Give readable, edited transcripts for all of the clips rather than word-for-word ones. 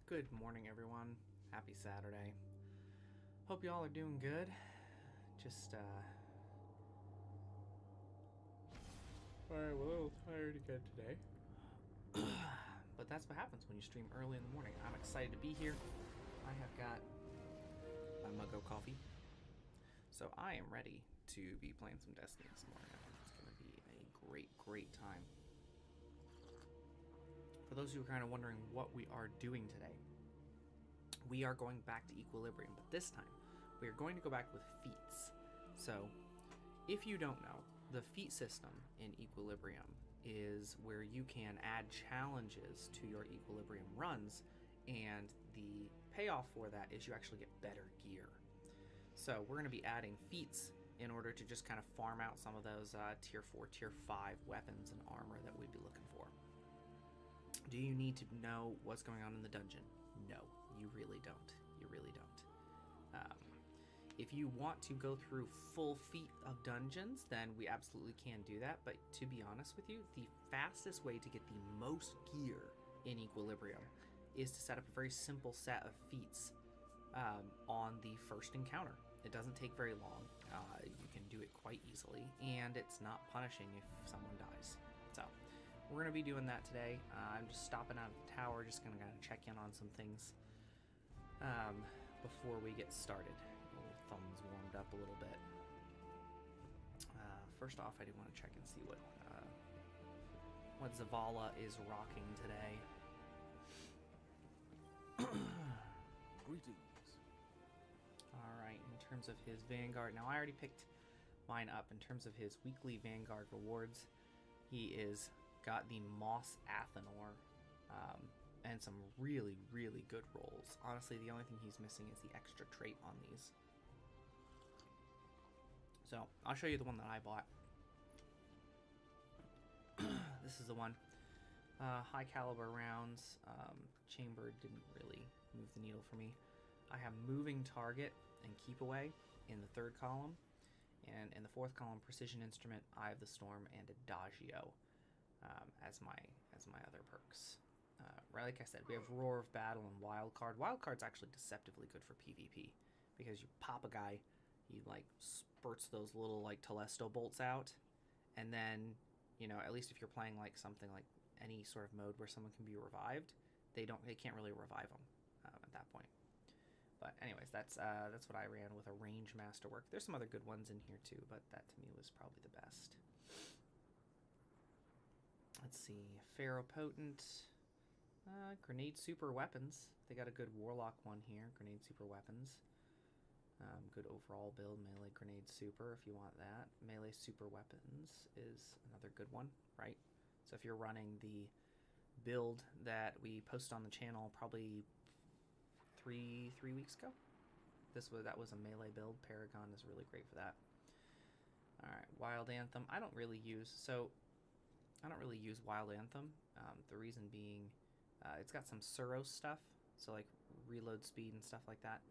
Good morning, everyone. Happy Saturday. Hope you all are doing good. Just, Alright, we're a little tired again today. But that's what happens when you stream early in the morning. I'm excited to be here. I have got my mug of coffee. So I am ready to be playing some Destiny this morning. I think it's going to be a great time. For those who are kind of wondering what we are doing today, we are going back to Equilibrium, but this time we are going to go back with Feats. So, if you don't know, the Feat system in Equilibrium is where you can add challenges to your Equilibrium runs, and the payoff for that is you actually get better gear. So we're going to be adding Feats in order to just kind of farm out some of those tier 4, tier 5 weapons and armor that we'd be looking for. Do you need to know what's going on in the dungeon? No, you really don't. You really don't. If you want to go through full feat of dungeons, then we absolutely can do that. But to be honest with you, the fastest way to get the most gear in Equilibrium is to set up a very simple set of feats on the first encounter. It doesn't take very long. You can do it quite easily, and it's not punishing if someone dies. So we're going to be doing that today. I'm just stopping out of the tower, just going to kind of check in on some things before we get started. Old thumbs warmed up a little bit. First off, I do want to check and see what Zavala is rocking today. Greetings. Alright, in terms of his Vanguard, now I already picked mine up. In terms of his weekly Vanguard rewards, he is got the Moss Athenor, and some really good rolls. Honestly, the only thing he's missing is the extra trait on these. So I'll show you the one that I bought. This is the one. High caliber rounds. Chamber didn't really move the needle for me. I have moving target and keep away in the third column, and in the fourth column, precision instrument, Eye of the Storm, and Adagio as my other perks. Right, like I said, we have Roar of Battle and Wildcard. Wildcard's actually deceptively good for PvP because you pop a guy, he like spurts those little like Telesto bolts out, and then at least if you're playing like something like any sort of mode where someone can be revived, they can't really revive them at that point. But anyways, that's what I ran with a range masterwork. There's some other good ones in here too, but that to me was probably the best. Let's see, Ferropotent, Grenade Super Weapons. They got a good Warlock one here, Grenade Super Weapons. Good overall build, Melee Grenade Super if you want that. Melee Super Weapons is another good one, right? So if you're running the build that we posted on the channel probably three weeks ago, that was a melee build. Paragon is really great for that. All right, Wild Anthem. I don't really use Wild Anthem. The reason being, it's got some Suros stuff, so like reload speed and stuff like that.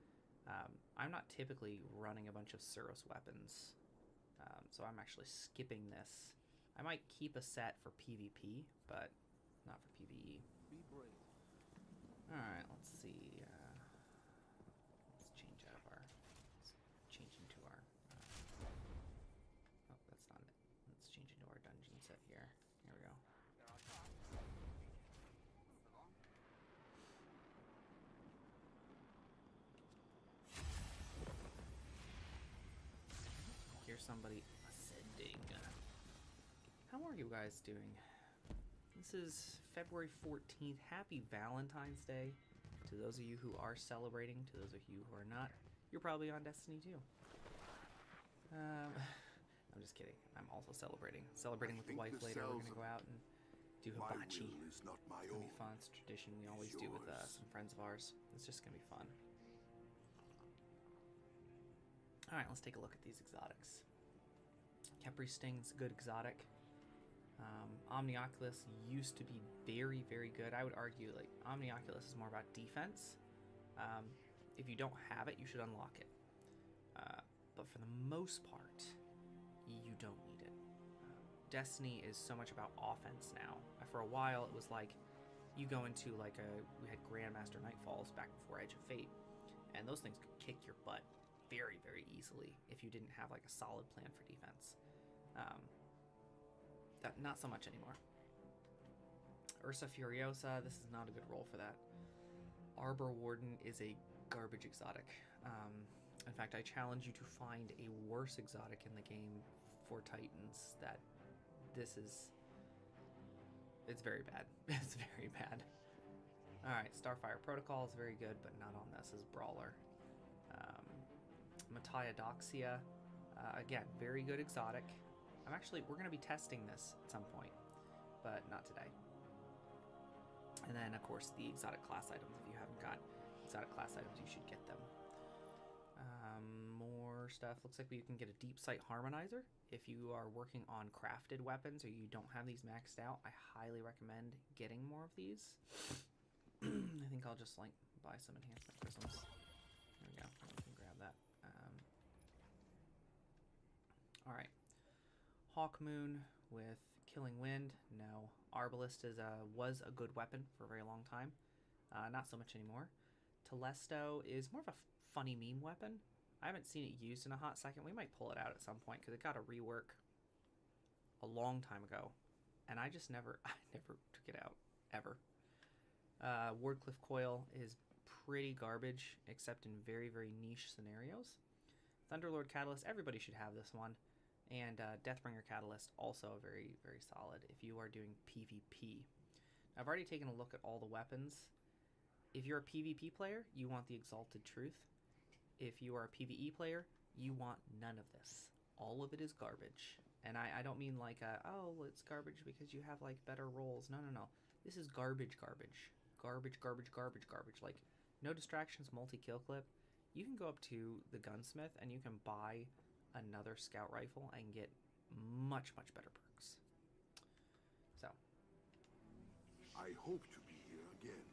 I'm not typically running a bunch of Suros weapons, so I'm actually skipping this. I might keep a set for PvP, but not for PvE. Be brave. All right, let's see. Let's change out of our. Let's change into our. Oh, that's not it. Let's change into our dungeon set here. Here we go. Here's somebody ascending. How are you guys doing? This is February 14th. Happy Valentine's Day to those of you who are celebrating. To those of you who are not, you're probably on Destiny too. I'm just kidding. I'm also celebrating. Celebrating with the wife later. We're going to go out and do hibachi. It's going to be fun. It's a tradition we always do with some friends of ours. It's just going to be fun. Alright, let's take a look at these exotics. Kepri Sting's a good exotic. Omnioculus used to be very good. I would argue like Omnioculus is more about defense. If you don't have it, you should unlock it. But for the most part, you don't need it. Destiny is so much about offense now. For a while, it was like You go into like we had Grandmaster Nightfalls back before Edge of Fate, and those things could kick your butt very, very easily if you didn't have like a solid plan for defense. Not so much anymore. Ursa Furiosa, this is not a good role for that. Arbor Warden is a garbage exotic. In fact, I challenge you to find a worse exotic in the game for Titans. It's very bad. It's very bad. Alright, Starfire Protocol is very good, but not on this as Brawler. Mataiodoxia, again, very good exotic. We're going to be testing this at some point, but not today. And then, of course, the exotic class items. If you haven't got exotic class items, you should get them. More stuff. Looks like you can get a Deep Sight Harmonizer. If you are working on crafted weapons or you don't have these maxed out, I highly recommend getting more of these. I think I'll just, like, buy some enhancement prisms. There we go. We can grab that. Alright. Hawkmoon with Killing Wind. No. Arbalest was a good weapon for a very long time. Not so much anymore. Telesto is more of a funny meme weapon. I haven't seen it used in a hot second. We might pull it out at some point because it got a rework a long time ago. And I never took it out, ever. Wardcliff Coil is pretty garbage, except in very, very niche scenarios. Thunderlord Catalyst, everybody should have this one. And Deathbringer Catalyst, also very, very solid if you are doing PvP. I've already taken a look at all the weapons. If you're a PvP player, you want the Exalted Truth. If you are a PvE player, you want none of this. All of it is garbage. And I don't mean like, oh, it's garbage because you have like better rolls. No, no, no. This is garbage, garbage. Garbage, garbage, garbage, garbage. Like, no distractions, multi-kill clip. You can go up to the gunsmith and you can buy another scout rifle and get much, much better perks. So. I hope to be here again.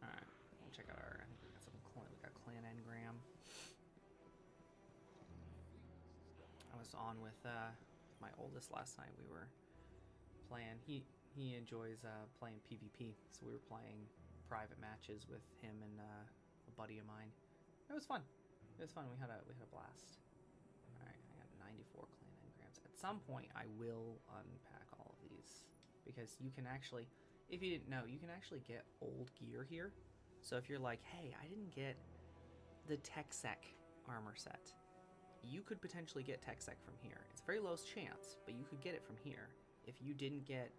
Alright, check out our, I think we got Clan Engram. I was on with my oldest last night. We were playing, he enjoys playing PvP, so we were playing private matches with him and a buddy of mine. It was fun. It was fun. We had a blast. Alright, I got 94 Clan Engrams. At some point, I will unpack all of these because you can actually, if you didn't know, you can actually get old gear here. So if you're like, hey, I didn't get the TechSec armor set, you could potentially get TechSec from here. It's a very low chance, but you could get it from here. If you didn't get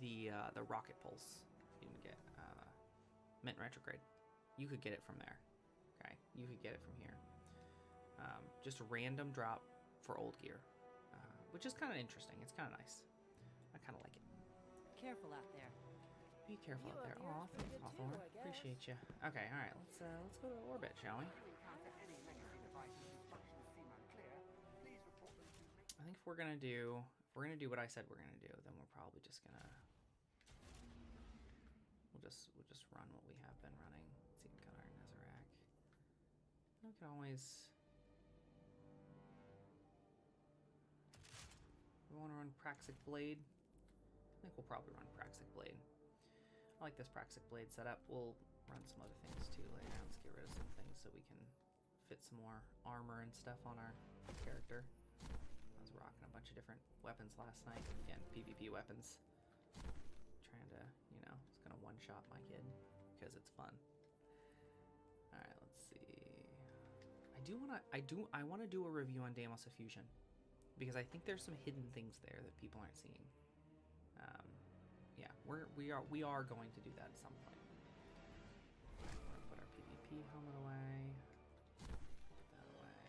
the Rocket Pulse, if you didn't get Mint Retrograde, you could get it from there. Okay, you could get it from here. Just a random drop for old gear, which is kind of interesting. It's kind of nice. I kind of like it. Careful out there. Be careful out there. Aw, thanks, Hawthorne. Appreciate you. Okay, all right. Let's go to orbit, shall we? I think if we're gonna do what I said we're gonna do, then we're probably just gonna we'll just run what we have been running. Let's see, we got our Nezarec. We can always. We want to run Praxic Blade. I think we'll probably run Praxic Blade. I like this Praxic Blade setup. We'll run some other things too later on. Let's get rid of some things so we can fit some more armor and stuff on our character. I was rocking a bunch of different weapons last night. Again, PvP weapons. Trying to, you know, it's gonna one-shot my kid because it's fun. Alright, let's see. I wanna do a review on Deimos of Fusion, because I think there's some hidden things there that people aren't seeing. Yeah, we are going to do that at some point. We're gonna put our PvP helmet away. Put that away.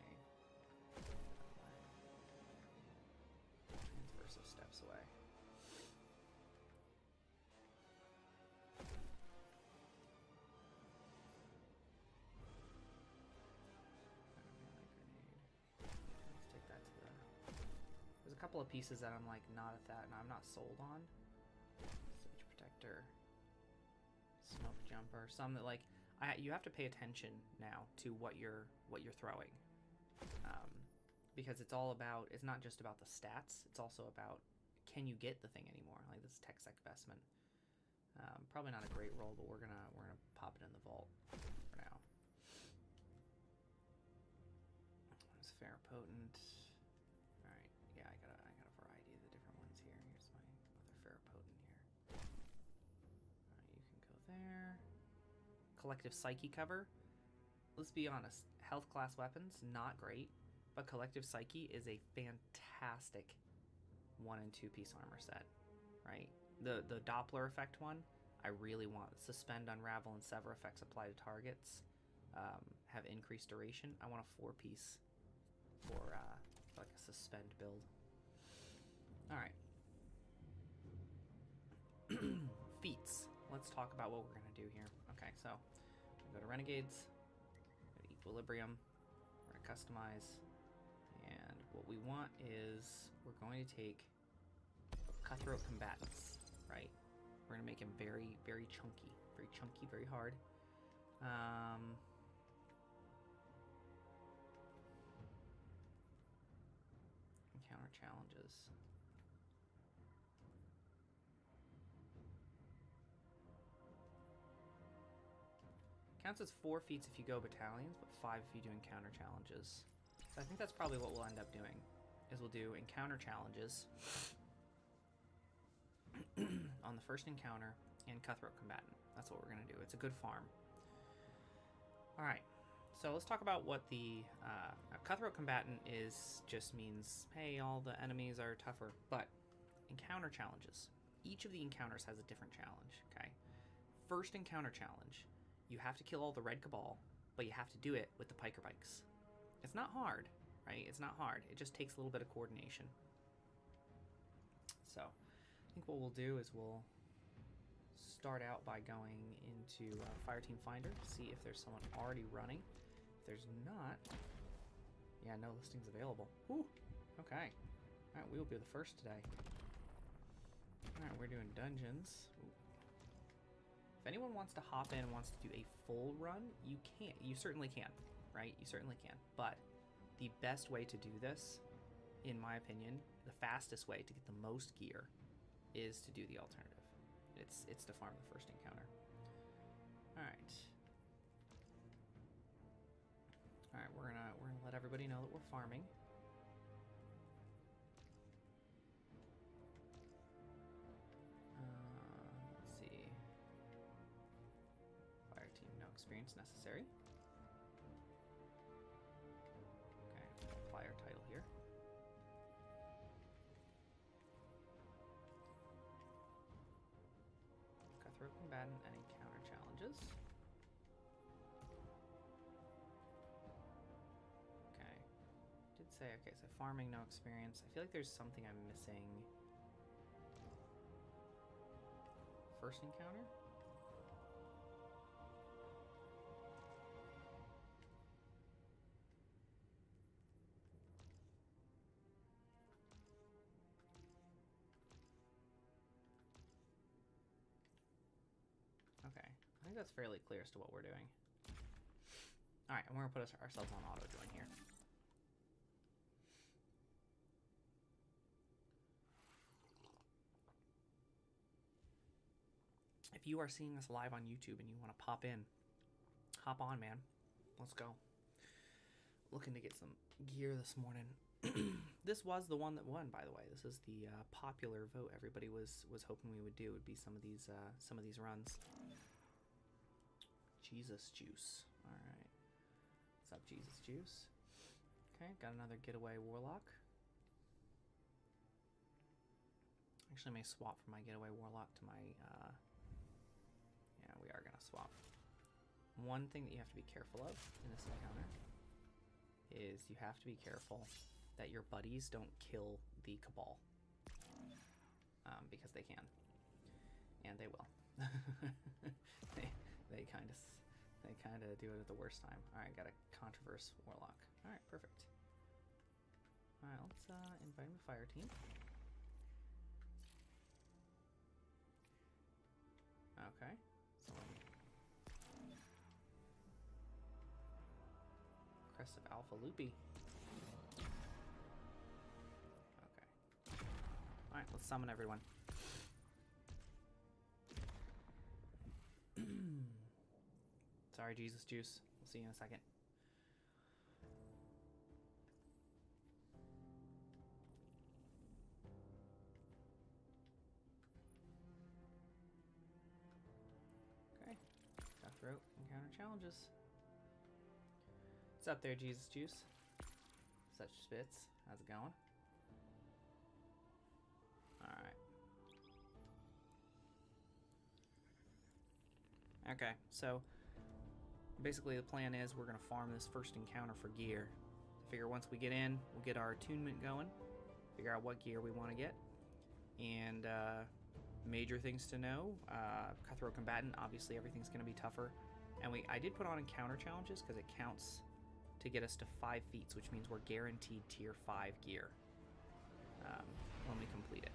Transversive steps away. Let's take that to the. There's a couple of pieces that I'm like not at that, and I'm not sold on. Sage Protector, Smoke Jumper, some that like you have to pay attention now to what you're throwing, because it's not just about the stats. It's also about, can you get the thing anymore? Like this tech sec investment. Probably not a great roll, but we're gonna pop it in the vault for now. It's fair potent. All right, yeah, I got a variety of the different ones here. Here's my other fair potent here. All right, you can go there. Collective Psyche cover. Let's be honest, health class weapons not great, but Collective Psyche is a fantastic 1 and 2 piece armor set, right? The Doppler effect one, I really want. Suspend, Unravel, and Sever effects apply to targets. Have increased duration. I want a 4-piece for like a suspend build. All right. Feats. Let's talk about what we're gonna do here. Okay, so we go to Renegades, go to Equilibrium. We're gonna customize, and what we want is we're going to take Cutthroat Combatants, right? We're gonna make him very, very chunky, very hard. Encounter challenges. Counts as 4 feats if you go battalions, but 5 if you do encounter challenges. So I think that's probably what we'll end up doing, is we'll do encounter challenges on the first encounter and Cutthroat Combatant. That's what we're going to do. It's a good farm. All right, so let's talk about what the Cutthroat Combatant is. Just means, hey, all the enemies are tougher, but encounter challenges. Each of the encounters has a different challenge, okay? First encounter challenge, you have to kill all the Red Cabal, but you have to do it with the Piker Bikes. It's not hard, right? It's not hard. It just takes a little bit of coordination. So I think what we'll do is we'll start out by going into Fireteam Finder, see if there's someone already running. If there's not, yeah, no listings available. Whew, okay. All right, we will be the first today. All right, we're doing dungeons. Ooh. If anyone wants to hop in and wants to do a full run, you can. You certainly can, right? You certainly can. But the best way to do this, in my opinion, the fastest way to get the most gear is to do the alternative. It's to farm the first encounter. All right. All right, we're gonna let everybody know that we're farming. Let's see. Fire team, no experience necessary. Okay, we'll apply our title here. Cutthroat Combatant and encounter challenges. Okay. Did say, okay, so farming, no experience. I feel like there's something I'm missing. First encounter? Okay, I think that's fairly clear as to what we're doing. All right, and we're gonna put ourselves on auto join here. If you are seeing this live on YouTube and you want to pop in, hop on, man. Let's go. Looking to get some gear this morning. This was the one that won, by the way. This is the popular vote everybody was hoping we would do. Would be some of these runs. Jesus Juice. All right. What's up, Jesus Juice? Okay, got another getaway Warlock. Actually, I may swap from my getaway Warlock to my. Yeah, we are gonna swap. One thing that you have to be careful of in this encounter is you have to be careful that your buddies don't kill the Cabal, because they can, and they will. they kind of do it at the worst time. All right, got a Controverse Warlock. All right, perfect. All right, let's invite him to Fire Team. Okay, so Crest of Alpha Loopy. Okay. Alright, let's summon everyone. Sorry, Jesus Juice. We'll see you in a second. Okay. Cutthroat encounter challenges. What's up there, Jesus Juice? Such spits. How's it going? Alright. Okay, so basically the plan is we're going to farm this first encounter for gear. I figure once we get in, we'll get our attunement going, figure out what gear we want to get, and major things to know, Cutthroat Combatant, obviously everything's going to be tougher, and I did put on encounter challenges because it counts to get us to 5 feats, which means we're guaranteed tier 5 gear when we complete it.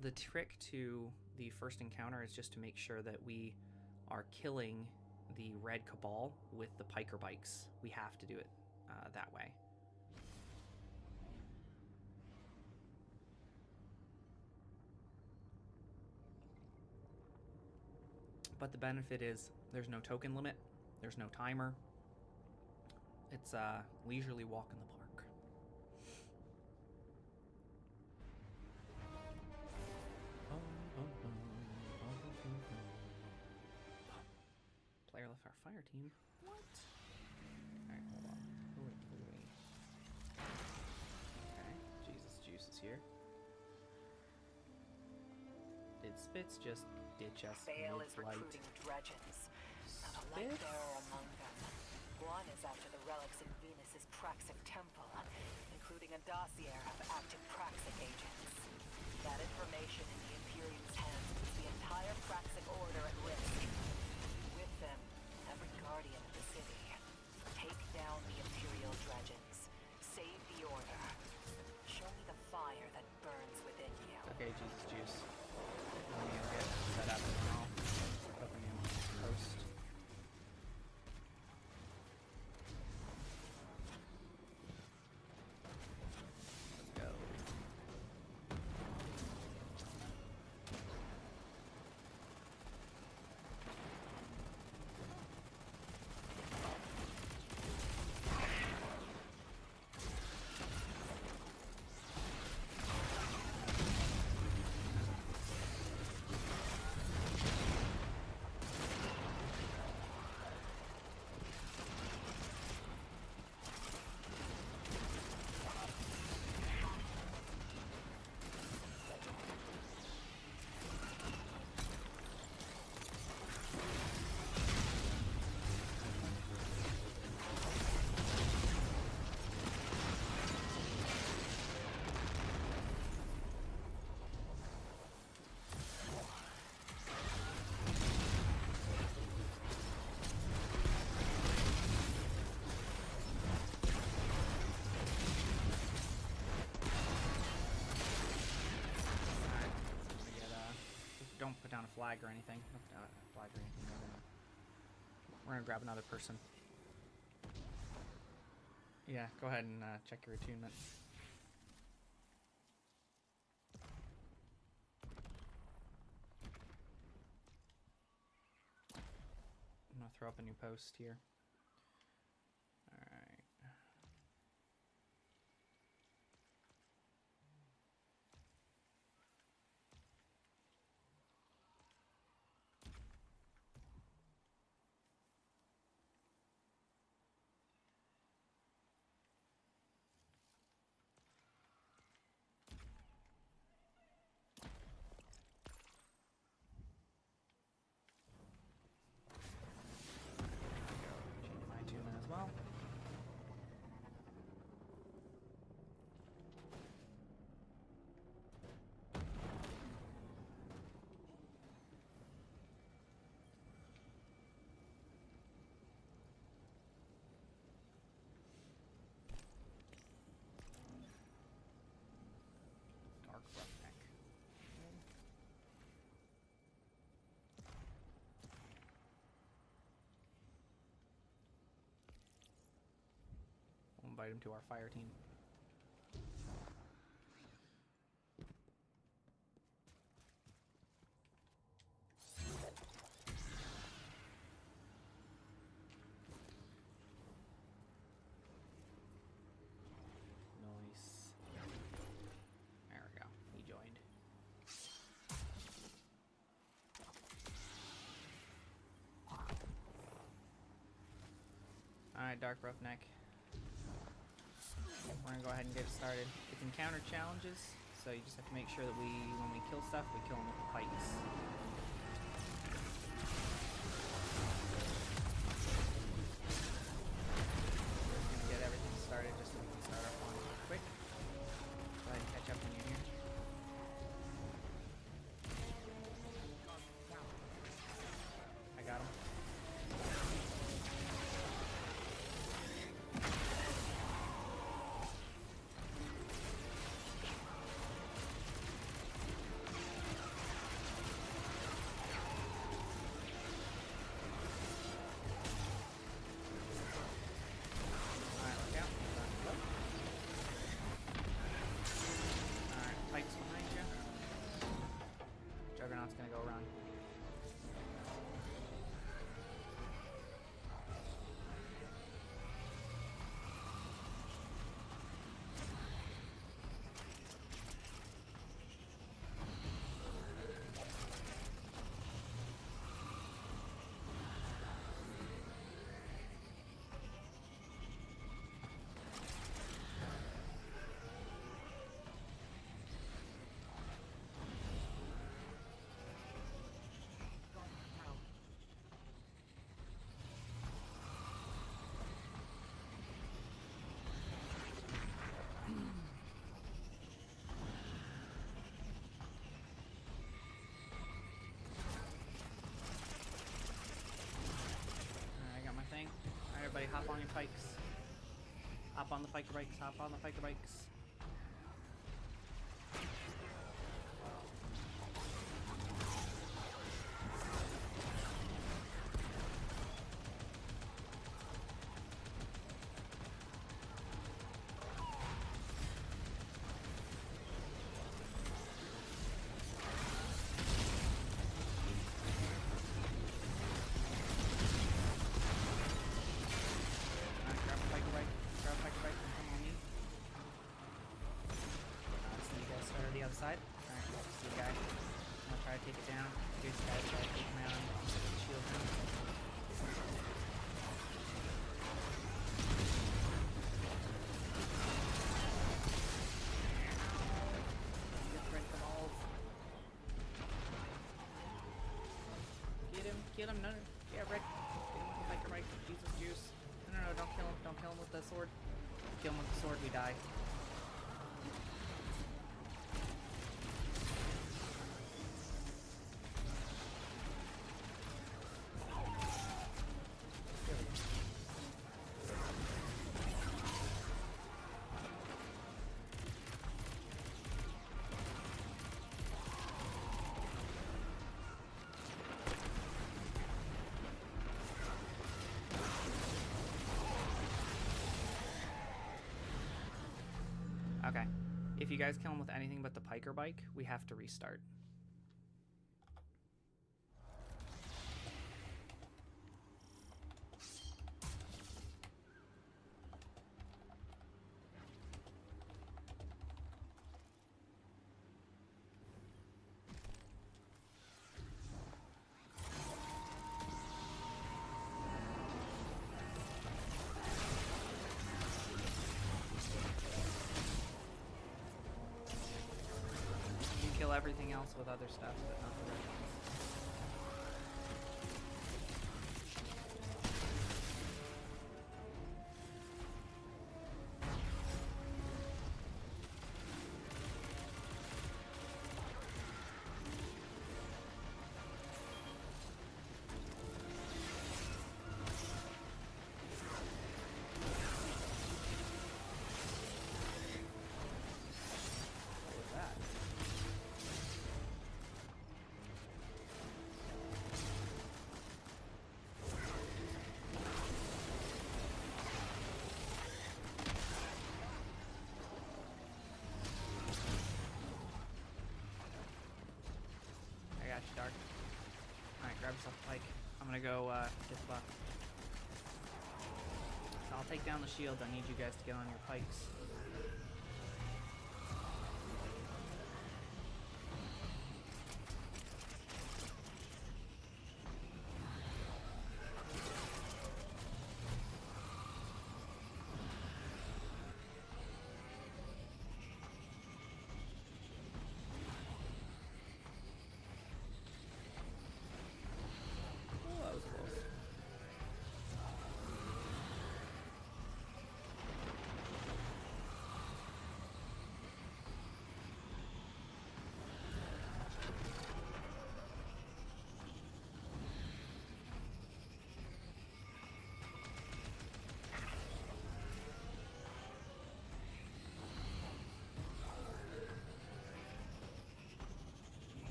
The trick to the first encounter is just to make sure that we are killing the red cabal with the piker bikes. We have to do it that way. But the benefit is there's no token limit, there's no timer. It's a leisurely walk in the park. Player left our fire team. What? Alright, hold on. Okay, Jesus Juice is here. Did Spitz just ditch us Bale is mid-flight? recruiting dredgens. Not a light bearer among them. One is after the relics in Venus's Praxic temple, including a dossier of active Praxic agents. That information in the Imperium's hands puts the entire Praxic order at risk. With them, every guardian of the city. Take down the Imperial dredgens. Save the order. Show me the fire that burns within you. Okay, Jesus Juice. Let me get set up and I'll put up a new post. Let's go. Don't put down a flag or anything. Don't put down a flag or anything. We're gonna grab another person. Yeah, go ahead and check your attunement. I'm gonna throw up a new post here. Alright. Change my attunement as well. Dark Roughneck. We'll invite him to our fire team. Alright, Dark Roughneck. We're gonna go ahead and get started. It's encounter challenges, so you just have to make sure that when we kill stuff, we kill them with the pikes. We're gonna get everything started just so we can start our farm quick. Go ahead and catch up when you're here. I got him. Juggernaut's gonna go run. Alright, everybody hop on your pikes. Hop on the piker bikes, hop on the piker bikes. Side. Alright, this guy. I'm gonna try to take it down. Here's the guy, try to take him out. Shield him. Get rid of all. Get him, no, yeah, Rick. Get him with the biker bike, Jesus juice. No, don't kill him with the sword. Kill him with the sword, we die. Okay, if you guys kill him with anything but the piker bike, we have to restart. Kill everything else with other stuff, but not the red ones. What was that? Dark. Alright, grab yourself a pike. I'm gonna go get the buff. So I'll take down the shield. I need you guys to get on your pikes.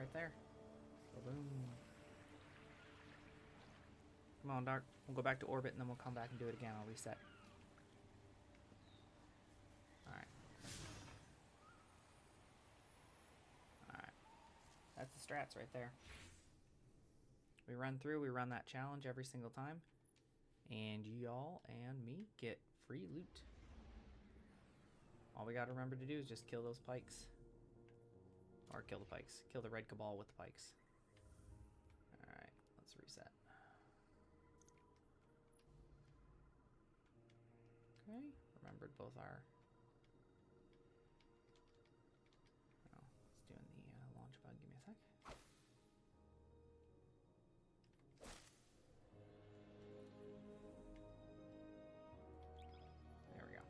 right there. Boom. Come on, Dark. We'll go back to orbit and then we'll come back and do it again. I'll reset. Alright. Alright. That's the strats right there. We run through, we run that challenge every single time. And y'all and me get free loot. All we gotta remember to do is just kill those pikes. Or kill the pikes. Kill the red cabal with the pikes. Alright, let's reset. Okay, remembered both our... Oh, it's doing the launch bug. Give me a sec. There we go.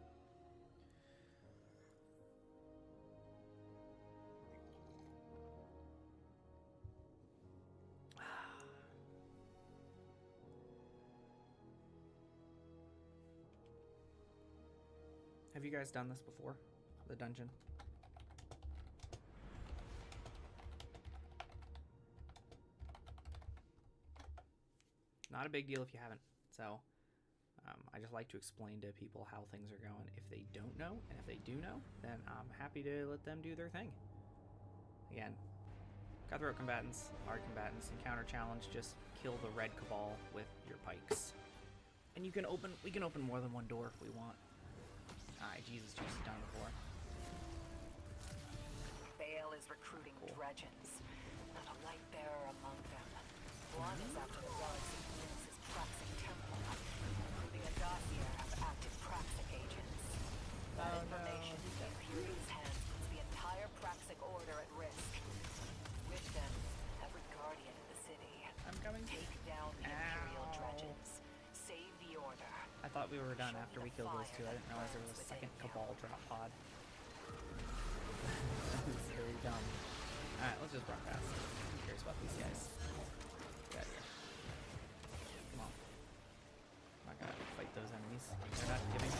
Have you guys done this before? The dungeon? Not a big deal if you haven't. So, I just like to explain to people how things are going if they don't know. And if they do know, then I'm happy to let them do their thing. Again, cutthroat combatants, hard combatants, encounter challenge, just kill the red cabal with your pikes. And we can open more than one door if we want. Alright, Jesus Juice is done before. Bale is recruiting Dredgens. Not a light bearer among them. One is after the relics of Venus's Praxic Temple, including a dossier of active Praxic agents. That information in the Imperial's hands puts the entire Praxic Order at risk. With them, every guardian in the city. I'm coming. Take down the Imperial Dredgens. Save the Order. I thought we were done after we killed those two. I didn't realize there was a second Cabal drop pod. That was very dumb. Alright, let's just run fast. Who cares about these guys? Get out of here. Come on. I'm not gonna fight those enemies. They're not giving.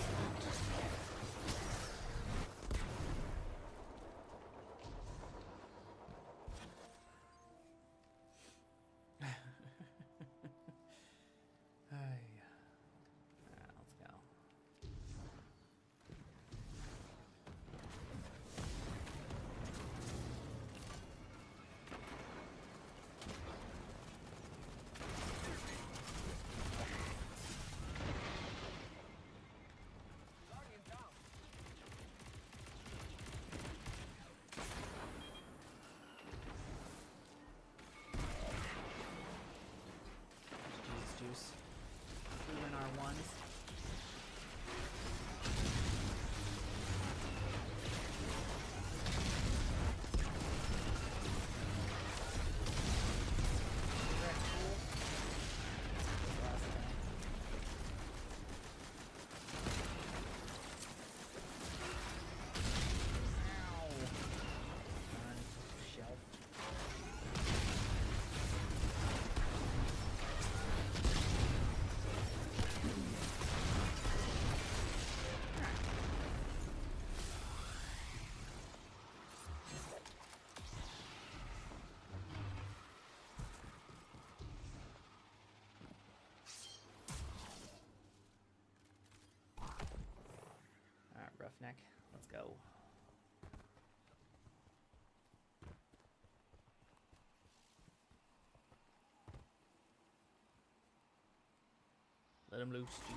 Juice. Doing our ones. Roughneck, let's go. Let him loose, juice.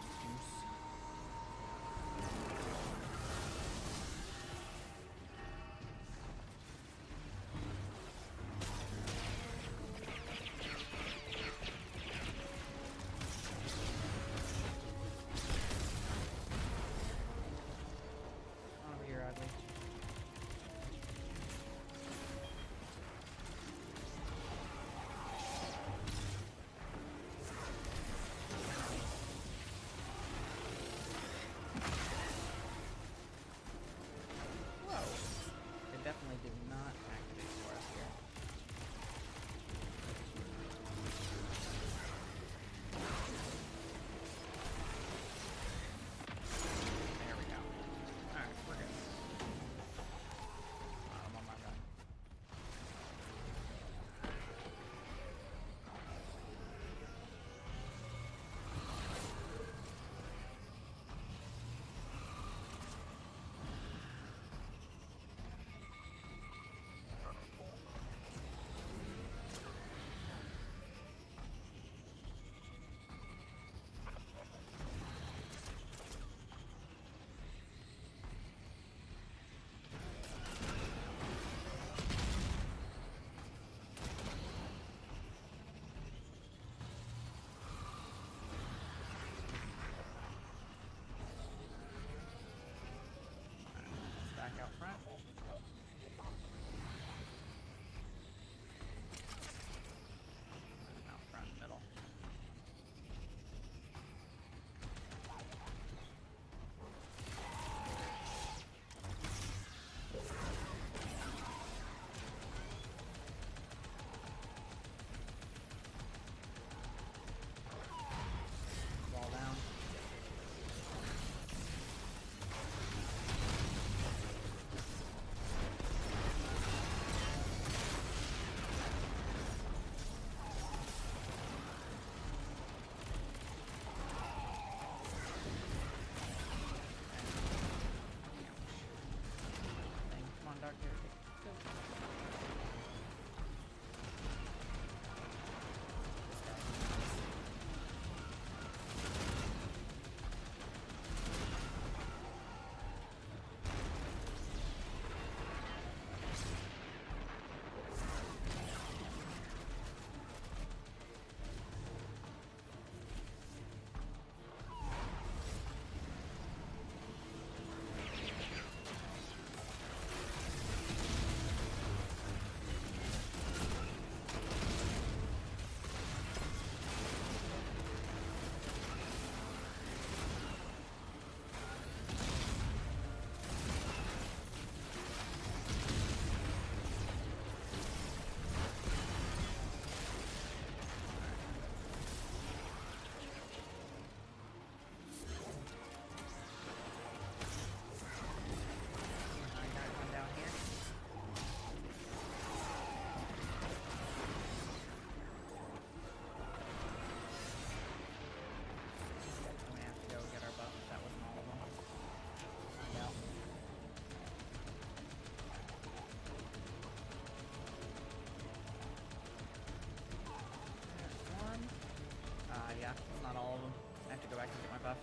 That's not all of them. I have to go back and get my buff.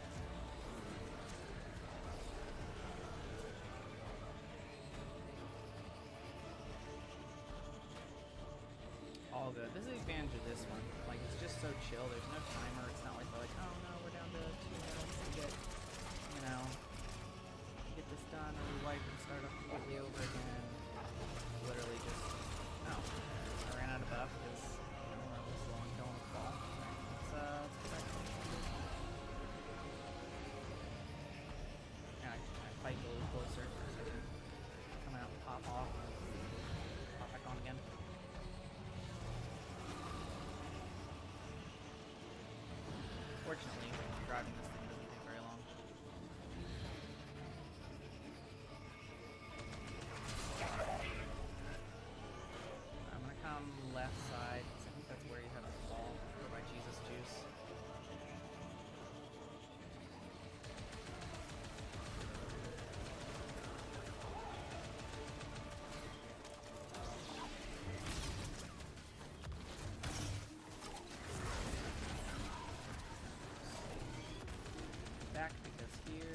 All good. This is the advantage of this one. Like, it's just so chill. There's no timer. It's not like they're like, oh no, we're down to 2 minutes to get, you know, get this done, or we wipe and start up completely over again. Literally just, no. I ran out of buff because I don't know, slow and killing the ball. Let's get back to this one. Yeah, I fight a little closer so I can come out and pop off and pop back on again. Fortunately, driving this thing doesn't take very long. I'm gonna come left side, because I think that's where you have to fall. Go by Jesus Juice. Back because here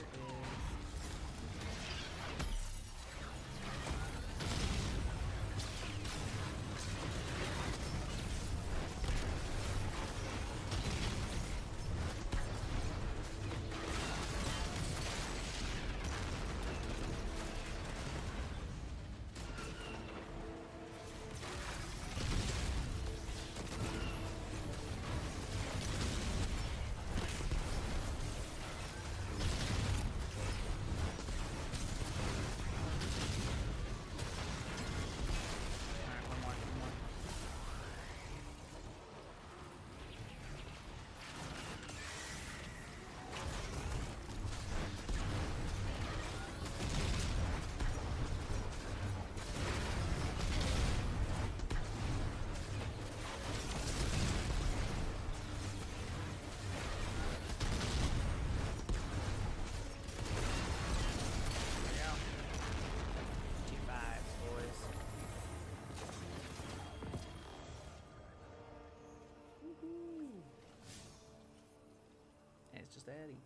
is just that easy.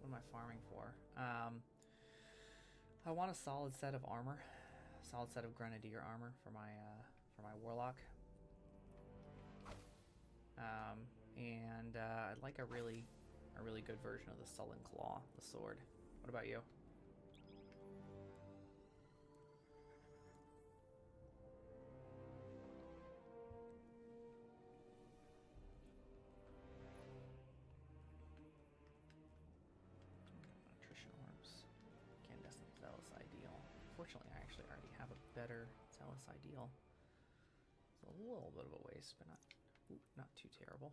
What am I farming for? I want a solid set of armor. Solid set of grenadier armor for my warlock, and I'd like a really good version of the Sullen Claw, the sword. What about you? Attrition orbs, incandescent zealous ideal. Fortunately, I actually already have a better zealous ideal. It's a little bit of a waste, but not too terrible.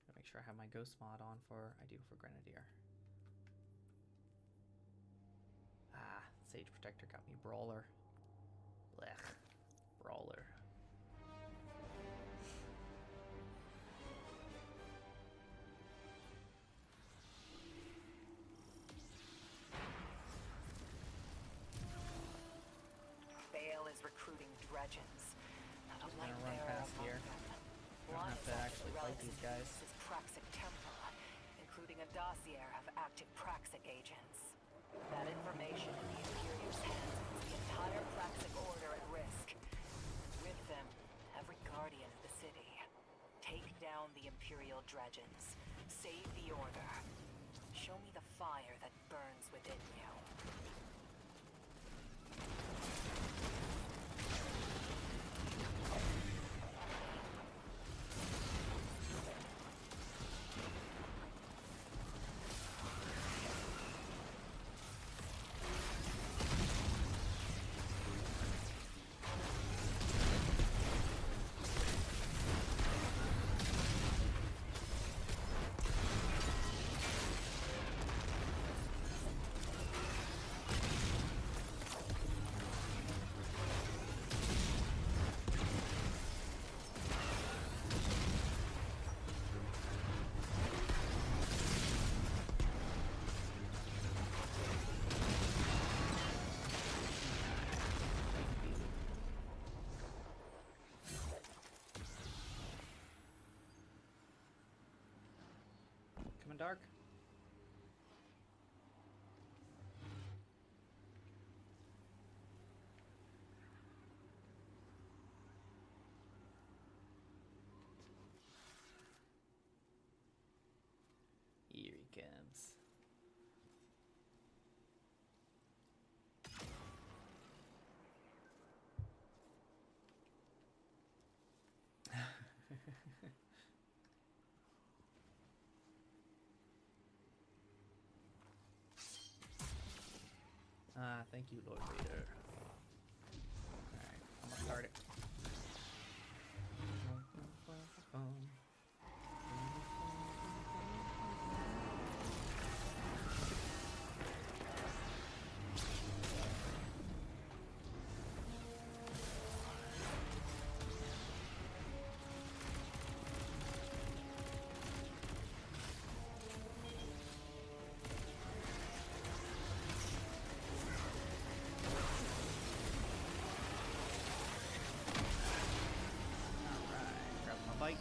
Gotta make sure I have my ghost mod on for Grenadier. Ah, Sage Protector got me Brawler. Blech. Brawler. Recruiting dredgens. Not a Just light gonna run bearer past among here. them. Don't One have is to after actually the fight relics these of guys. Venus's Praxic temple, including a dossier of active Praxic agents. That information in the Imperial's hands puts the entire Praxic order at risk. With them, every guardian of the city. Take down the Imperial dredgens. Save the order. Show me the fire that burns within you. Gibbs. Thank you, Lord Vader. Alright, I'm gonna start it. Bite.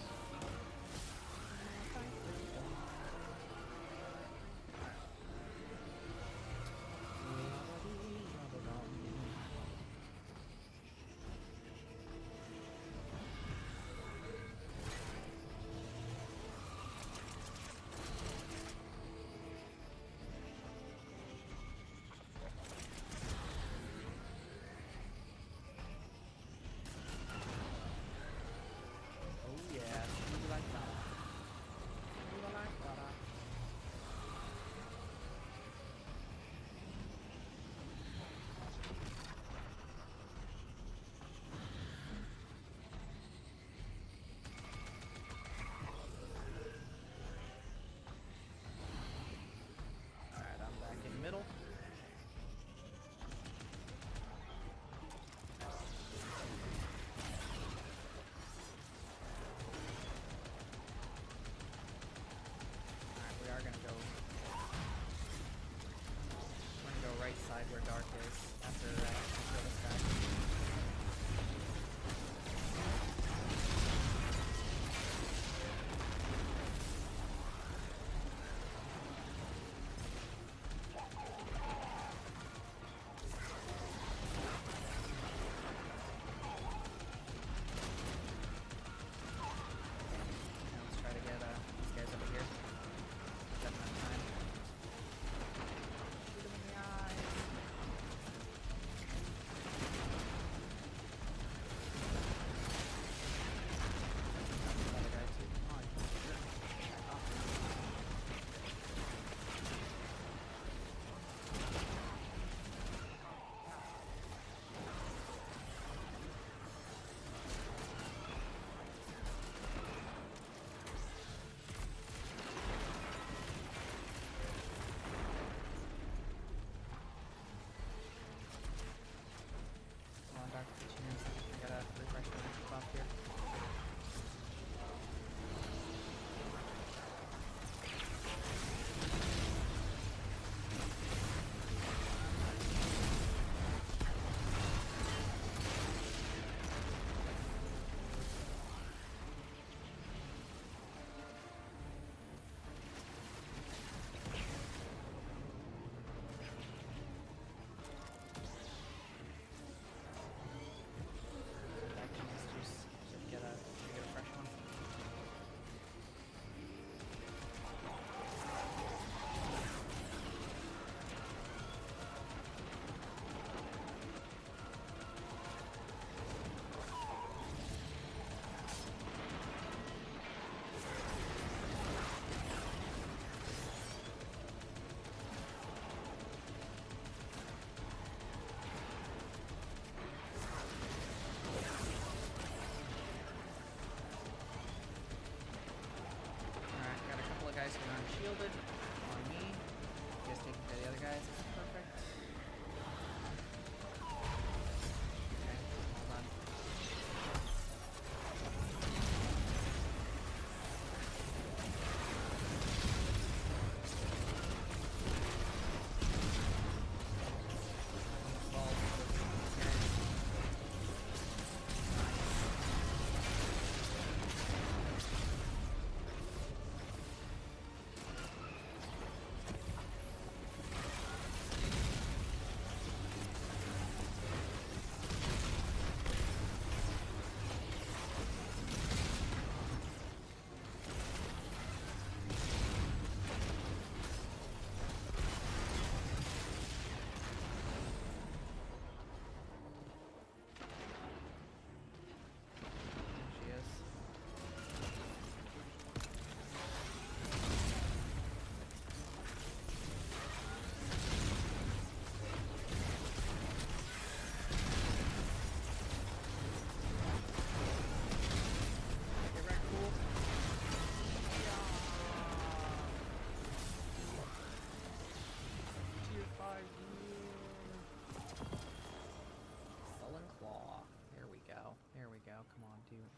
Middle. Alright, we are gonna go. We're gonna go right side where dark is after this guy.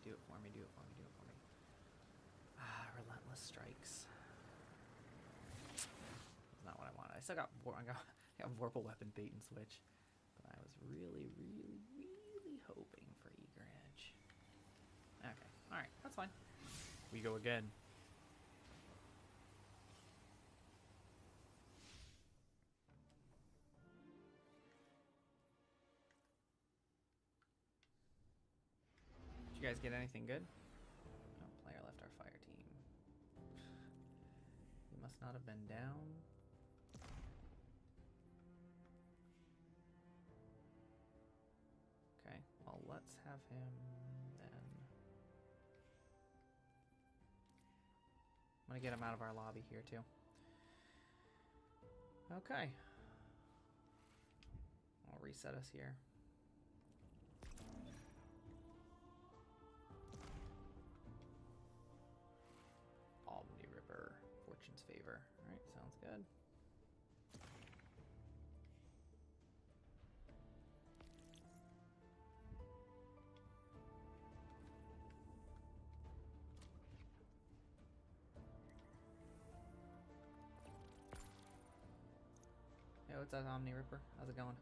Do it for me. Do it for me. Do it for me. Ah, relentless strikes. That's not what I wanted. I still got I got Vorpal weapon bait and switch, but I was really hoping for Eager Edge. Okay, all right, that's fine. We go again. Did you guys get anything good? No, player left our fire team. He must not have been down. Okay, well, let's have him then. I'm gonna get him out of our lobby here too. Okay. I'll reset us here. Omni Ripper, Fortune's Favor. Alright, sounds good. Hey, what's up, Omni Ripper? How's it going?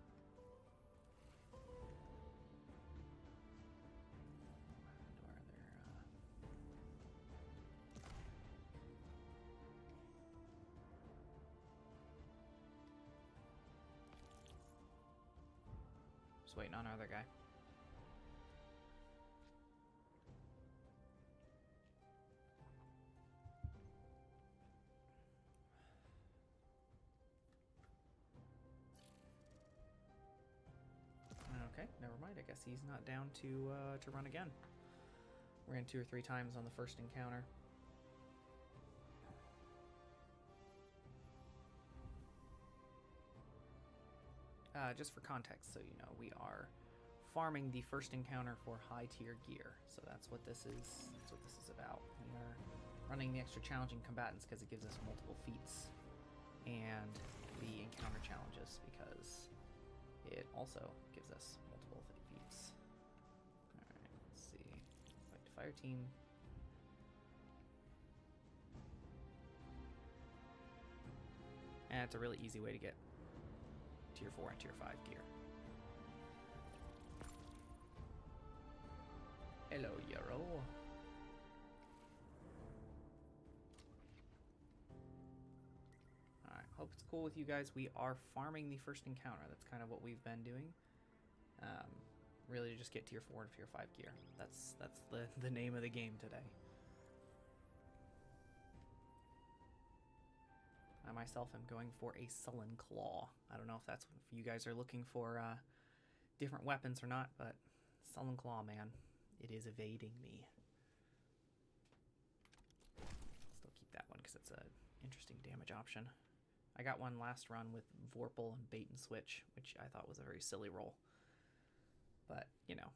Just waiting on our other guy. Okay, never mind. I guess he's not down to run again. Ran 2 or 3 times on the first encounter. Just for context, so you know, we are farming the first encounter for high tier gear. So that's what this is. That's what this is about. We are running the extra challenging combatants because it gives us multiple feats, and the encounter challenges because it also gives us multiple feats. All right, let's see. Fight to fire team. And it's a really easy way to get Tier 4 and Tier 5 gear. Hello, Yarrow. Alright, hope it's cool with you guys. We are farming the first encounter. That's kind of what we've been doing. Really to just get Tier 4 and Tier 5 gear. That's the name of the game today. I myself am going for a Sullen Claw. I don't know if that's if you guys are looking for different weapons or not, but Sullen Claw, man, it is evading me. Still keep that one because it's an interesting damage option. I got one last run with Vorpal and Bait and Switch, which I thought was a very silly roll. But, you know,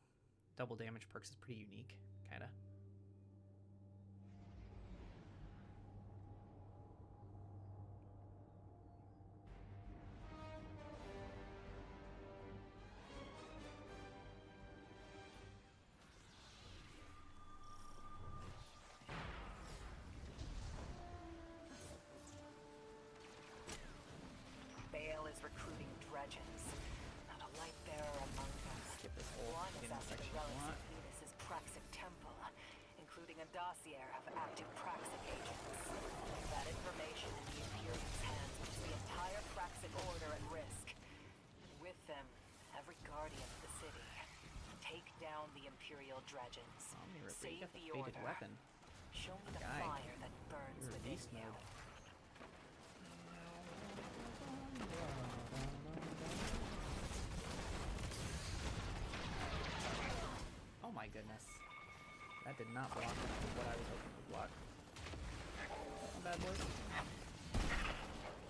double damage perks is pretty unique, kind of. Recruiting dredges, not a light bearer among them. Skip this whole One is after the section. relics of Venus's praxic temple, including a dossier of active praxic agents. That information in the Imperium's hands puts the entire praxic order at risk. And with them, every guardian of the city. Take down the Imperial dredges. Save the order. Weapon. Show me the Guy. fire that burns You're within beast you. mode. Oh my goodness. That did not block what I was hoping to block. Not bad, boys.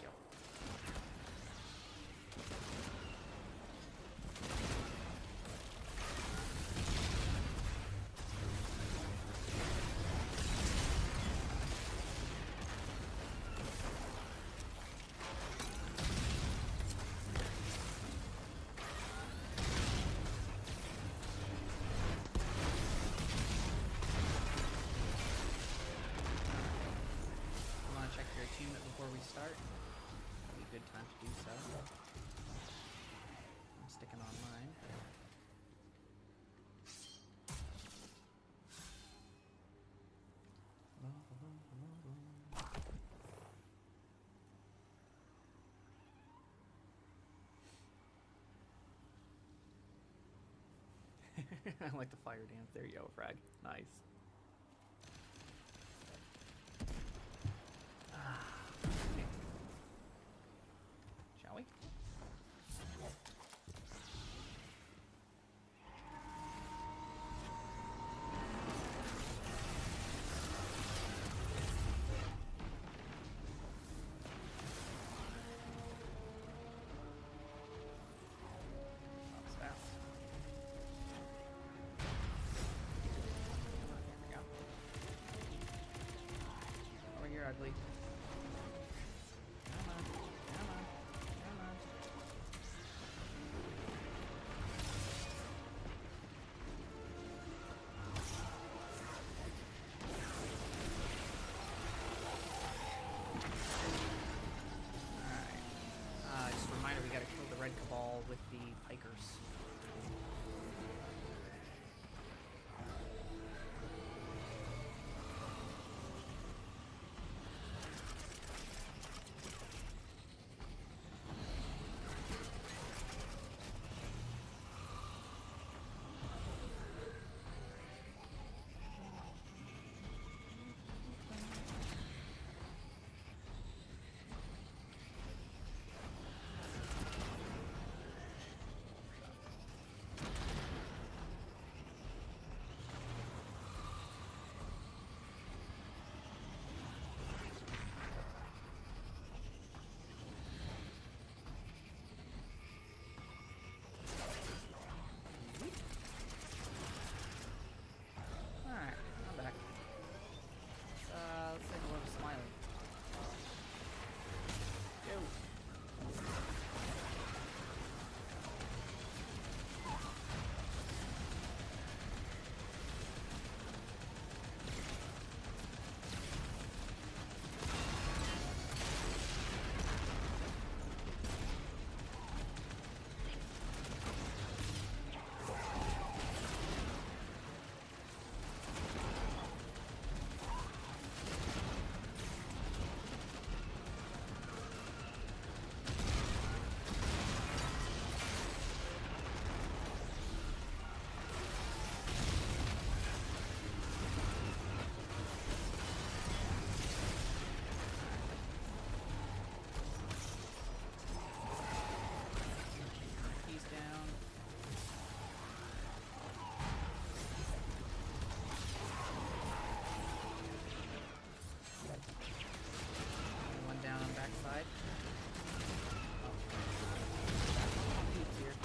Yo. I like the fire dance. There you go, Frag. Nice. Okay. Shall we? That was fast. There we go. Over here, ugly. Come on, come on, come on. Alright. Just a reminder, we gotta kill the red cabal with the pikers. Alright, I'm back. Let's take a look at Smiley. Go. He's down. One down on backside. Oh. Feats here.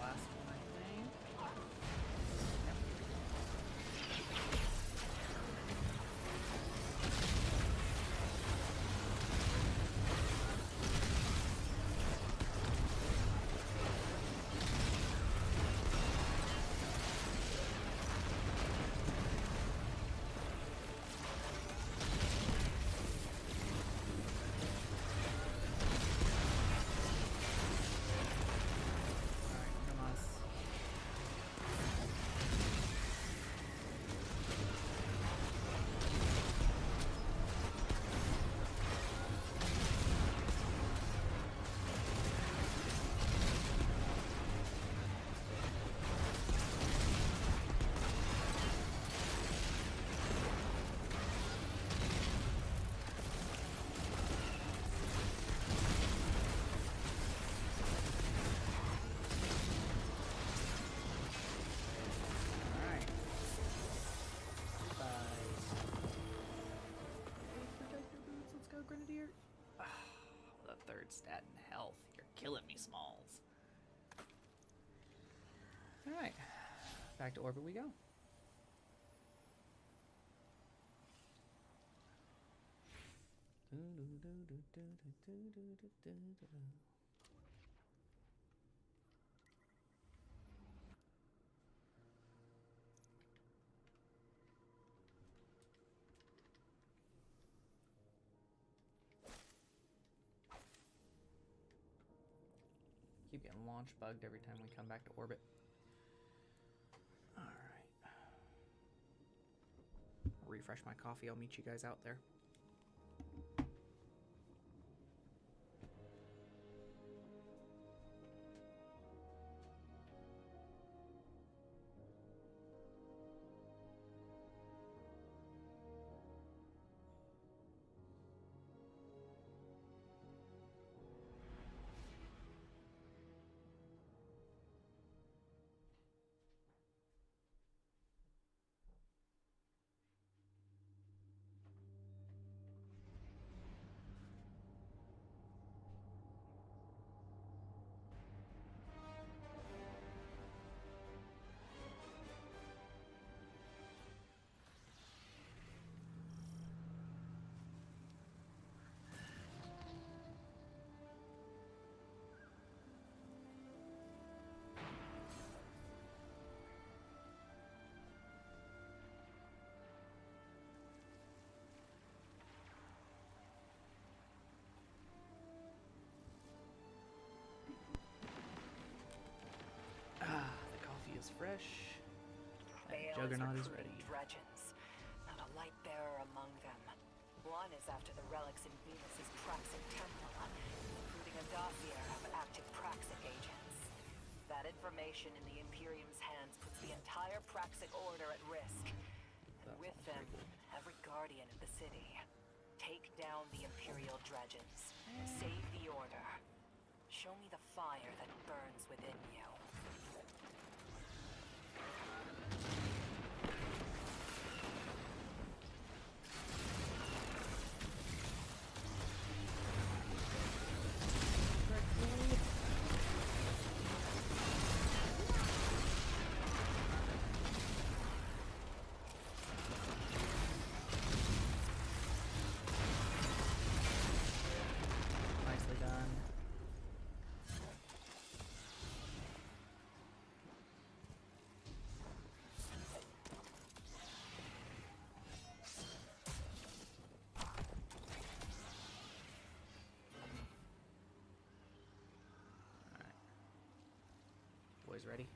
Last one, I think. Yep. Alright, come on. Alright. Bye. Protect your boots. Let's go, Grenadier. The third stat in health. You're killing me, Smalls. Alright. Back to orbit we go. keep getting launch bugged every time we come back to orbit. Alright. Refresh my coffee. I'll meet you guys out there. The coffee is fresh. And Juggernaut is ready. Dredgens, not a light bearer among them. One is after the relics in Venus's Praxic temple, including a dossier of active Praxic agents. That information in the Imperium's hands puts the entire Praxic order at risk. And with them, every guardian of the city. Take down the Imperial Dredgens. Save the order. Show me the fire that burns within you. Nicely done. Alright. Boys ready?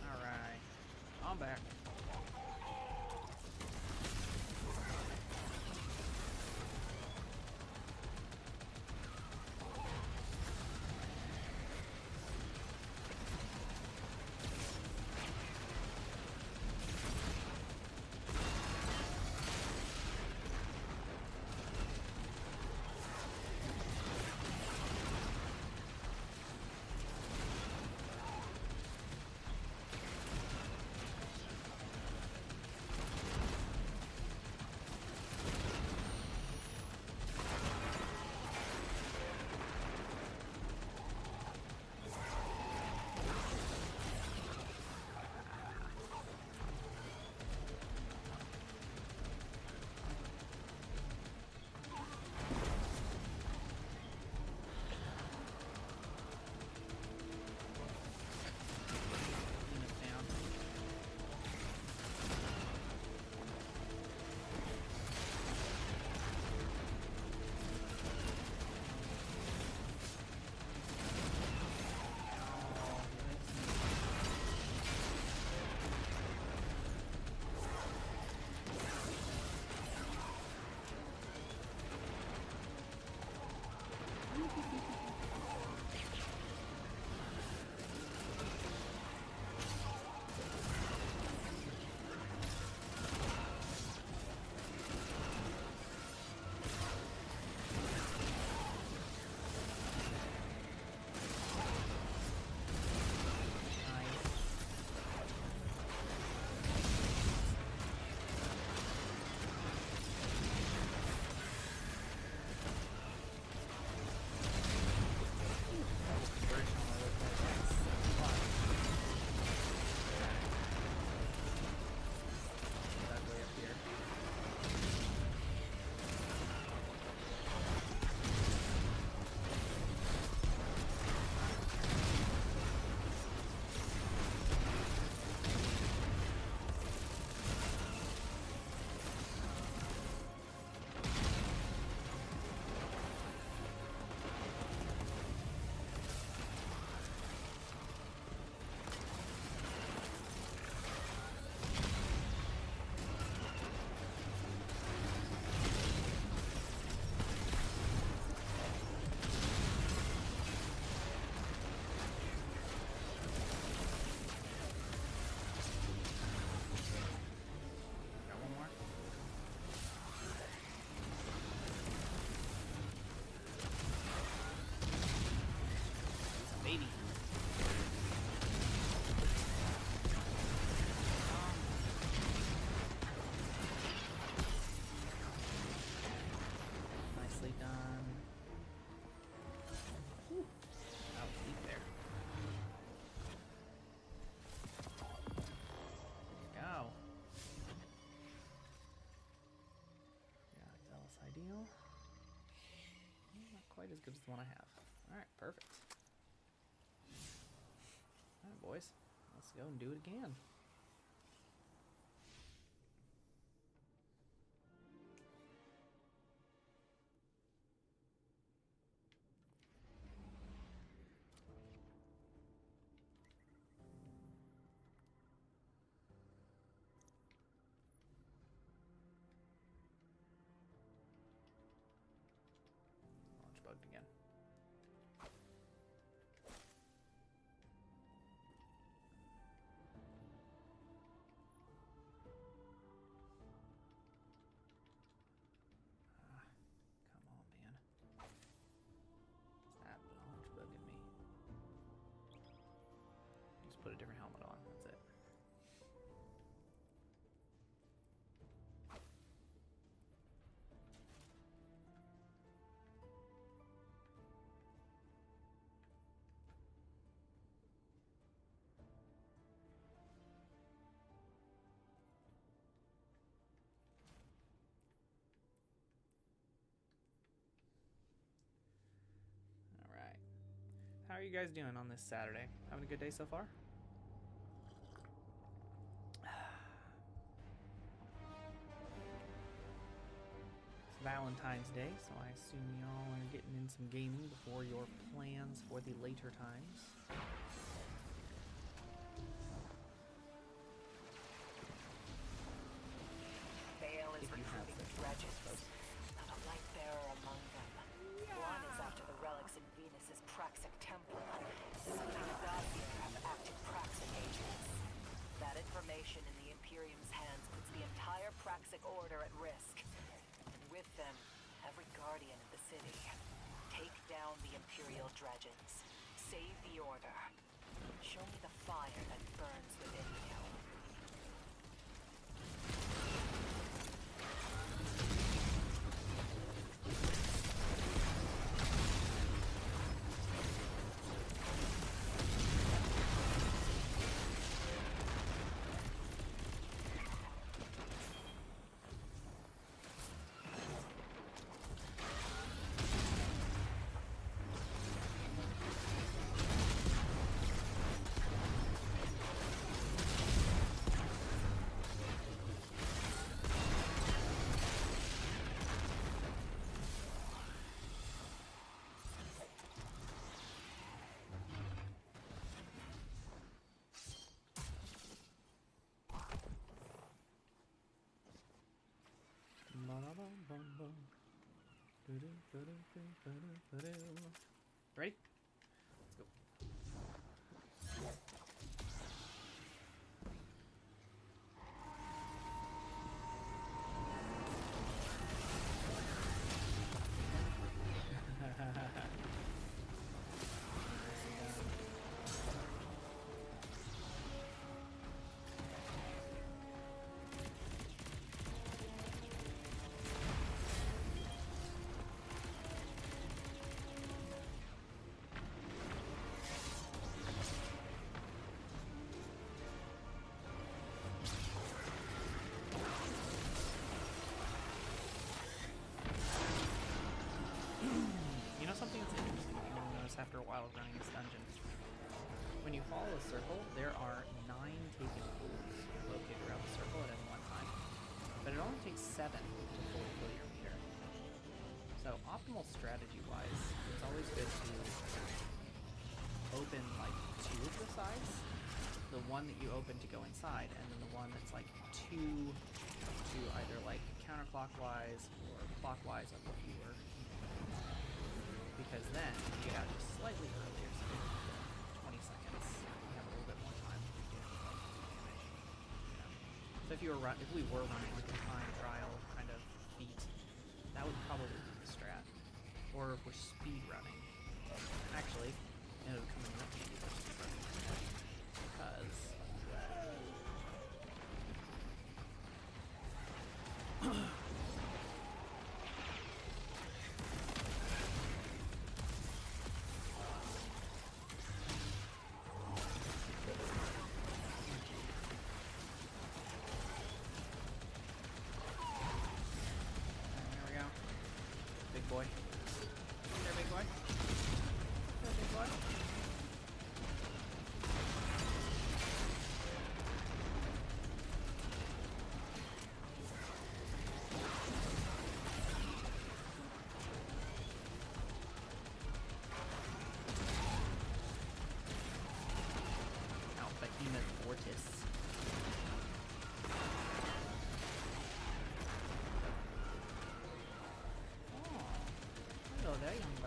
Alright. I'm back. deal. Not quite as good as the one I have. Alright, perfect. Alright, boys. Let's go and do it again. Launch bugged again. Come on, man. Stop launch bugging me. Just put a different helmet on. That's it. All right. How are you guys doing on this Saturday? Having a good day so far? It's Valentine's Day, so I assume y'all are getting in some gaming before your plans for the later times. Bale is If you have recruiting such dredges. folks. Not a light bearer among them. One is after the relics in Venus's Praxic temple, including a dossier of active Praxic agents. That information in the Imperium's hands puts the entire Praxic order at risk. And with them, every guardian of the city. Take down the Imperial dredgens. Save the order. Show me the fire that burns within you. Ready? Let's go. You know something that's interesting that you'll notice after a while of running this dungeon? When you follow a circle, there are 9 taken pools located around the circle at any one time. But it only takes 7 to fully fill your meter. So optimal strategy-wise, it's always good to open like 2 of the sides. The one that you open to go inside, and then the one that's like 2 to either like counterclockwise or clockwise of what you were. Because then you get out just slightly earlier, so maybe 20 seconds. You have a little bit more time to get like damage. So if we were running like a time trial kind of feat, that would probably be the strat. Or if we're speed running, actually, it would come in much easier for speed running because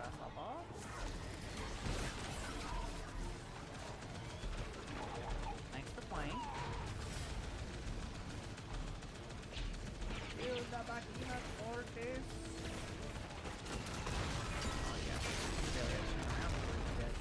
grasshopper. Thanks for playing. Build the Bakina fortress. Oh yeah, really had to turn around before you did.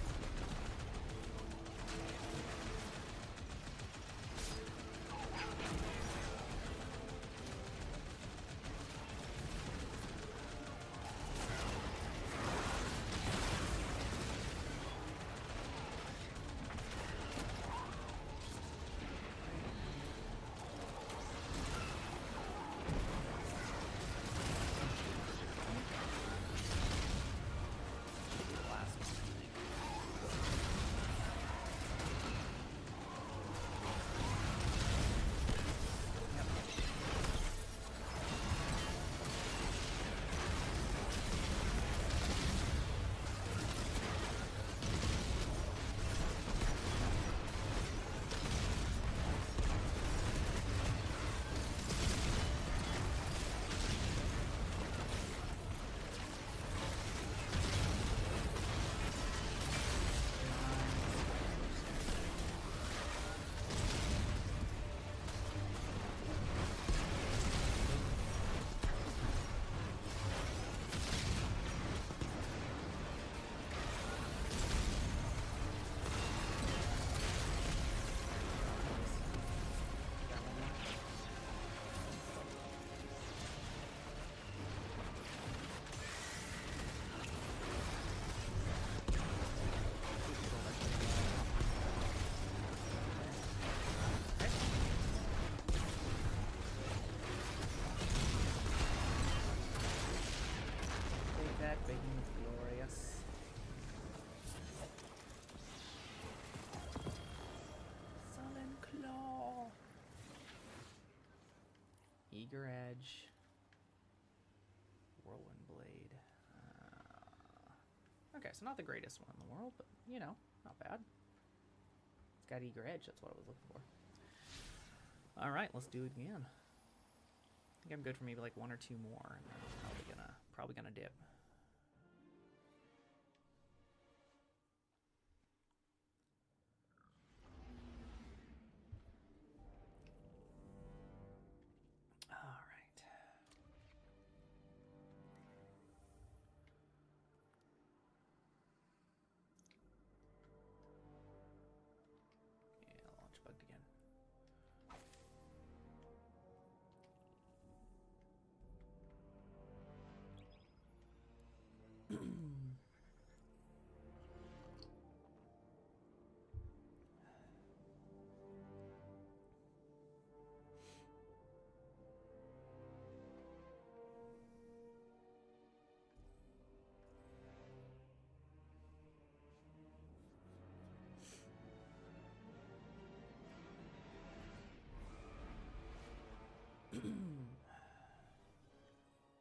Behemoth glorious. Sullen claw. Eager edge. Whirlwind blade. Okay, so not the greatest one in the world, but you know, not bad. It's got eager edge. That's what I was looking for. All right, let's do it again. I think I'm good for maybe like one or two more, and then I'm probably gonna dip.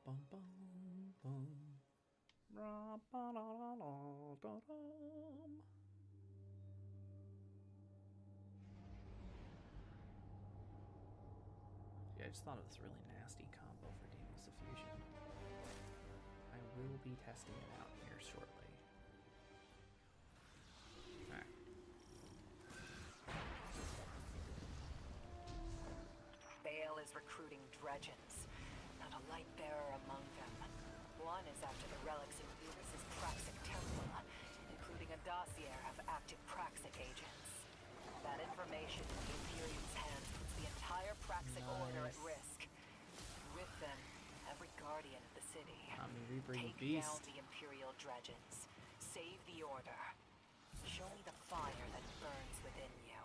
Bum, bum, bum. Ra, ba, da, da, da, da, dum. Yeah, I just thought of this really nasty combo for Demon's Diffusion. I will be testing it out here shortly. Alright. Bale is recruiting Dredgens, not a light bearer among them. One is after the relics in Venus's Praxic temple, including a dossier of active Praxic agents. That information in the Imperium's hands puts the entire Praxic order at risk. With them, every guardian of the city. Take down the Imperial Dredgens. Save the order. Show me the fire that burns within you.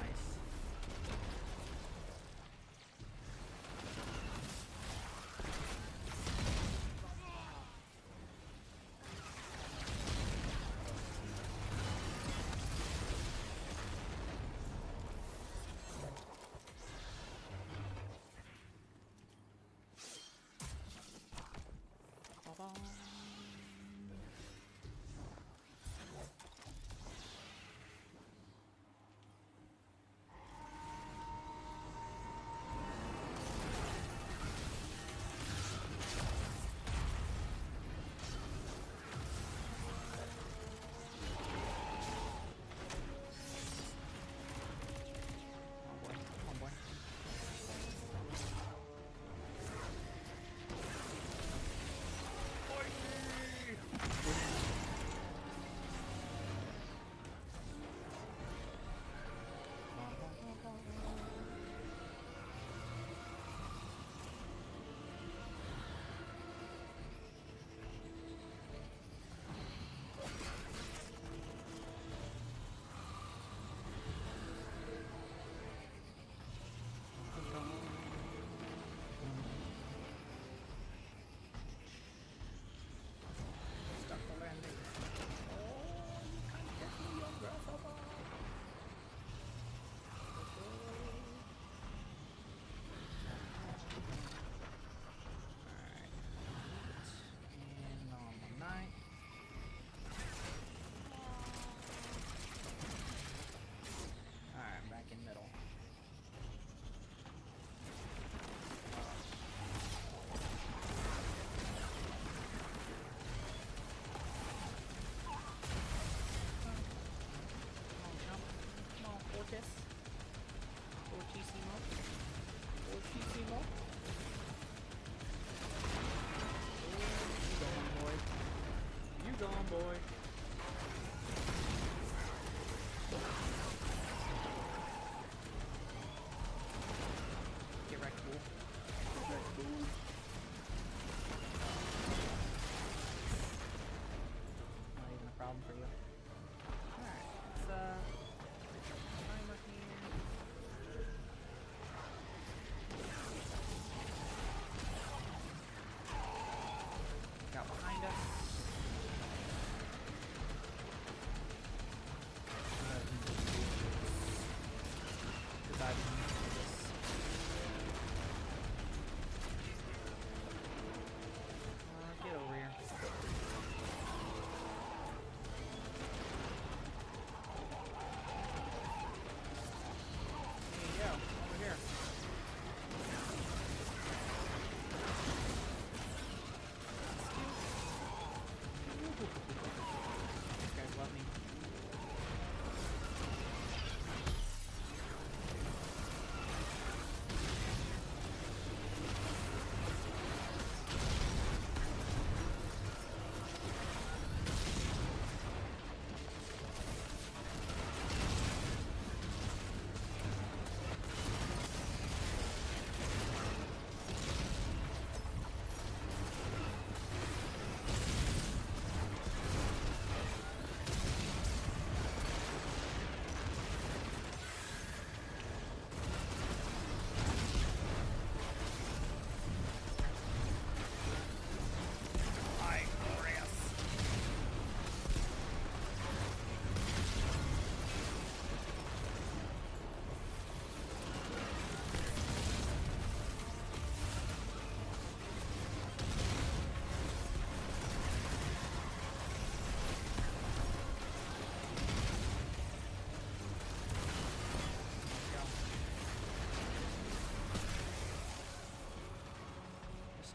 Nice.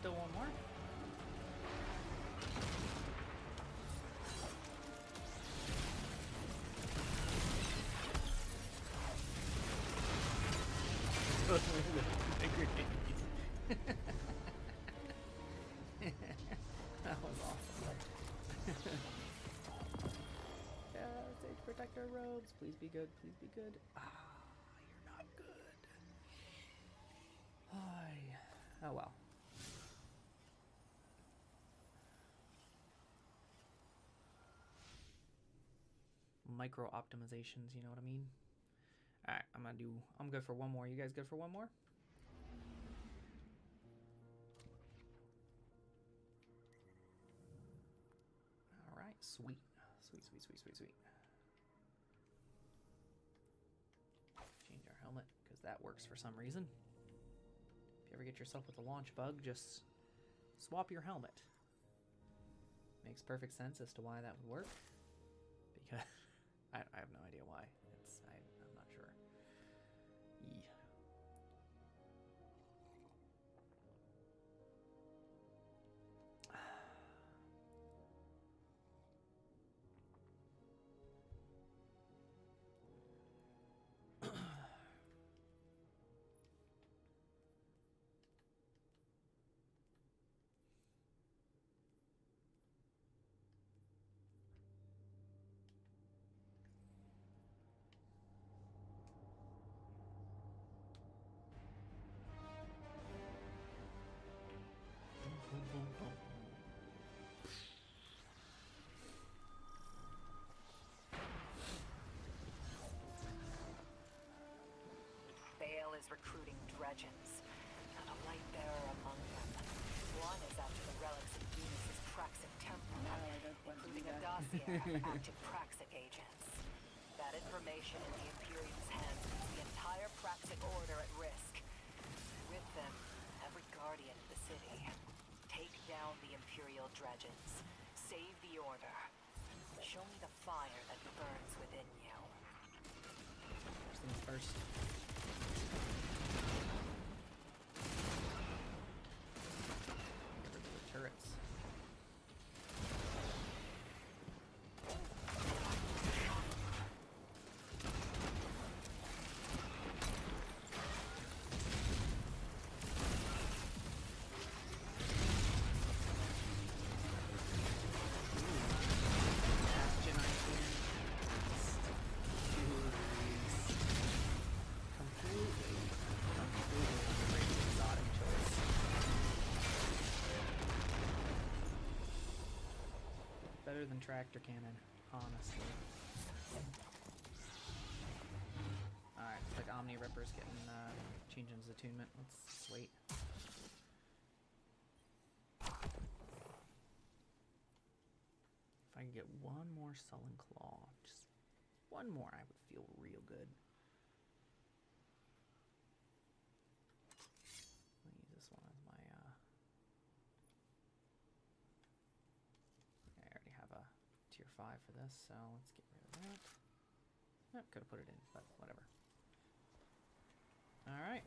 still one more. That was awesome. Yeah, Sage Protector robes. Please be good. Please be good. Ah, you're not good. Ay. Oh well. Micro optimizations, you know what I mean? Alright, I'm good for one more. You guys good for one more? Alright, sweet. Sweet. Change our helmet, because that works for some reason. If you ever get yourself with a launch bug, just swap your helmet. Makes perfect sense as to why that would work. Because I have no idea why. I'm not sure. Yee. Bale is recruiting dredgens, and a light bearer among them. One is after the relics of Venus's Praxic temple, including a dossier of active Praxic agents. That information in the Imperium's hands puts the entire Praxic order at risk. With them, every guardian of the city. Take down the Imperial dredgens. Save the order. Show me the fire that burns within you. First things first. Get rid of the turrets. Better than tractor cannon, honestly. Alright, looks like Omni Ripper's getting changing his attunement. Let's wait. If I can get one more Sullen Claw, just one more, I would feel real good. I'll use this one as my I already have a tier 5 for this, so let's get rid of that. Nope, could have put it in, but whatever. Alright.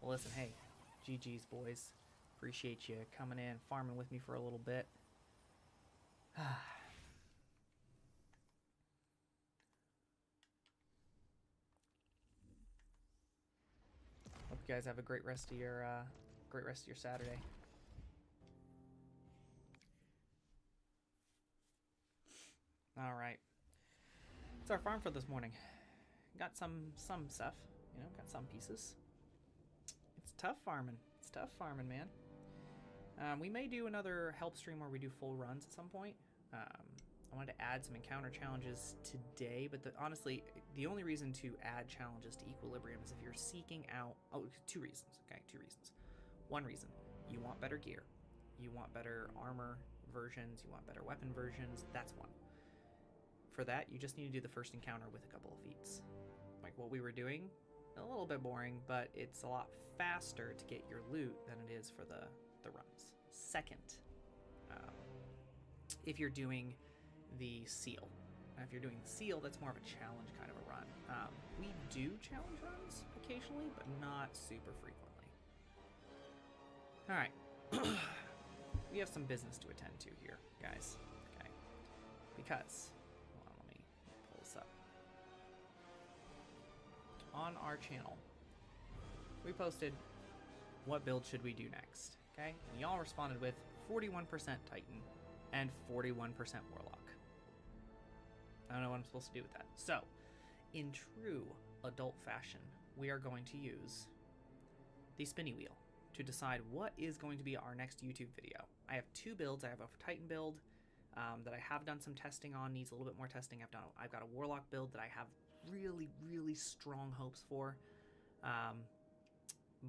Well, listen, hey, GG's, boys. Appreciate you coming in, farming with me for a little bit. Hope you guys have a great rest of your Saturday. All right, it's our farm for this morning. Got some stuff, you know, got some pieces. It's tough farming. It's tough farming, man. We may do another help stream where we do full runs at some point. I wanted to add some encounter challenges today, but honestly, the only reason to add challenges to Equilibrium is if you're seeking out... Oh, 2 reasons, okay? 2 reasons. 1 reason, you want better gear. You want better armor versions. You want better weapon versions. That's 1. For that, you just need to do the first encounter with a couple of feats. Like what we were doing, a little bit boring, but it's a lot faster to get your loot than it is for the runs. Second, if you're doing the seal. Now, if you're doing the seal, that's more of a challenge kind of a run. We do challenge runs occasionally, but not super frequently. All right. We have some business to attend to here, guys. Okay. Because, hold on, let me pull this up. On our channel, we posted, what build should we do next? Okay, and y'all responded with 41% Titan and 41% Warlock. I don't know what I'm supposed to do with that. So, in true adult fashion, we are going to use the spinny wheel to decide what is going to be our next YouTube video. I have 2 builds. I have a Titan build that I have done some testing on, needs a little bit more testing. I've got a Warlock build that I have really, really strong hopes for.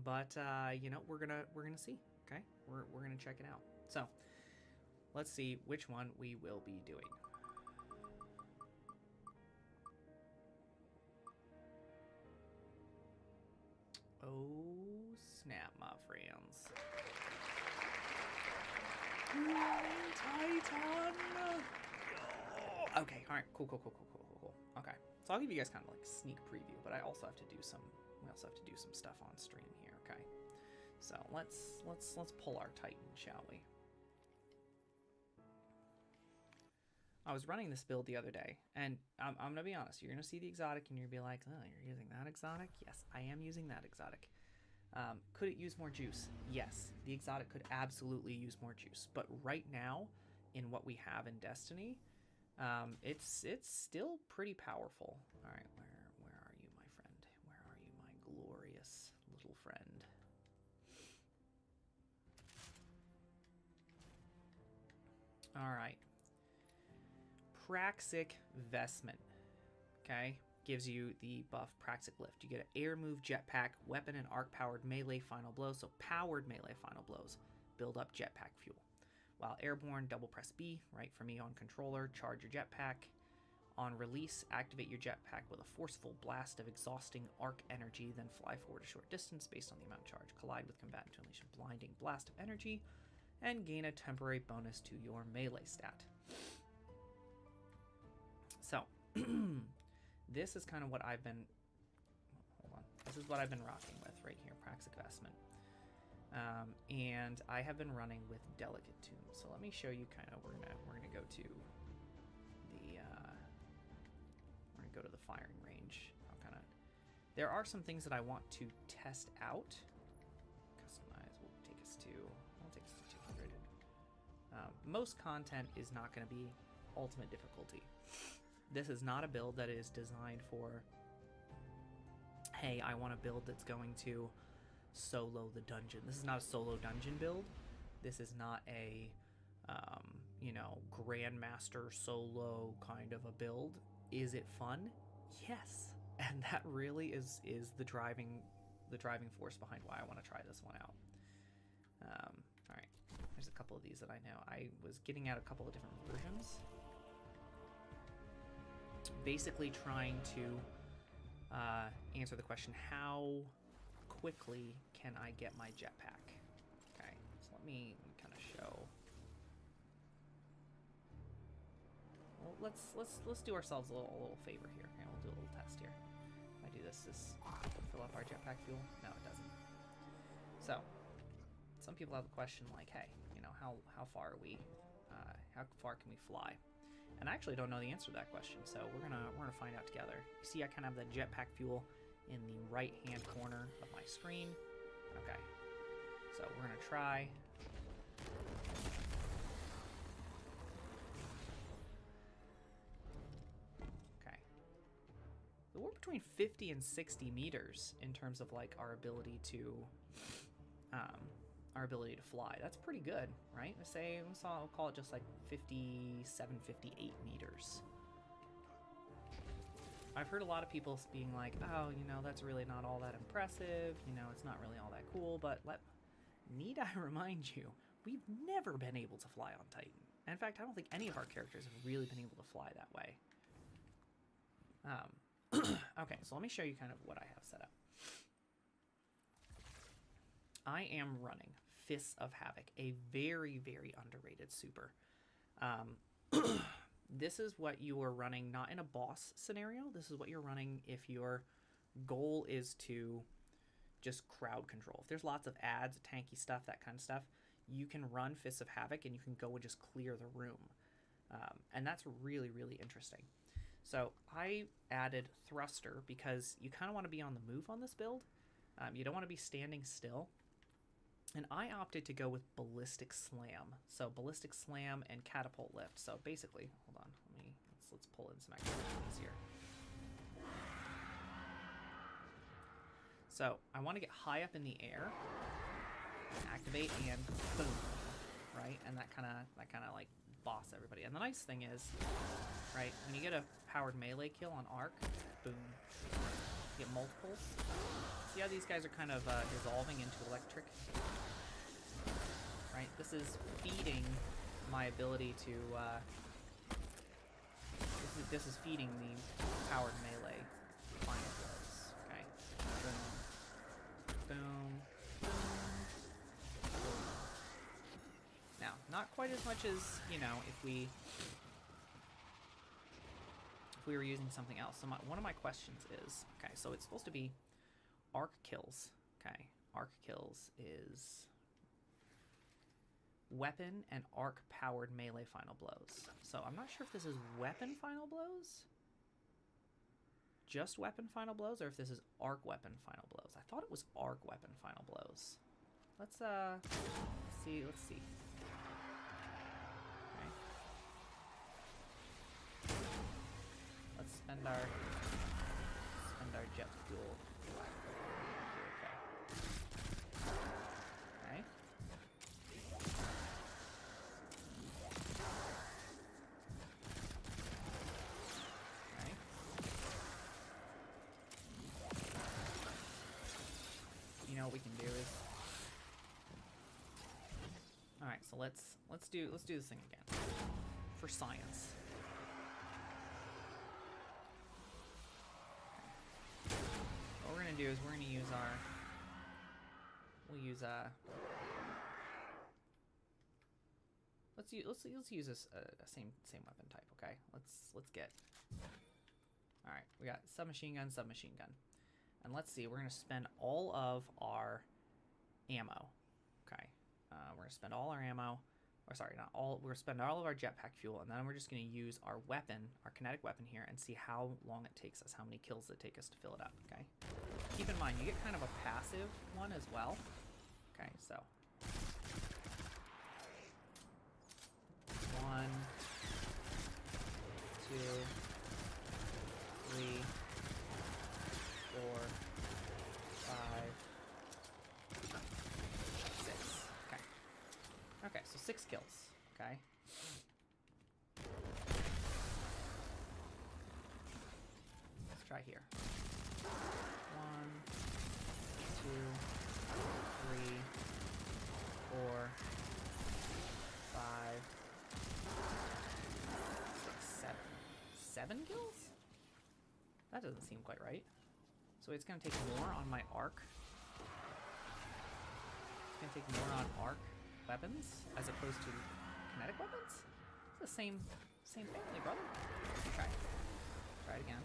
But you know, we're gonna see. Okay, we're gonna check it out. So let's see which one we will be doing. Oh snap, my friends! Titan. Oh. Okay, all right, cool. Okay, so I'll give you guys kind of like a sneak preview, but I also have to do some. We also have to do some stuff on stream here. Okay, so let's pull our Titan, shall we? I was running this build the other day, and I'm gonna be honest. You're gonna see the exotic, and you're gonna be like, "Oh, you're using that exotic?" Yes, I am using that exotic. Could it use more juice? Yes, the exotic could absolutely use more juice. But right now, in what we have in Destiny, it's still pretty powerful. All right, where are you, my friend? Where are you, my glorious little friend? All right. Praxic Vestment, okay, gives you the buff Praxic Lift. You get an air move, jetpack, weapon, and arc-powered melee final blows. So powered melee final blows build up jetpack fuel. While airborne, double press B, right, for me on controller, charge your jetpack. On release, activate your jetpack with a forceful blast of exhausting arc energy, then fly forward a short distance based on the amount charged. Collide with combatant to unleash a blinding blast of energy, and gain a temporary bonus to your melee stat. So, this is kind of what I've been, hold on, this is what I've been rocking with right here, Praxic Vestment. And I have been running with Delicate Tomb. So let me show you kind of, we're gonna go to the, we're gonna go to the firing range. There are some things that I want to test out. Customize will take us to 200. Most content is not gonna be ultimate difficulty. This is not a build that is designed for, hey, I want a build that's going to solo the dungeon. This is not a solo dungeon build. This is not a, you know, Grandmaster solo kind of a build. Is it fun? Yes. And that really is the driving force behind why I want to try this one out. All right. There's a couple of these that I know. I was getting out a couple of different versions. Basically trying to answer the question, how quickly can I get my jetpack? Okay, so let me kind of show. Well, let's do ourselves a little favor here. Okay, we'll do a little test here. If I do this fill up our jetpack fuel? No, it doesn't. So, some people have the question like, hey, you know, how far are we? How far can we fly? And I actually don't know the answer to that question, so we're gonna find out together. You see, I kind of have the jetpack fuel in the right-hand corner of my screen. Okay, so we're gonna try. Okay, so we're between 50 and 60 meters in terms of like our ability to fly. That's pretty good, right? Let's say, we'll call it just like 57, 58 meters. I've heard a lot of people being like, oh, you know, that's really not all that impressive. You know, it's not really all that cool. But need I remind you, we've never been able to fly on Titan. And in fact, I don't think any of our characters have really been able to fly that way. Okay, so let me show you kind of what I have set up. I am running Fists of Havoc, a very, very underrated super. This is what you are running, not in a boss scenario. This is what you're running if your goal is to just crowd control. If there's lots of ads, tanky stuff, that kind of stuff, you can run Fists of Havoc and you can go and just clear the room. And that's really, really interesting. So I added Thruster because you kind of want to be on the move on this build. You don't want to be standing still. And I opted to go with Ballistic Slam. So Ballistic Slam and Catapult Lift. So basically, hold on, let's pull in some extra keys here. So I want to get high up in the air, activate, and boom, right? And that kind of like boss everybody. And the nice thing is, right, when you get a powered melee kill on Arc, boom, you get multiples. See how these guys are kind of dissolving into electric? Right, this is feeding my ability to, this is feeding the powered melee final blows, okay? Boom, boom, boom, boom. Now, not quite as much as, you know, if we were using something else. So one of my questions is, okay, so it's supposed to be arc kills, okay? Arc kills is weapon and arc powered melee final blows. So I'm not sure if this is weapon final blows, just weapon final blows, or if this is arc weapon final blows. I thought it was arc weapon final blows. Let's see. Okay. Let's spend our jet fuel. Okay. You know what we can do is, all right. So let's do this thing again for science. What we're gonna do is we're gonna use let's use this same weapon type. Okay, let's get. All right, we got submachine gun, and let's see. We're gonna spend all of our ammo. Okay, we're gonna spend all our ammo. Or sorry, not all. We're gonna spend all of our jetpack fuel, and then we're just gonna use our weapon, our kinetic weapon here, and see how long it takes us, how many kills it take us to fill it up. Okay. Keep in mind, you get kind of a passive one as well. Okay, so 1, 2, 3, 4, 5, 6. Okay. Okay, so 6 kills. Okay. Let's try here. 1, 2, 3, 4, 5, 6, 7. 7 kills? That doesn't seem quite right. So it's going to take more on my arc. It's going to take more on arc weapons as opposed to kinetic weapons? It's the same family, brother. Try it again.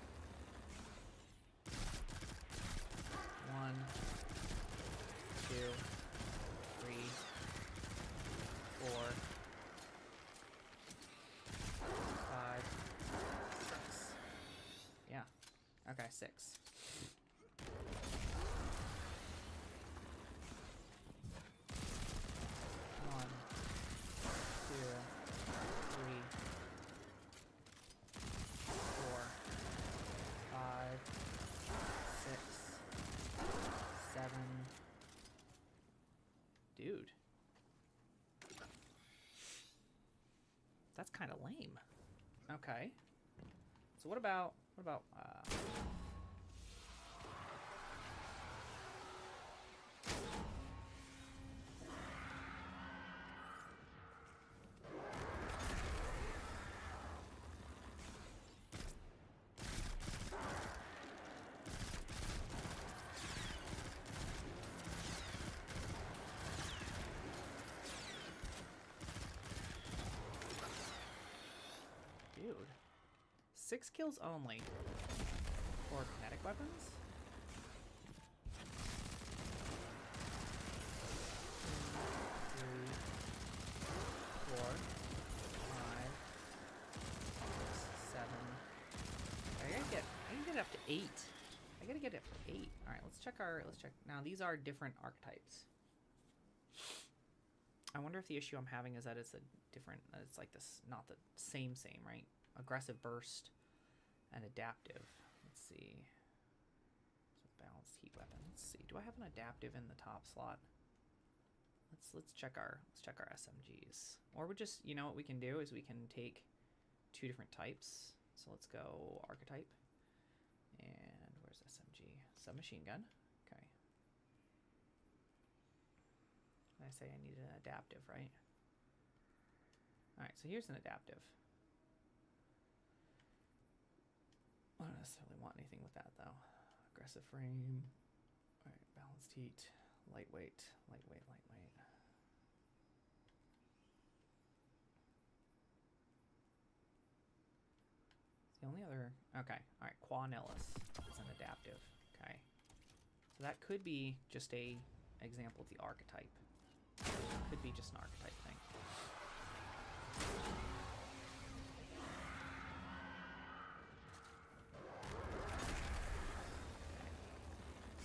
1, 2, 6. One, 2, 3, 4, 5, 6, 7. Dude. That's kind of lame. Okay. So what about dude. 6 kills only for kinetic weapons? 3, 4, 5, 6, 7. I gotta get up to 8. I gotta get up to 8. Alright, let's check. Now these are different archetypes. I wonder if the issue I'm having is that it's a different, it's like this, not the same, right? Aggressive burst and adaptive. Let's see. So balanced heat weapon. Let's see. Do I have an adaptive in the top slot? Let's check our SMGs. Or we just, you know what we can do is we can take 2 different types. So let's go archetype. And where's SMG? Submachine gun. Okay. I say I need an adaptive, right? Alright, so here's an adaptive. I don't necessarily want anything with that, though. Aggressive frame. Alright, balanced heat. Lightweight. The only other... Okay, alright, Quanillis is an adaptive. Okay. So that could be just a example of the archetype. Could be just an archetype thing.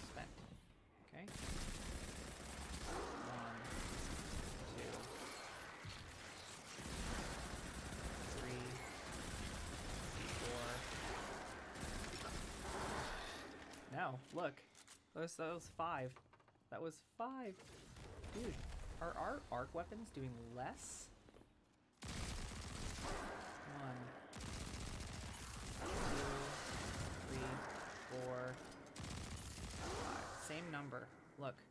Spent. Okay. 1, 2, 3, 4. No, look. That was 5. That was 5. Dude. Are our arc weapons doing less? 1, 2, 3, 4, 5. Same number. Look.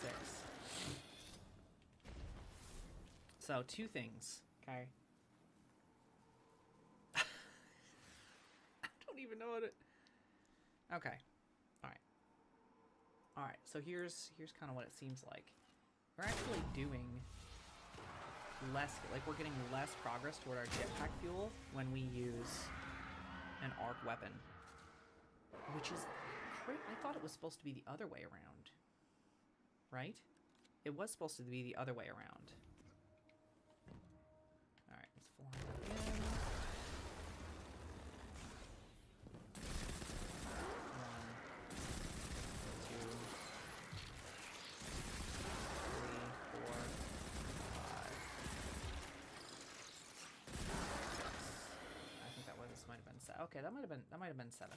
6. So, 2 things. Okay. I don't even know what it... Okay. Alright. Alright, so here's kind of what it seems like. We're actually doing less, like we're getting less progress toward our jetpack fuel when we use an arc weapon. Which is, I thought it was supposed to be the other way around. Right? It was supposed to be the other way around. Alright, let's fly that in. 7. Okay, that might have been 7.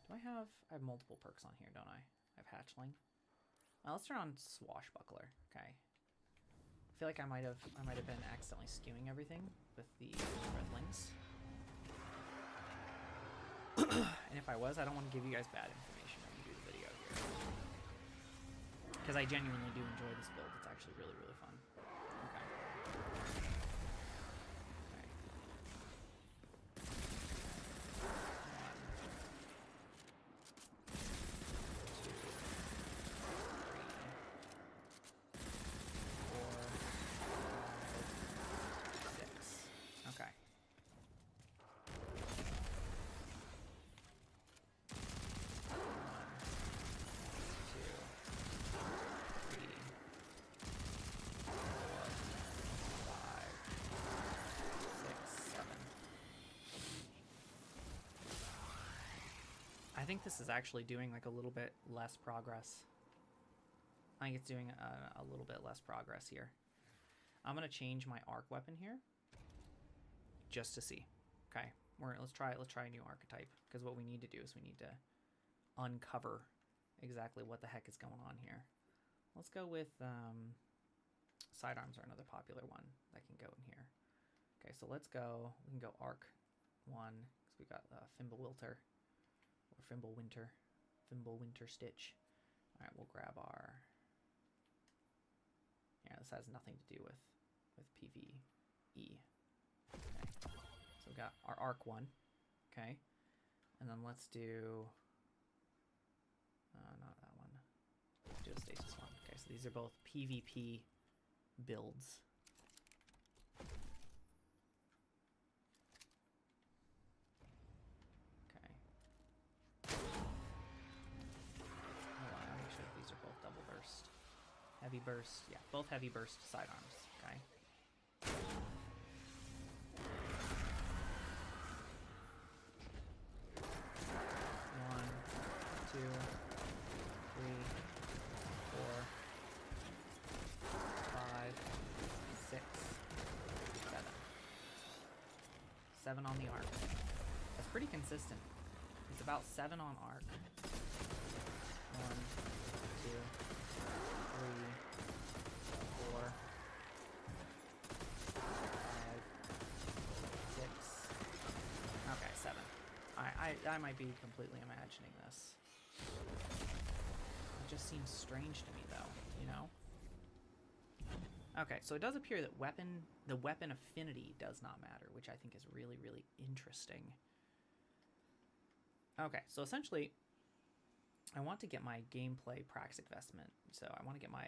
Do I have multiple perks on here, don't I? I have hatchling. Let's turn on swashbuckler. Okay. I feel like I might have been accidentally skewing everything with the redlings. And if I was, I don't want to give you guys bad information when we do the video here. Because I genuinely do enjoy this build. It's actually really, really fun. Okay. think this is actually doing like a little bit less progress. I think it's doing a little bit less progress here. I'm gonna change my arc weapon here, just to see. Okay, let's try a new archetype, because what we need to do is we need to uncover exactly what the heck is going on here. Let's go with sidearms are another popular one that can go in here. Okay, so we can go arc 1, because we got Fimblewinter Stitch. All right, we'll grab our. Yeah, this has nothing to do with PvE. Okay, so we got our arc 1. Okay, and then let's do. Not that one. Let's do a stasis one. Okay, so these are both PvP builds. Okay. Hold on, I'll make sure these are both double burst. Heavy burst, yeah, both heavy burst sidearms. Okay. One, 2, 3, 4, 5, 6, 7. 7 on the arc. That's pretty consistent. It's about 7 on arc. 1, 2, 3, 4, 5, 6. Okay, 7. I might be completely imagining this. It just seems strange to me, though, you know? Okay, so it does appear that the weapon affinity does not matter, which I think is really, really interesting. Okay, so essentially, I want to get my gameplay prax investment. So I want to get my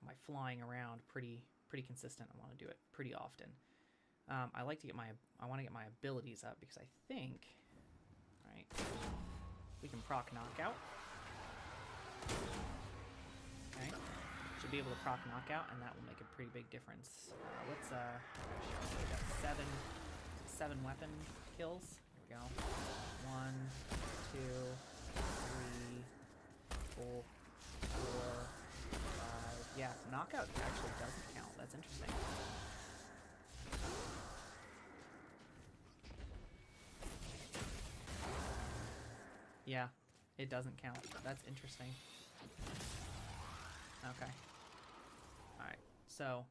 my flying around pretty consistent. I want to do it pretty often. I want to get my abilities up, because I think, right, we can proc knockout. Okay, should be able to proc knockout, and that will make a pretty big difference. Let's we got seven weapon kills. Here we go. 1, 2, 3, 4, 5. Yeah, knockout actually doesn't count. That's interesting. Yeah, it doesn't count. That's interesting. Okay. Alright, so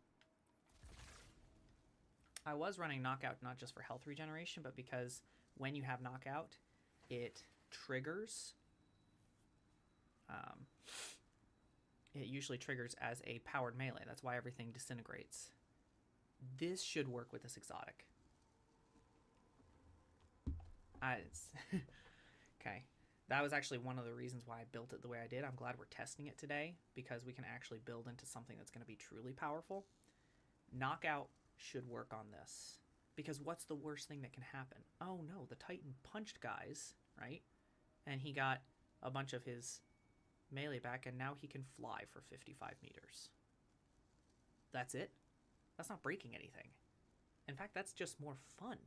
I was running knockout not just for health regeneration, but because when you have knockout, it triggers. It usually triggers as a powered melee. That's why everything disintegrates. This should work with this exotic. Okay. That was actually one of the reasons why I built it the way I did. I'm glad we're testing it today, because we can actually build into something that's going to be truly powerful. Knockout should work on this, because what's the worst thing that can happen? Oh no, the Titan punched guys, right? And he got a bunch of his melee back, and now he can fly for 55 meters. That's it? That's not breaking anything. In fact, that's just more fun.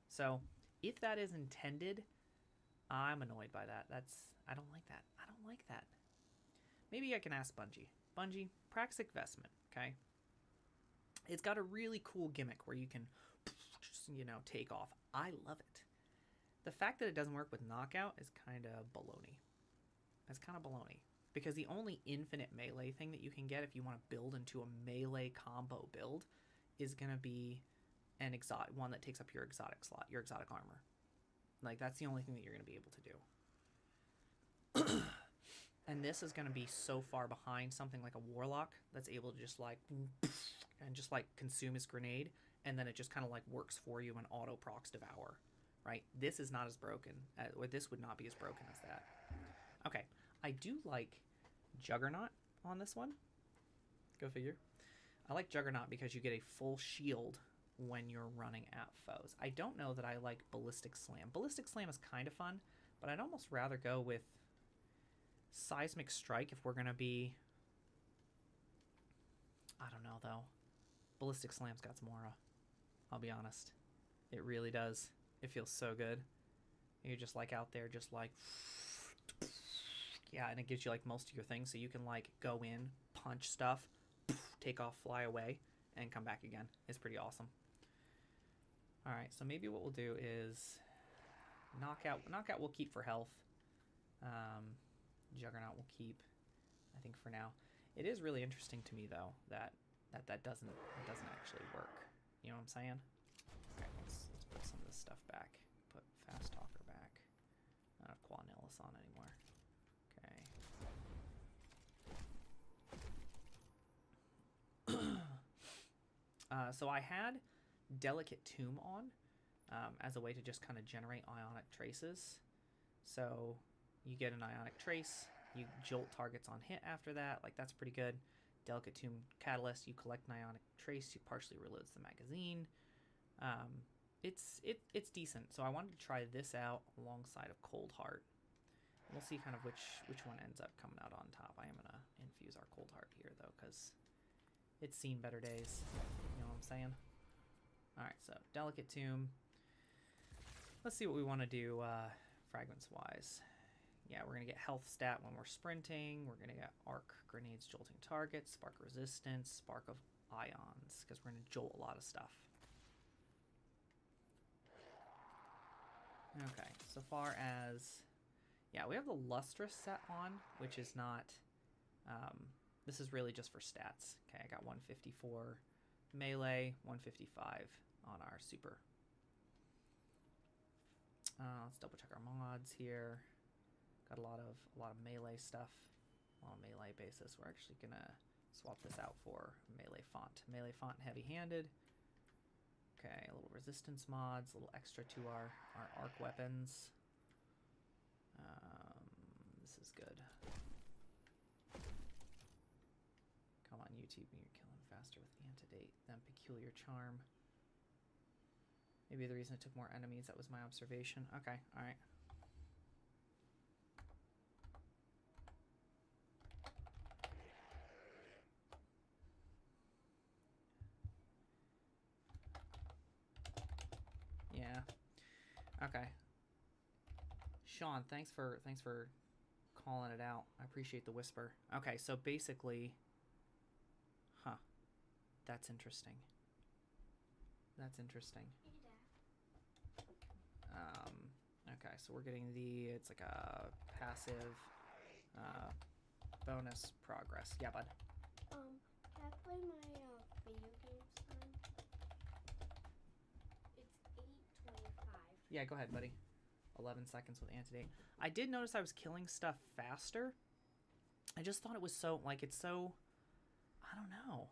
So, if that is intended, I'm annoyed by that. I don't like that. I don't like that. Maybe I can ask Bungie. Bungie, prax investment, okay? It's got a really cool gimmick where you can just, take off. I love it. The fact that it doesn't work with knockout is kind of baloney. It's kind of baloney. Because the only infinite melee thing that you can get if you want to build into a melee combo build is going to be an exotic one that takes up your exotic slot, your exotic armor. Like, that's the only thing that you're going to be able to do. And this is going to be so far behind something like a warlock that's able to just consume his grenade, and then it just kind of like works for you and auto procs devour, right? This is not as broken, or this would not be as broken as that. Okay, I do like Juggernaut on this one. Go figure. I like Juggernaut because you get a full shield when you're running at foes. I don't know that I like Ballistic Slam. Ballistic Slam is kind of fun, but I'd almost rather go with Seismic Strike if we're going to be... I don't know, though. Ballistic Slam's got some aura. I'll be honest. It really does. It feels so good. You're just like out there, just like Yeah, and it gives you like most of your things, so you can like go in, punch stuff, take off, fly away, and come back again. It's pretty awesome. All right, so maybe what we'll do is knockout. Knockout we'll keep for health. Juggernaut we'll keep, I think, for now. It is really interesting to me though that doesn't actually work. You know what I'm saying? All right, let's put some of this stuff back. Put Fast Talker back. I don't have Quanillis on anymore. Okay. So I had Delicate Tomb on as a way to just kind of generate ionic traces. So you get an ionic trace, you jolt targets on hit after that, like that's pretty good. Delicate Tomb Catalyst, you collect an ionic trace, you partially reloads the magazine. It's decent. So I wanted to try this out alongside of Cold Heart. We'll see kind of which one ends up coming out on top. I am gonna infuse our Cold Heart here though, because it's seen better days. You know what I'm saying? Alright, so Delicate Tomb. Let's see what we want to do fragments wise. Yeah, we're going to get health stat when we're sprinting. We're going to get arc grenades jolting targets, spark resistance, spark of ions, because we're going to jolt a lot of stuff. Okay, so far as... Yeah, we have the Lustrous set on, which is not... this is really just for stats. Okay, I got 154 melee, 155 on our super. Let's double check our mods here. Got a lot of melee stuff on a melee basis. We're actually gonna swap this out for melee font. Melee font heavy-handed. Okay, a little resistance mods, a little extra to our arc weapons. This is good. Come on, YouTube, you're killing faster with Antidate than Peculiar Charm. Maybe the reason it took more enemies, that was my observation. Okay, alright. Yeah. Okay. Sean, thanks for calling it out. I appreciate the whisper. Okay, so basically, that's interesting. That's interesting. Okay, so we're getting it's like a passive bonus progress. Yeah, bud. Can I play my video game son? It's 8:25. Yeah, go ahead, buddy. 11 seconds with Antidate. I did notice I was killing stuff faster. I just thought it was so, like, it's so... I don't know.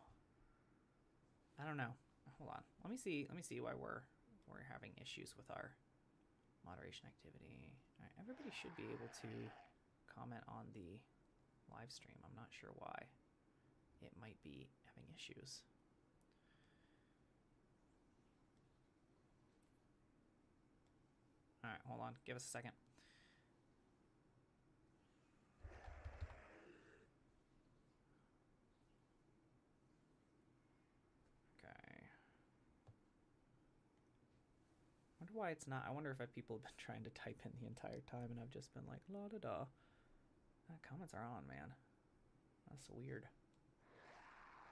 Hold on. Let me see why we're having issues with our moderation activity. All right, everybody should be able to comment on the live stream. I'm not sure why it might be having issues. All right, hold on. Give us a second. I wonder why it's not. I wonder if people have been trying to type in the entire time and I've just been like, la da da. Comments are on, man. That's weird.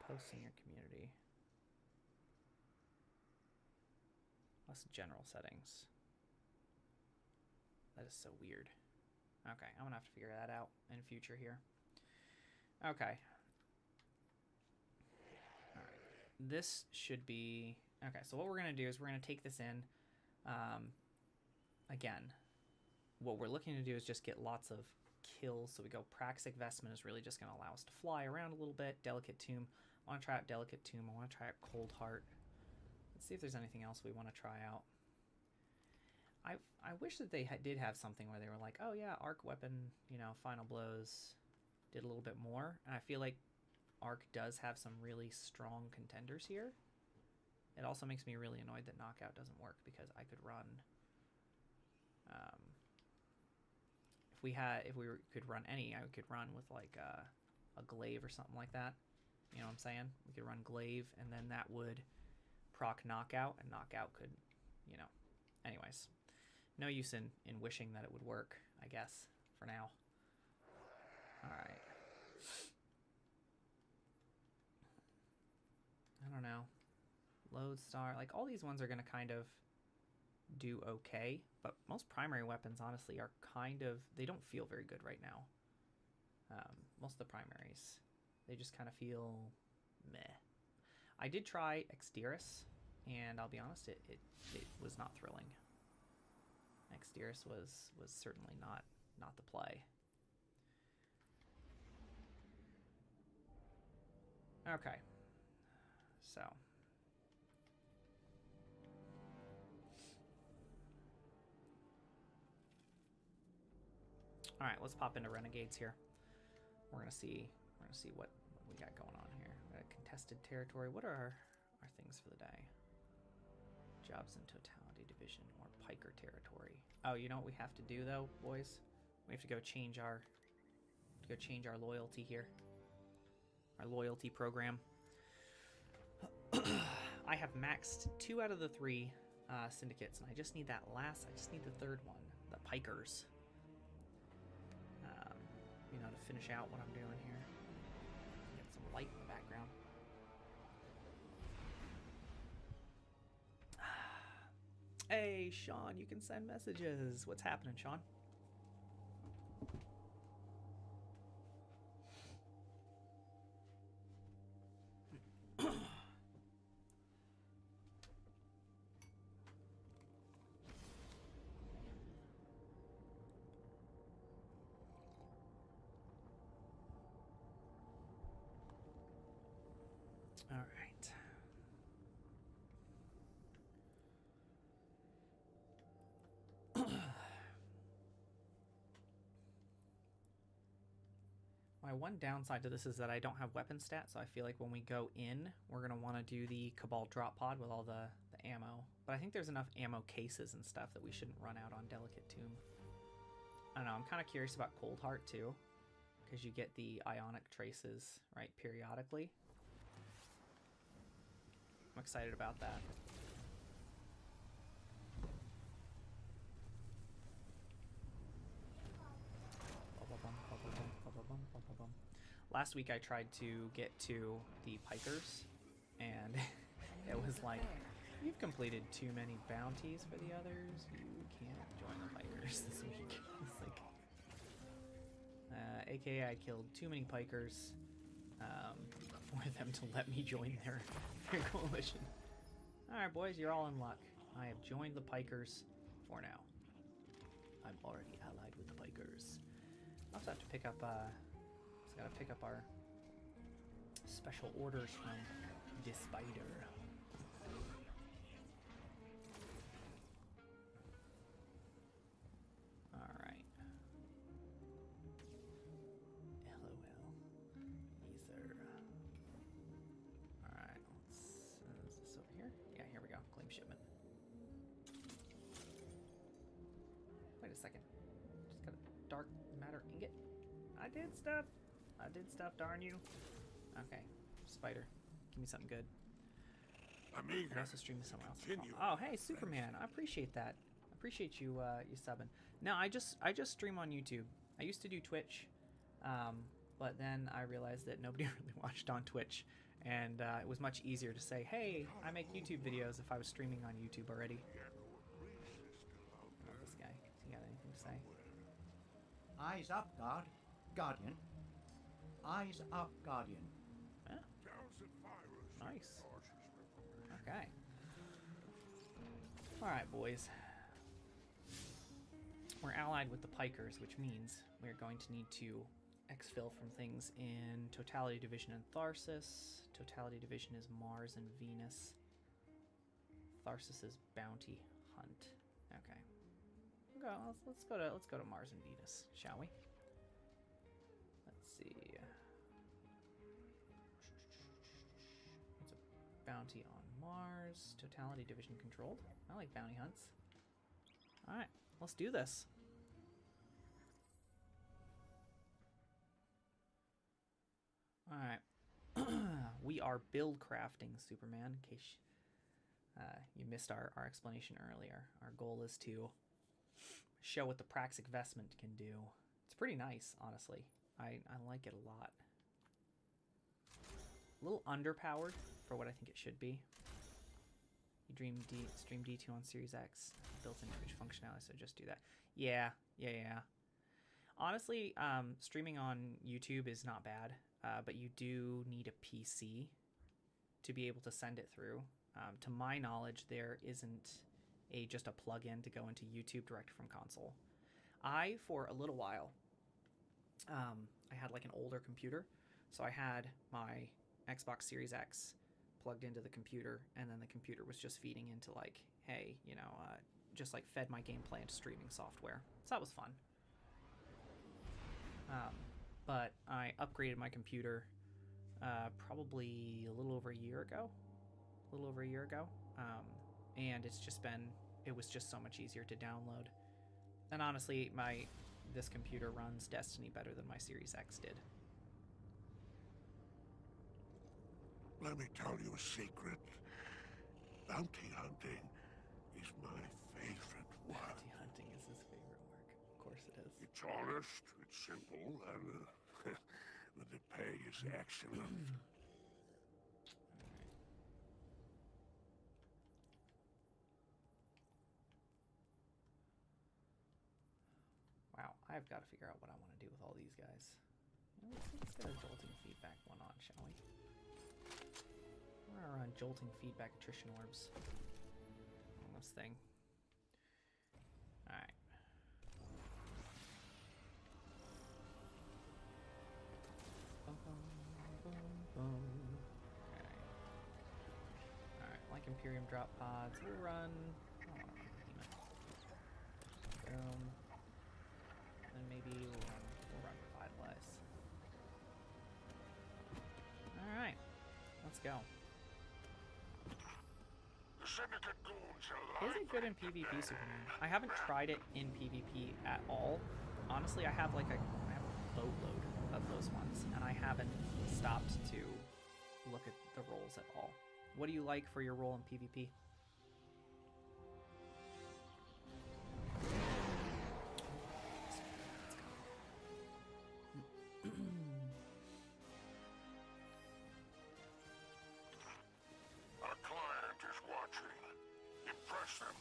Posts in your community. Less general settings. That is so weird. Okay, I'm gonna have to figure that out in future here. Okay. Alright. This should be... Okay, so what we're gonna do is we're gonna take this in. Again, what we're looking to do is just get lots of kills. So we go Praxic Vestment is really just going to allow us to fly around a little bit. Delicate Tomb. I want to try out Delicate Tomb. I want to try out Cold Heart. Let's see if there's anything else we want to try out. I wish that they did have something where they were like, oh yeah, Arc Weapon, you know, Final Blows did a little bit more. And I feel like Arc does have some really strong contenders here. It also makes me really annoyed that Knockout doesn't work because I could run. If we could run any, I could run with like a glaive or something like that. You know what I'm saying? We could run glaive, and then that would proc Knockout, and Knockout could, you know. Anyways, no use in wishing that it would work, I guess, for now. All right. I don't know. Lodestar, like all these ones are going to kind of do okay, but most primary weapons honestly are kind of, they don't feel very good right now. Most of the primaries, they just kind of feel meh. I did try Exteris, and I'll be honest, it was not thrilling. Exteris was certainly not the play. Okay, so all right, let's pop into Renegades here. We're gonna see what we got going on here. Contested territory. What are our things for the day? Jobs in Totality Division or Piker territory. Oh, you know what we have to do though, boys? We have to go change our loyalty here. Our loyalty program. I have maxed 2 out of the 3 syndicates, and I just need that last. I just need the 3rd one, the Pikers. You know, to finish out what I'm doing here. Get some light in the background. Hey, Sean, you can send messages. What's happening, Sean? All right. My one downside to this is that I don't have weapon stats, so I feel like when we go in, we're going to want to do the Cabal drop pod with all the ammo. But I think there's enough ammo cases and stuff that we shouldn't run out on Delicate Tomb. I don't know, I'm kind of curious about Cold Heart too, because you get the ionic traces, right, periodically. I'm excited about that. Last week I tried to get to the Pikers, and it was like, you've completed too many bounties for the others, you can't join the Pikers this week. It's like, aka I killed too many Pikers for them to let me join their coalition. Alright boys, you're all in luck. I have joined the Pikers for now. I'm already allied with the Pikers. I also have to pick up, just gotta pick up our special orders from the Spider. Alright. LOL. Ether. Alright, is this over here? Yeah, here we go. Claim shipment. Wait a second. Just got a dark matter ingot. I did stuff. Darn you. Okay, Spider, give me something good. I can also stream to someone else. Oh, hey, Superman, I appreciate that. I appreciate you you subbing. No, I just stream on YouTube. I used to do Twitch, but then I realized that nobody really watched on Twitch, and it was much easier to say, hey, I make YouTube videos if I was streaming on YouTube already. How about this guy? Has he got anything to say? Eyes up, Guardian. Eyes up, Guardian. Yeah. Nice. Okay. Alright, boys. We're allied with the Pikers, which means we're going to need to exfil from things in Totality Division and Tharsis. Totality Division is Mars and Venus. Tharsis is Bounty Hunt. Okay. Let's go to Mars and Venus, shall we? Let's see. What's a bounty on Mars? Totality Division controlled. I like bounty hunts. All right, let's do this. All right, we are build crafting, Superman. In case you missed our explanation earlier, our goal is to show what the Praxic Vestment can do. It's pretty nice, honestly. I like it a lot. A little underpowered for what I think it should be. You stream D2 on Series X, built-in Twitch functionality, so just do that. Yeah. Honestly, streaming on YouTube is not bad, but you do need a PC to be able to send it through. To my knowledge, there isn't just a plug-in to go into YouTube direct from console. For a little while, I had like an older computer, so I had my Xbox Series X plugged into the computer, and then the computer was just feeding into like, hey, just like fed my gameplay into streaming software. So that was fun. But I upgraded my computer probably a little over a year ago. And it was just so much easier to download. And honestly, this computer runs Destiny better than my Series X did. Let me tell you a secret. Bounty hunting is my favorite work. Bounty hunting is his favorite work. Of course it is. It's honest, it's simple, and the pay is excellent. Wow, I've got to figure out what I want to do with all these guys. Let's get a jolting feedback one on, shall we? We're gonna run jolting feedback attrition orbs on this thing. Alright. Okay. Alright, like Imperium drop pods. We'll run. I don't want to run Behemoth. Boom. And maybe we'll run Revitalize. Alright. Let's go. Is it good in PvP, Superman? I haven't tried it in PvP at all. Honestly, I have a boatload of those ones, and I haven't stopped to look at the roles at all. What do you like for your role in PvP? Our client is watching. Impress them.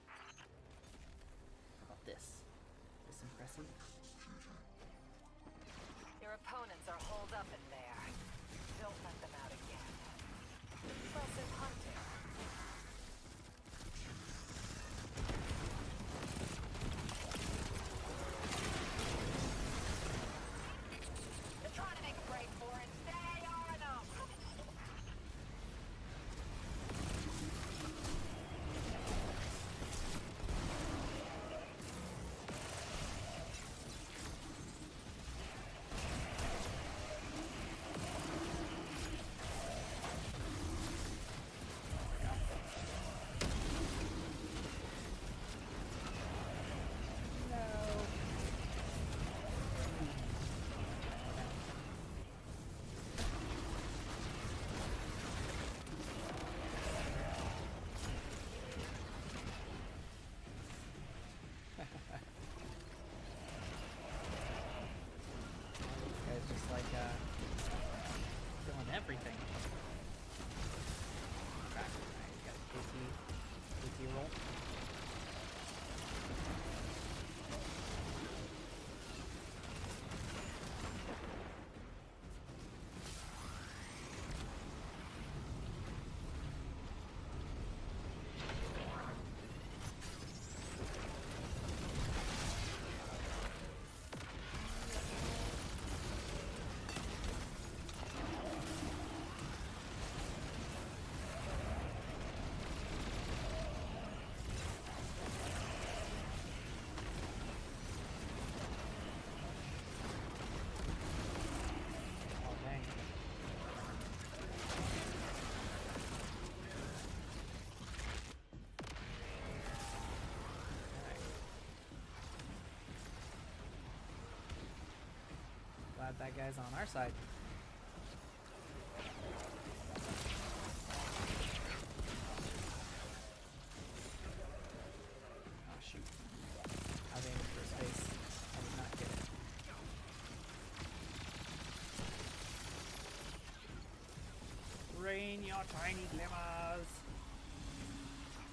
How about this? This impressive? Your opponents are holed up in there. Don't let them out again. Impressive hunting. They're trying to make a break for it. They are enough. Doing everything. Okay, alright, got a KT roll. Oh, dang. Glad that guy's on our side. Oh shoot. I was aiming for his face. I did not get it. in your tiny glimmers.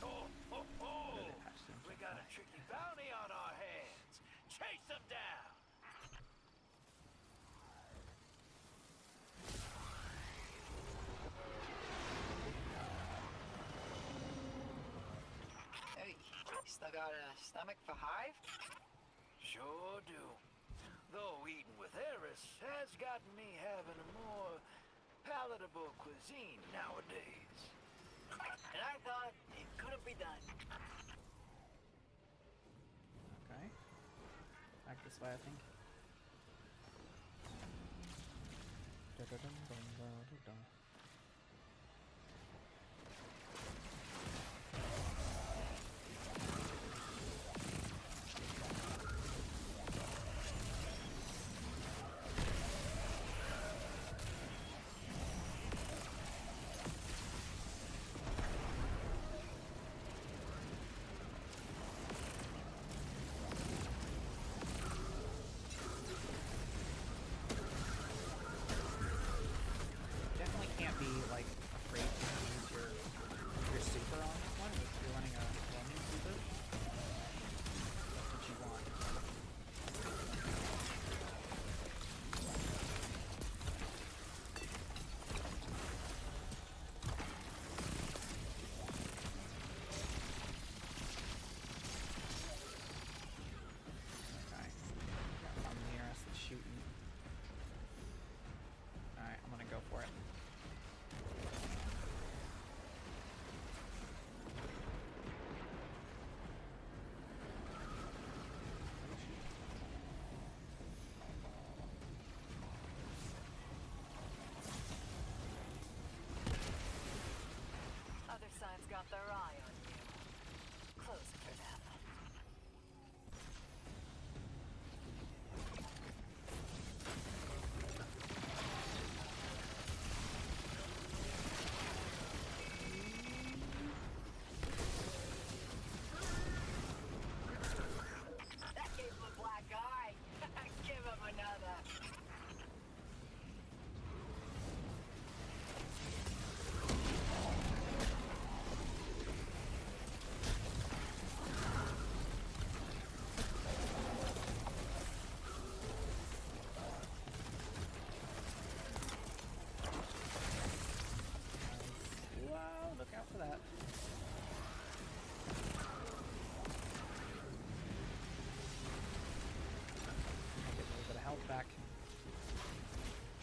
Oh, ho, ho! Really patched them. We got a tricky bounty on our hands. Chase them down. Hey, still got a stomach for Hive? Sure do. Though eating with Eris has gotten me having a more palatable cuisine nowadays. And I thought it couldn't be done. Okay. Back this way, I think. Da-da-dum-dum-da-da-dum. Definitely can't be like afraid to use your super on this one if you're running a roaming super. That's what you want. Okay. Got something near us that's shooting. Alright, I'm gonna go for it. Other side's got their eye on you. Close it for them. That gave him a black eye. Give him another. Wow, look out for that. I'll get a little bit of health back.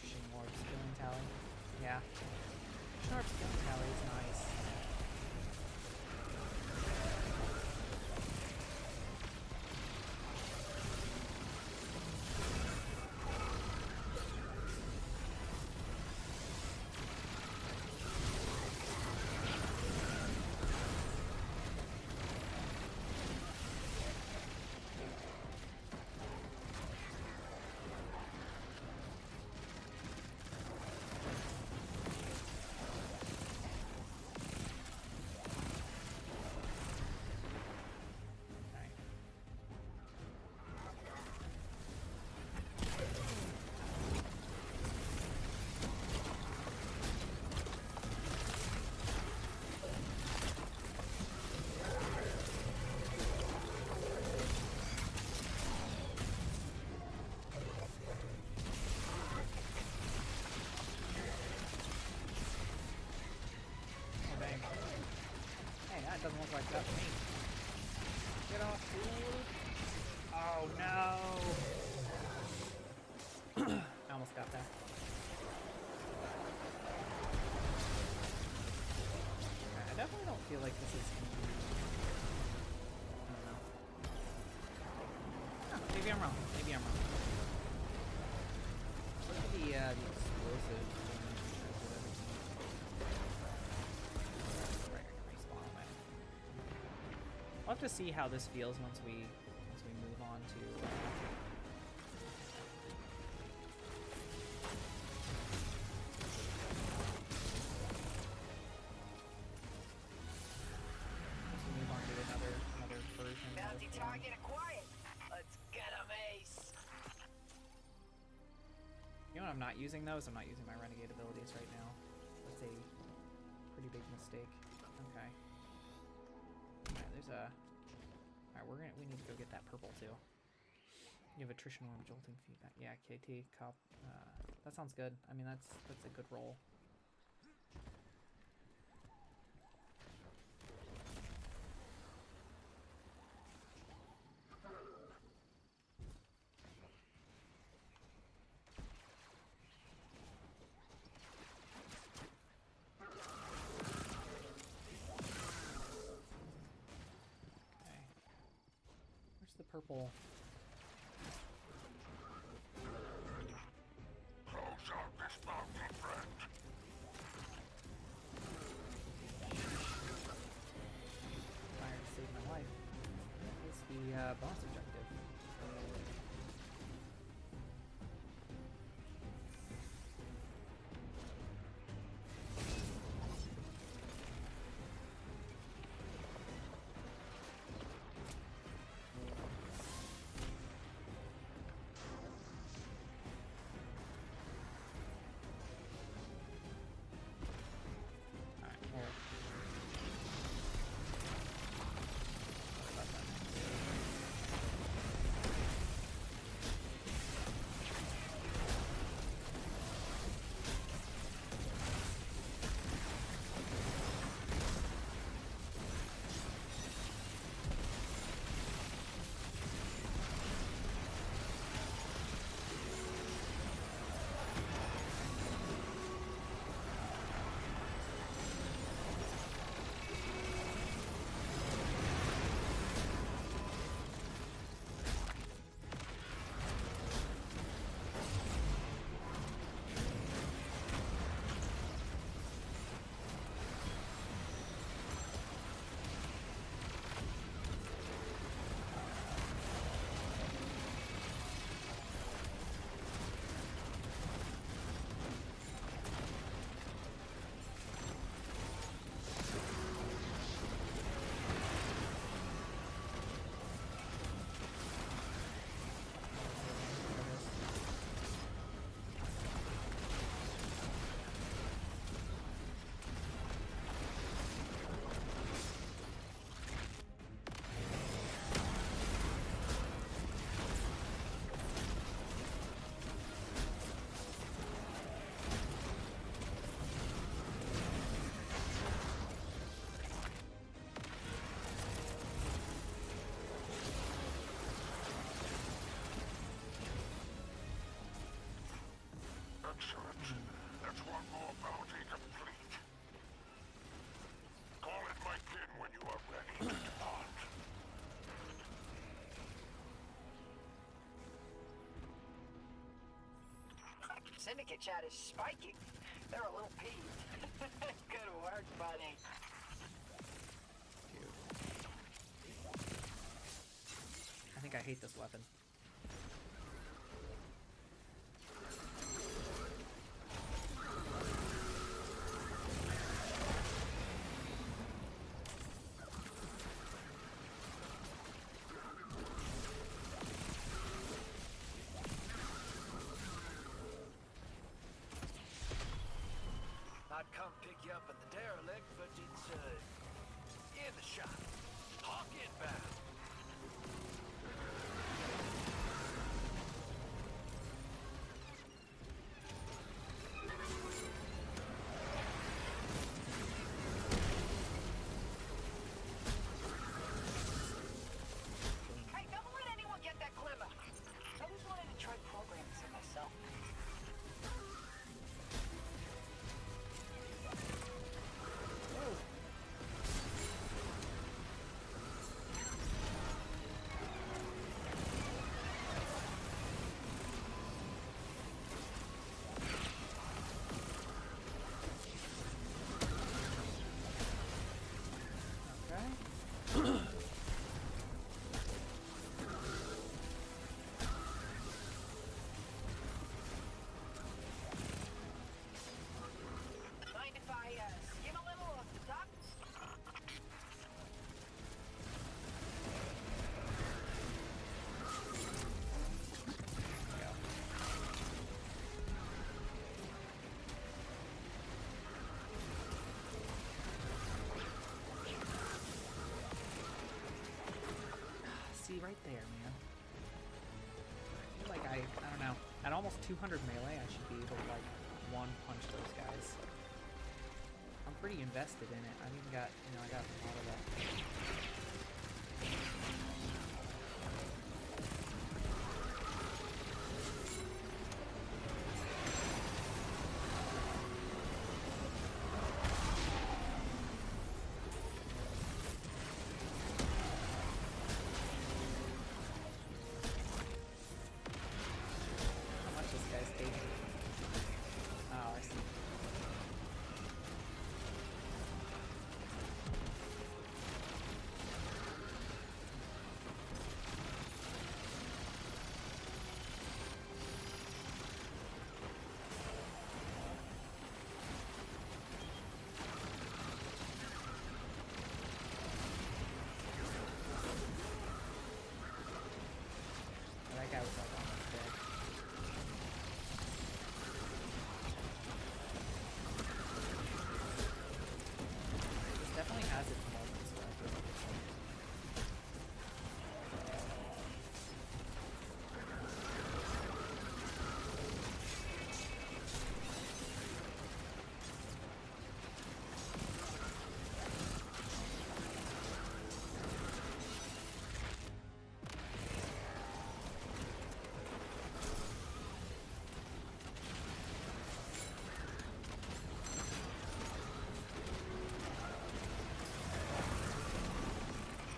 Shinwarp's killing tally. Yeah. Sharp's killing tally is nice. Okay. Oh, dang. Hey, that doesn't look like that to me. Get off, dude. Oh, no. I almost got that. I definitely don't feel like this is gonna be... I don't know. Oh, maybe I'm wrong. Maybe I'm wrong. Look at the explosive damage in terms of everything. Right, I can respawn on that. We'll have to see how this feels once we move on to another version of Bounty target acquired. Let's get him, Ace. You know what I'm not using though is I'm not using my renegade abilities right now. That's a mistake. Okay. Alright, there's a... Alright, we need to go get that purple too. You have attrition or jolting feedback. Yeah, KT, cop. That sounds good. I mean, that's a good roll. Purple. Close out this mountain, friend. Fire to save my life. It's the bonus objective. Excellent. That's one more bounty complete. Call it my kin when you are ready to depart. Syndicate chat is spiking. They're a little peeved. Good work, buddy. Dude. I think I hate this weapon. I'd come pick you up at the derelict, but it's, in the shop. Hawk inbound. Hey, don't let anyone get that glimmer. I always wanted to try programming it myself. right there, man. I feel like I don't know. At almost 200 melee, I should be able to, like, one-punch those guys. I'm pretty invested in it. I've even got, you know, I got a lot of that. How much this guy's taking? Oh, I see. That guy was like almost dead. This definitely has its moments where I feel like it's like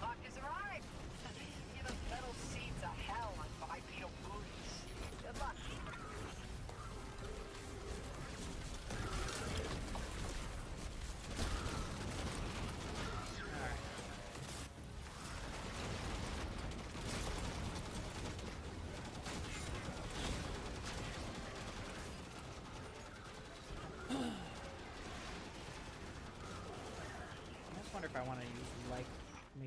Luck has arrived! Give those metal seeds a hell on bipedal booties. Good luck. alright. I just wonder if I want to use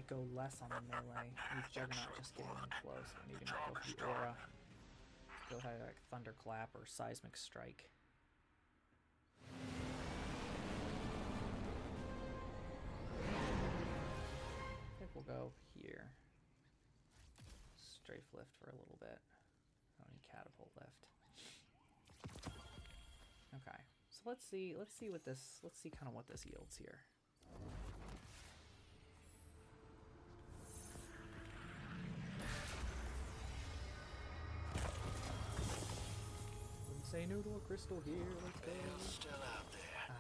go less on the melee. Use Juggernaut just getting in close, but maybe not go for the aura. Go with either like Thunderclap or Seismic Strike. I think we'll go here. Strafe lift for a little bit. I don't need catapult lift. Okay, so let's see kind of what this yields here. Wouldn't say no to a crystal here. Let's go. Bale's still out there,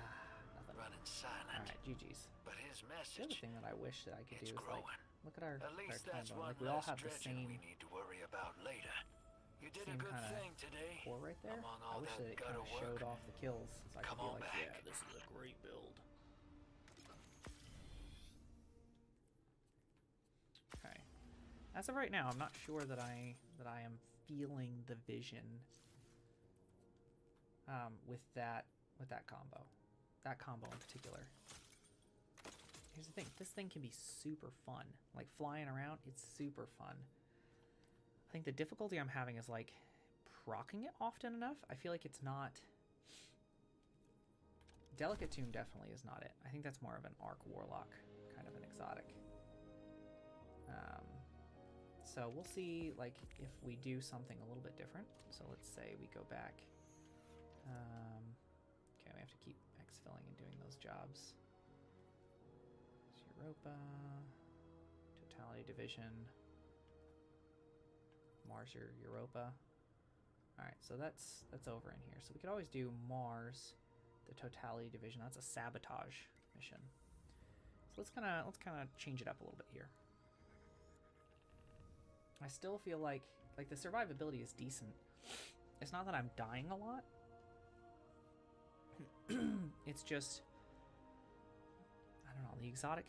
Nothing. running silent. All right, GG's. But his The other message, thing that I wish that I could it's do is like, growing. look at our At least that's combo. one Like we all less have the dredging same we need to worry about later. You did a same good kinda thing today. core right there. Among I all wish that that it kind of gutter showed work. off the kills, so I Come could be on like, back. yeah, this is a great build. Okay. As of right now, I'm not sure that I am feeling the vision with that combo. That combo in particular. Here's the thing, this thing can be super fun. Like flying around, it's super fun. I think the difficulty I'm having is like proccing it often enough. I feel like it's not. Delicate Tomb definitely is not it. I think that's more of an Arc Warlock, kind of an exotic. So we'll see like if we do something a little bit different. So let's say we go back. Okay, we have to keep exfilling and doing those jobs. Europa, Totality Division, Mars or Europa. Alright, so that's over in here. So we could always do Mars, the Totality Division. That's a sabotage mission. So let's kinda change it up a little bit here. I still feel like the survivability is decent. It's not that I'm dying a lot. It's just I don't know, the exotic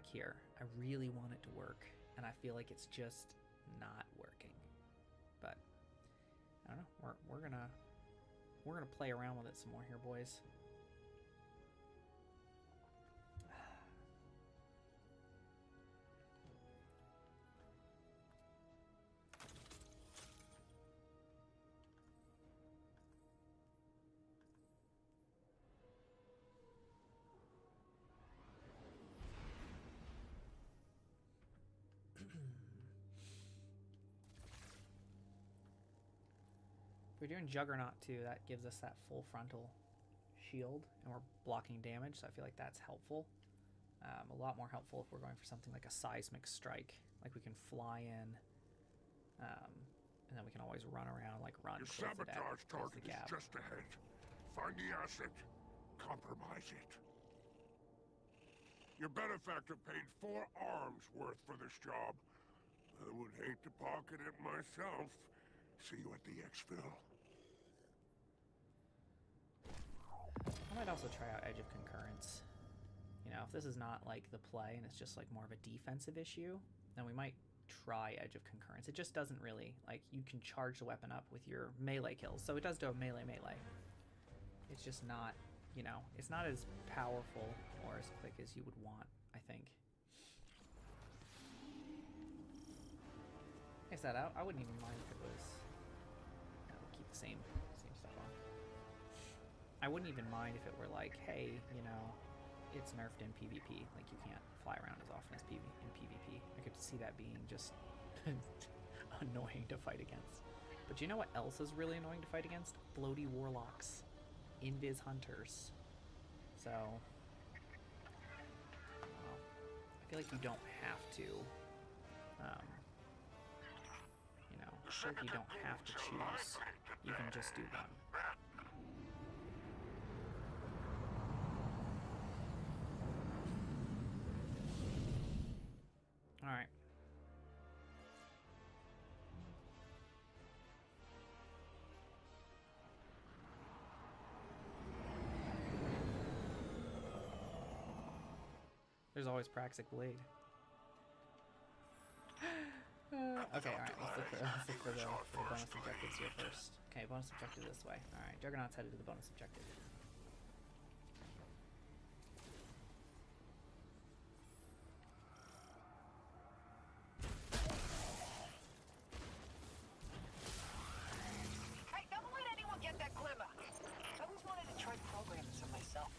here, I really want it to work, and I feel like it's just not working. But I don't know, we're gonna play around with it some more here, boys. we're doing Juggernaut too, that gives us that full frontal shield, and we're blocking damage, so I feel like that's helpful. A lot more helpful if we're going for something like a seismic strike. Like we can fly in, and then we can always run around, like run. Your close the sabotage close the target is gap. just ahead. Find the asset. Compromise it. Your benefactor paid 4 arms worth for this job. I would hate to pocket it myself. See you at the exfil. I might also try out Edge of Concurrence. You know, if this is not like the play and it's just like more of a defensive issue, then we might try Edge of Concurrence. It just doesn't really, like, you can charge the weapon up with your melee kills, so it does do a melee. It's just not, you know, it's not as powerful or as quick as you would want, I think. Is that out? I wouldn't even mind if it was. No, we'll keep the same stuff on. I wouldn't even mind if it were like, hey, you know, it's nerfed in PvP. Like, you can't fly around as often as in PvP. I could see that being just annoying to fight against. But you know what else is really annoying to fight against? Bloaty warlocks. Invis hunters. So, well, I feel like you don't have to, you know, I feel like you don't have to choose. You can just do one. Alright. There's always Praxic Blade. Okay, alright, let's look for the bonus objectives here first. Okay, bonus objective this way. Alright, Juggernaut's headed to the bonus objective. Hey, don't let anyone get that glimmer. I always wanted to try programming some myself.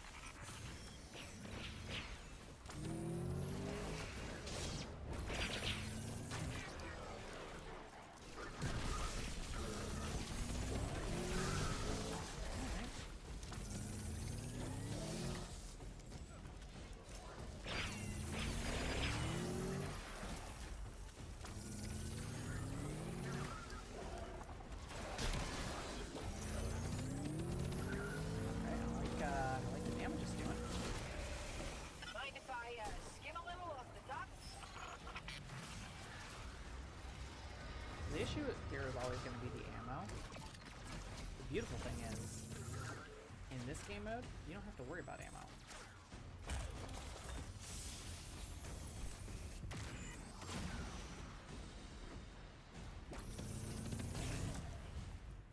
The issue here is always going to be the ammo. The beautiful thing is, in this game mode, you don't have to worry about ammo.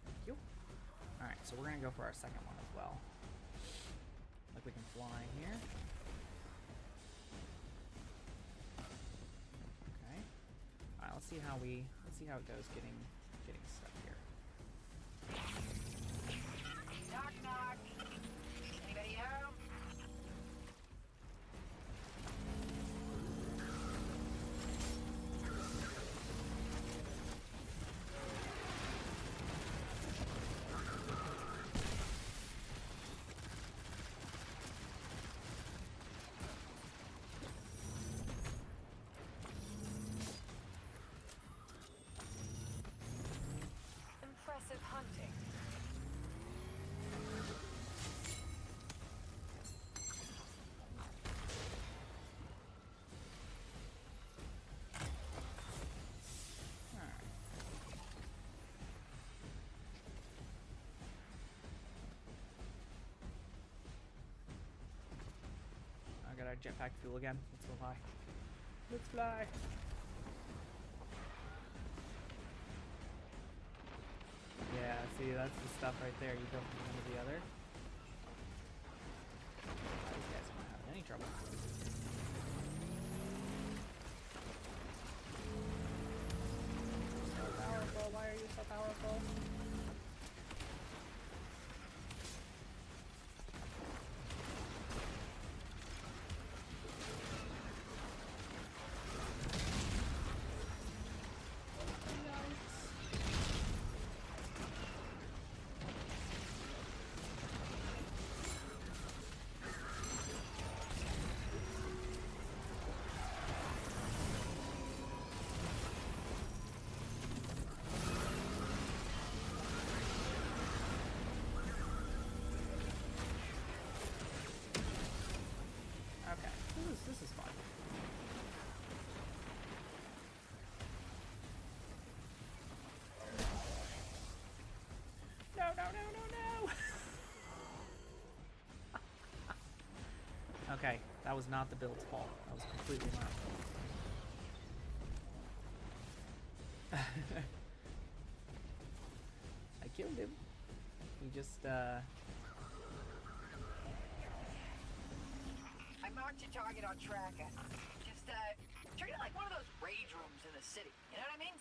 Thank you. Alright, so we're going to go for our second one as well. Like we can fly here. Okay. Alright, let's see how it goes getting stuck here. Knock, knock. Anybody home? Impressive hunting. I got our jetpack fuel again. Let's go fly. Let's fly. Yeah, see, that's the stuff right there. You go from one to the other. These guys are not having any trouble. So powerful. Why are you so powerful? This is fun. No, no, no, no, no! Okay, that was not the build's fault. That was completely my fault. I killed him. He just, I marked your target on tracker. Just, treat it like one of those rage rooms in the city. You know what I mean?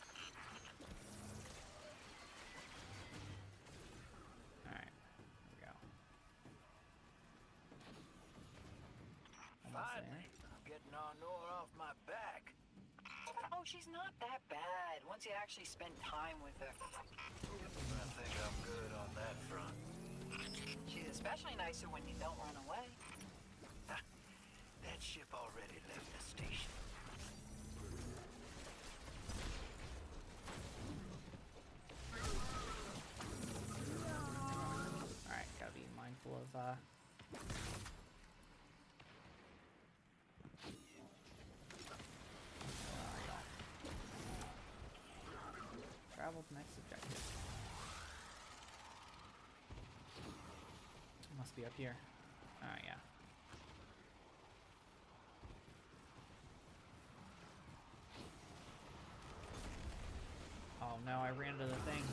Alright, there we go. Almost Finally, there. I'm getting Arnor off my back. Oh, she's not that bad once you actually spend time with her. I think I'm good on that front. She's especially nicer when you don't run away. That ship already left the station. Alright, gotta be mindful of, travel to next objective. Must be up here. Oh, yeah. Oh no, I ran into the thing.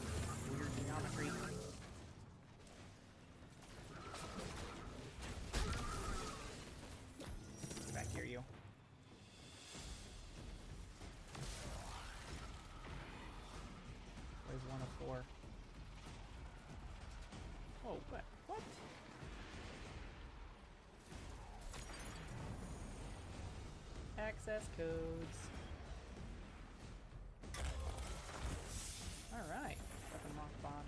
Weird geometry. Get back here, you. There's one of 4. Oh, what? What? Access codes. Alright. Weapon lockbox.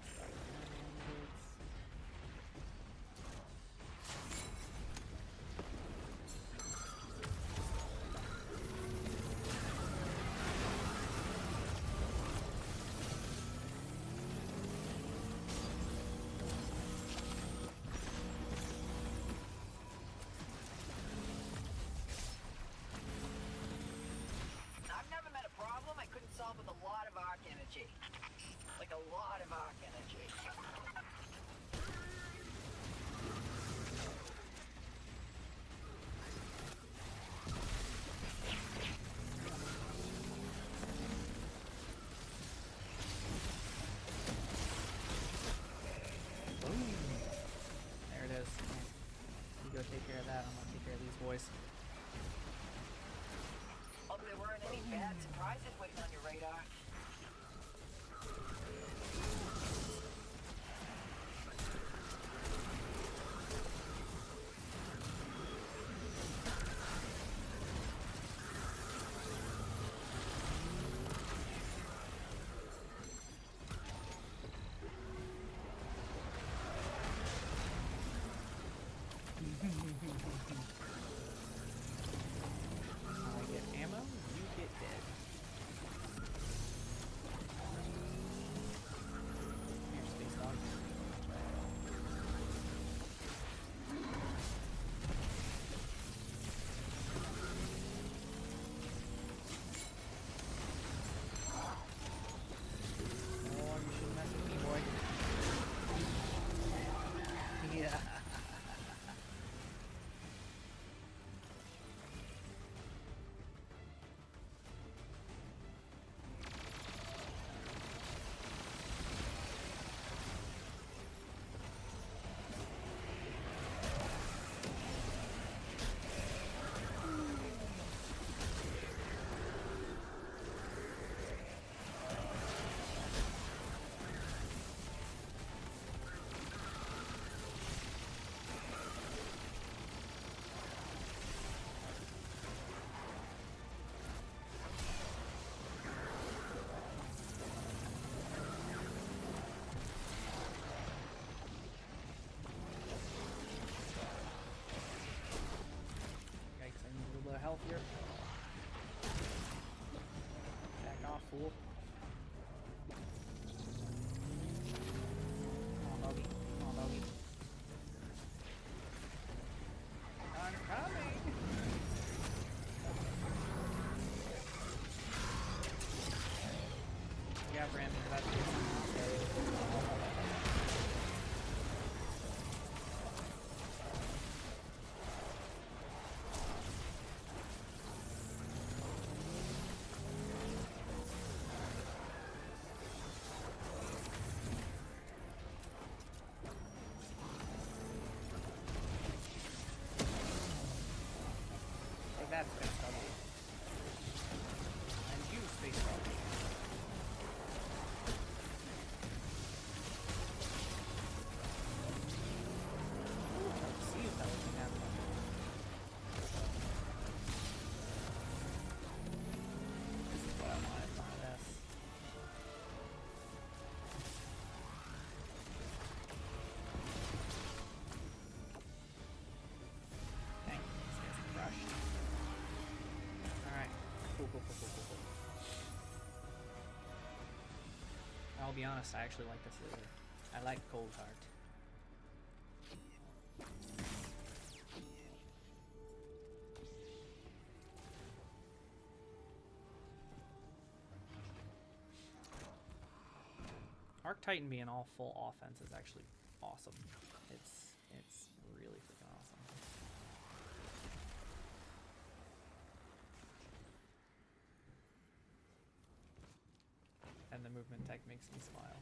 I've never met a problem I couldn't solve with a lot of arc energy. Like a lot of arc energy. Boom. There it is. You go take care of that. I'm gonna take care of these boys. Hope there weren't any bad surprises waiting on your radar. I get ammo, you get dead. Here, space dog. Oh, you shouldn't mess with me, boy. Yeah. Yikes, I need a little bit of health here. Back off, fool. Come on, doggy. Come on, doggy. I'm coming! ramming that thing. Hey, that's Space Doggy. And you, Space Doggy. See if that was happening. This is what I wanted from this. Dang, this guy's crushed. Alright, cool. I'll be honest, I actually like this lizard. I like Cold Heart. Arc Titan being all full offense is actually awesome. It's really freaking awesome. And the movement tech makes me smile.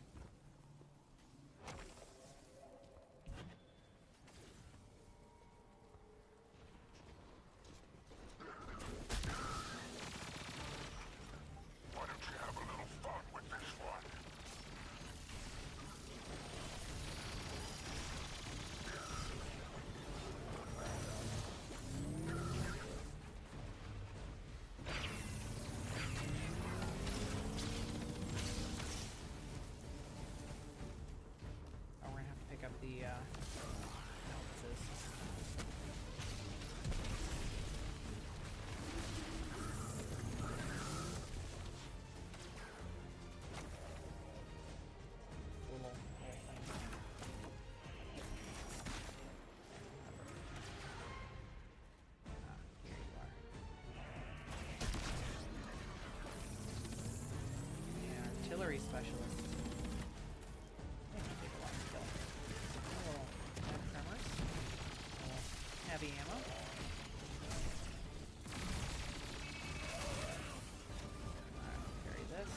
Why don't you have a little fun with this one? Oh, we're gonna have to pick up the, no, this is. Little thing. Ah, here you are. Yeah, artillery specialist. That can take a while to kill. A little tremors. A little heavy ammo. Alright, carry this.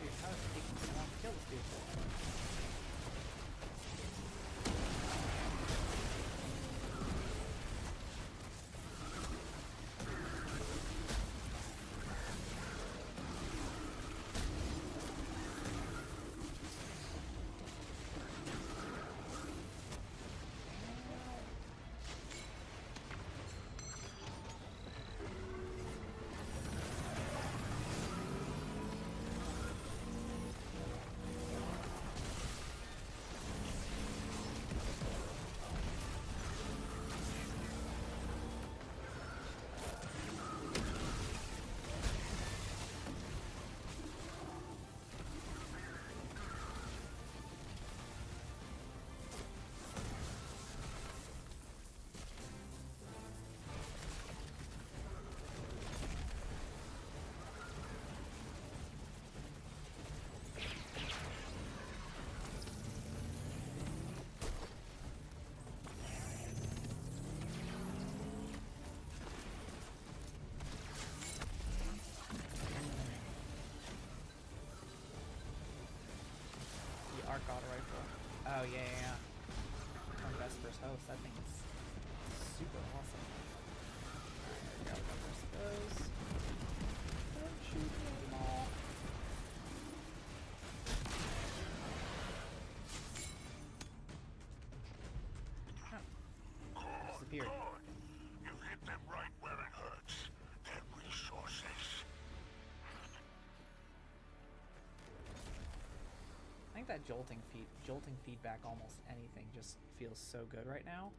Dude, how is it taking so long to kill this dude? The arc auto rifle. Oh yeah. From Vesper's host. That thing is super awesome. Alright, there we go. First those. Don't shoot them all. Oh. Disappeared. Good. You've hit them that jolting feedback almost anything just feels so good right now.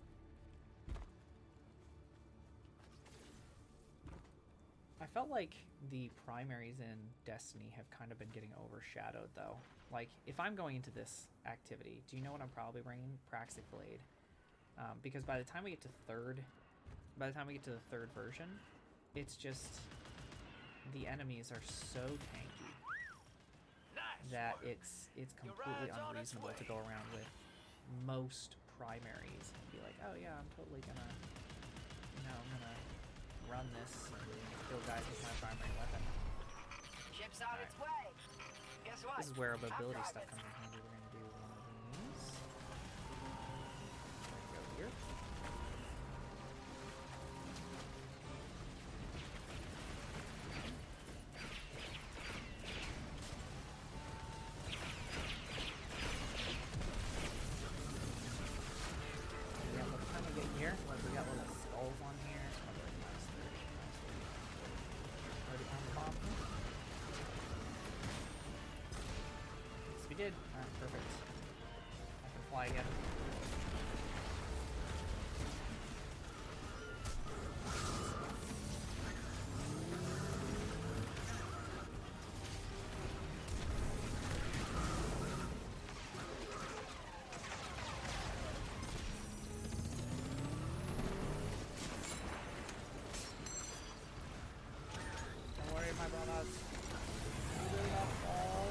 I felt like the primaries in Destiny have kind of been getting overshadowed, though. Like, if I'm going into this activity, do you know what I'm probably bringing? Praxic Blade. Because by the time we get to the third version, it's just the enemies are so tanky that it's completely unreasonable to go around with most primaries and be like, oh yeah, I'm totally gonna, I'm gonna run this and kill guys with my primary weapon. Ship's on its way. Guess what? This is where ability I'm stuff driving. comes in handy. We're gonna do one of these. We're gonna go here. Yeah, by the time we get here, like we got little skulls on here. It's probably like minus 30, minus 30. Already found the bomb. Yes, we did. Alright, perfect. I can fly again. Don't worry, my brothers. You will not fall.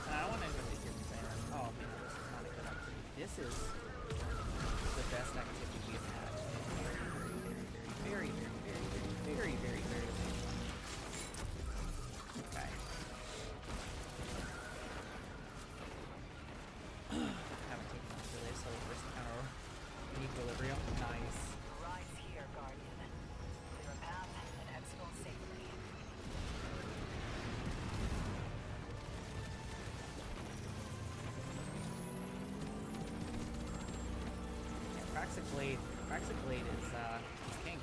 And I don't want anyone to hear me saying, oh, man, this is not a good activity. This is the best activity we have had. Very, very, very, very, very, very, very, very. Okay. Haven't taken much really, so first encounter in equilibrium. Nice. Rise here, Guardian. Clear a path and exfil safely. Praxic Blade is king.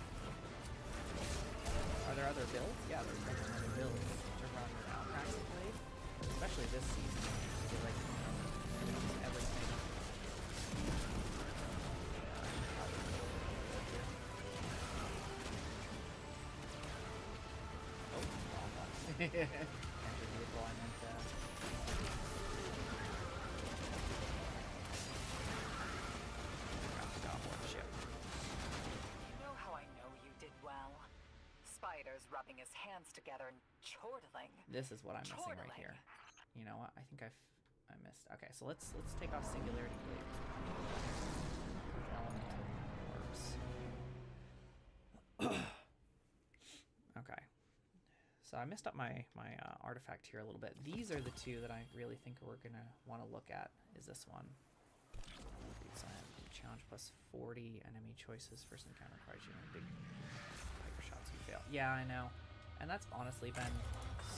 Are there other builds? Yeah, there's definitely other builds to run without Praxic Blade. Especially this season. I feel like almost everything. Oh, wrong one. Enter vehicle, I meant ship. You know how I know you did well? Spider's rubbing his hands together and chortling. This is what I'm missing right here. You know what? I think I missed. Okay, so let's take off Singularity Blade. Elemental orbs. Okay. So I messed up my artifact here a little bit. These are the two that I really think we're gonna want to look at. Is this one? Challenge plus 40 enemy choices. First encounter requires you in big hyper shots you fail. Yeah, I know. And that's honestly been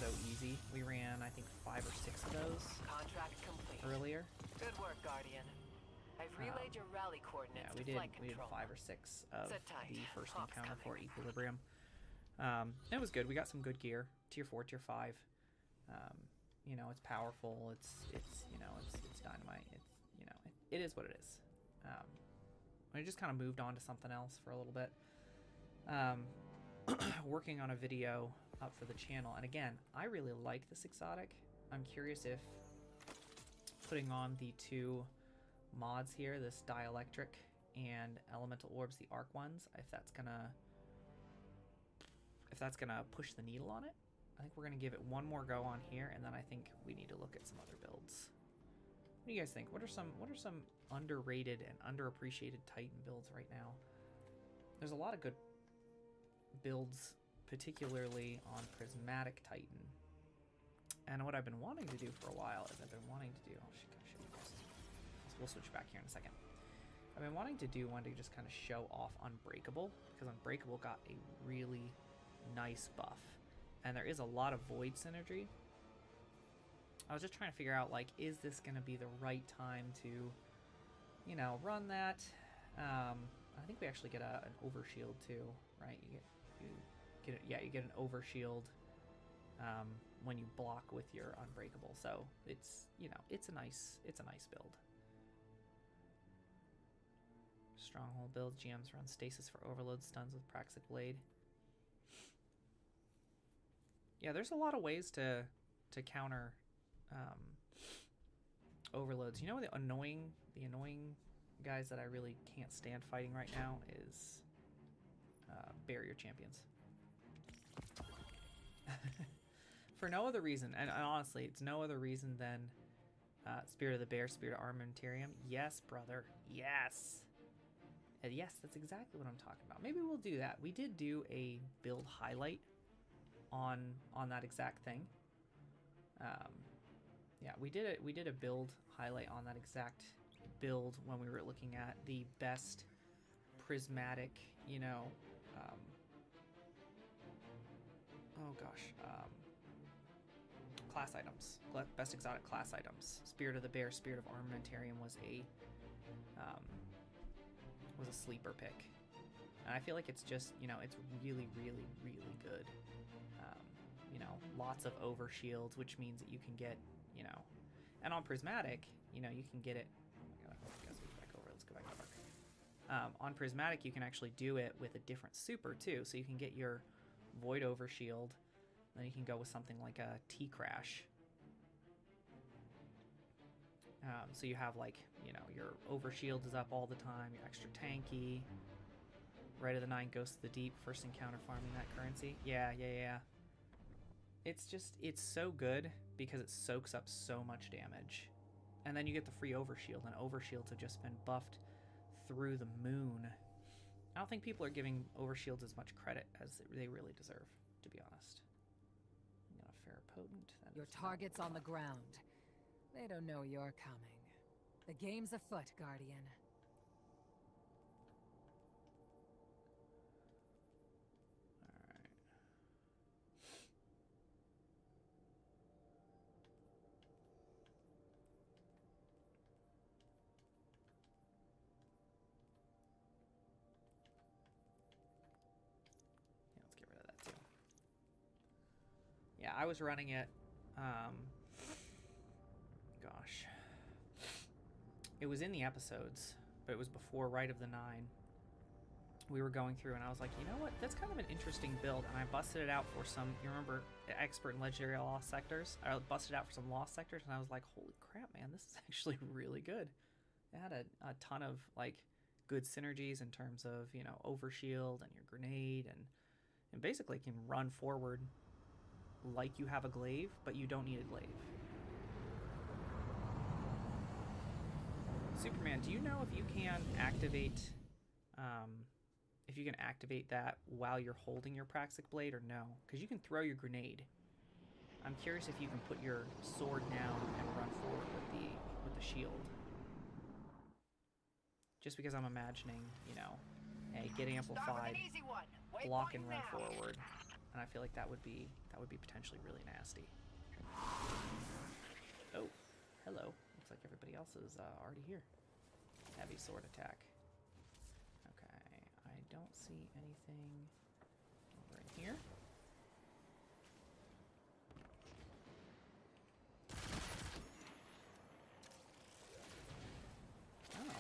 so easy. We ran, I think, 5 or 6 of those Contract complete. earlier. Good work, Guardian. I've relayed your rally coordinates Yeah, we to did flight control. 5 or 6 of Sit tight. the first Hawk's encounter for coming. Equilibrium. It was good. We got some good gear. Tier 4, Tier 5. You know, it's powerful. It's dynamite. It is what it is. I just kind of moved on to something else for a little bit. Working on a video up for the channel, and again, I really like this exotic. I'm curious if putting on the 2 mods here, this dielectric and elemental orbs, the arc ones, if that's gonna push the needle on it. I think we're gonna give it one more go on here, and then I think we need to look at some other builds. What do you guys think? What are some underrated and underappreciated Titan builds right now? There's a lot of good builds, particularly on Prismatic Titan. And what I've been wanting to do for a while is I've been wanting to do... Oh, shit, we'll switch back here in a second. I've been wanting to do one to just kind of show off Unbreakable, because Unbreakable got a really nice buff. And there is a lot of Void synergy. I was just trying to figure out, like, is this going to be the right time to, you know, run that? I think we actually get an overshield too, right? You get an overshield when you block with your Unbreakable. So it's, you know, it's a nice build. Stronghold build. GMs run stasis for overload stuns with Praxic Blade. Yeah, there's a lot of ways to counter overloads. You know, the annoying guys that I really can't stand fighting right now is barrier champions. For no other reason, and honestly, it's no other reason than Spirit of the Bear, Spirit of Armamentarium. Yes, brother. Yes. Yes, that's exactly what I'm talking about. Maybe we'll do that. We did do a build highlight on that exact thing. Yeah, we did a build highlight on that exact build when we were looking at the best prismatic, you know, class items, best exotic class items. Spirit of the Bear, Spirit of Armamentarium was a sleeper pick, and I feel like it's just, you know, it's really, really, really good. You know, lots of overshields, which means that you can get, you know, and on prismatic, you know, you can get it. Oh my God, let's go back to Arc. On prismatic, you can actually do it with a different super too, so you can get your Void Overshield, then you can go with something like a T-Crash. So you have, like, you know, your Overshield is up all the time, you're extra tanky. Right of the 9 Ghost of the Deep, first encounter farming that currency. Yeah. It's just, it's so good because it soaks up so much damage. And then you get the free Overshield, and Overshields have just been buffed through the moon. I don't think people are giving Overshields as much credit as they really deserve, to be honest. You know, Ferropotent. Your target's on the ground. They don't know you're coming. The game's afoot, Guardian. Alright. Yeah, let's get rid of that too. Yeah, I was running it, gosh. It was in the episodes, but it was before Rite of the 9. We were going through, and I was like, you know what? That's kind of an interesting build, and I busted it out for some, you remember, Expert in Legendary Lost Sectors? I busted it out for some Lost Sectors, and I was like, holy crap, man, this is actually really good. It had a ton of, like, good synergies in terms of, you know, Overshield and your grenade, and basically can run forward like you have a glaive, but you don't need a glaive. Superman, do you know if you can activate that while you're holding your Praxic Blade or no? Because you can throw your grenade. I'm curious if you can put your sword down and run forward with the shield. Just because I'm imagining, you know, hey, get amplified, block and run forward, and I feel like that would be potentially really nasty. Oh, hello. Looks like everybody else is already here. Heavy sword attack. Okay, I don't see anything over in here. Oh.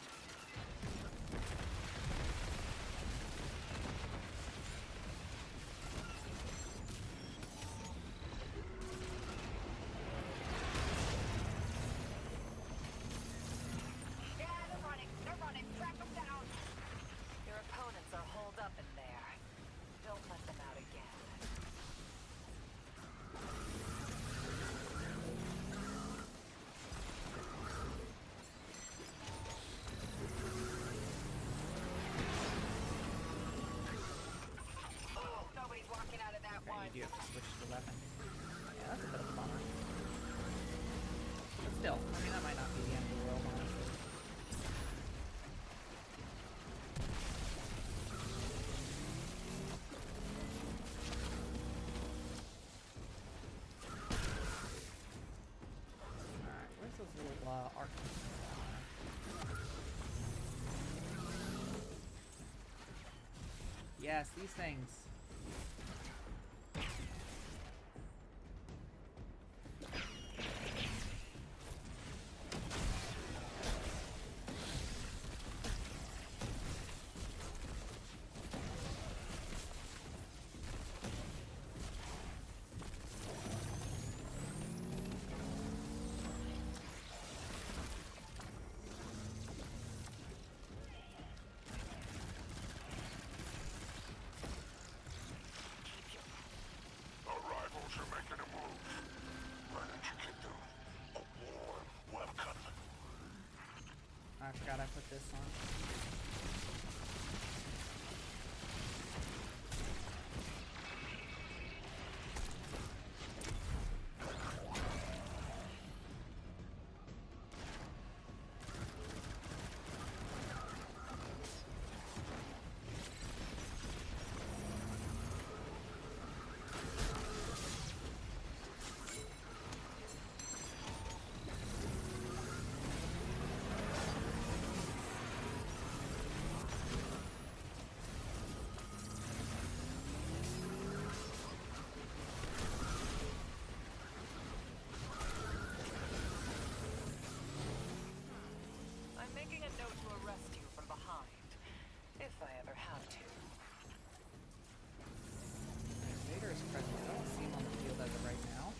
Your opponents are holed up in there. Don't let them out again. Yes, these things. Our rivals are making a move. Why don't you give them a warm welcome? I forgot I put this on. I'm making a note to arrest you from behind, if I ever have to. Vader is present. I don't see him on the field as of right now.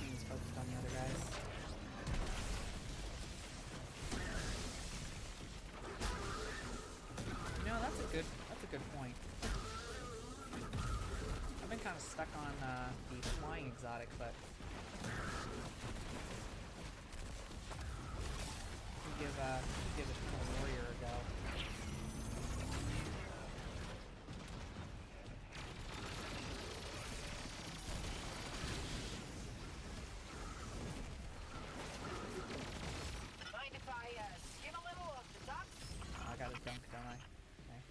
He's focused on the other guys. You know, that's a good point. I've been kind of stuck on the flying exotic, but give a warrior a go. Mind if I skim a little of the top? I got a dunk, don't I? Okay.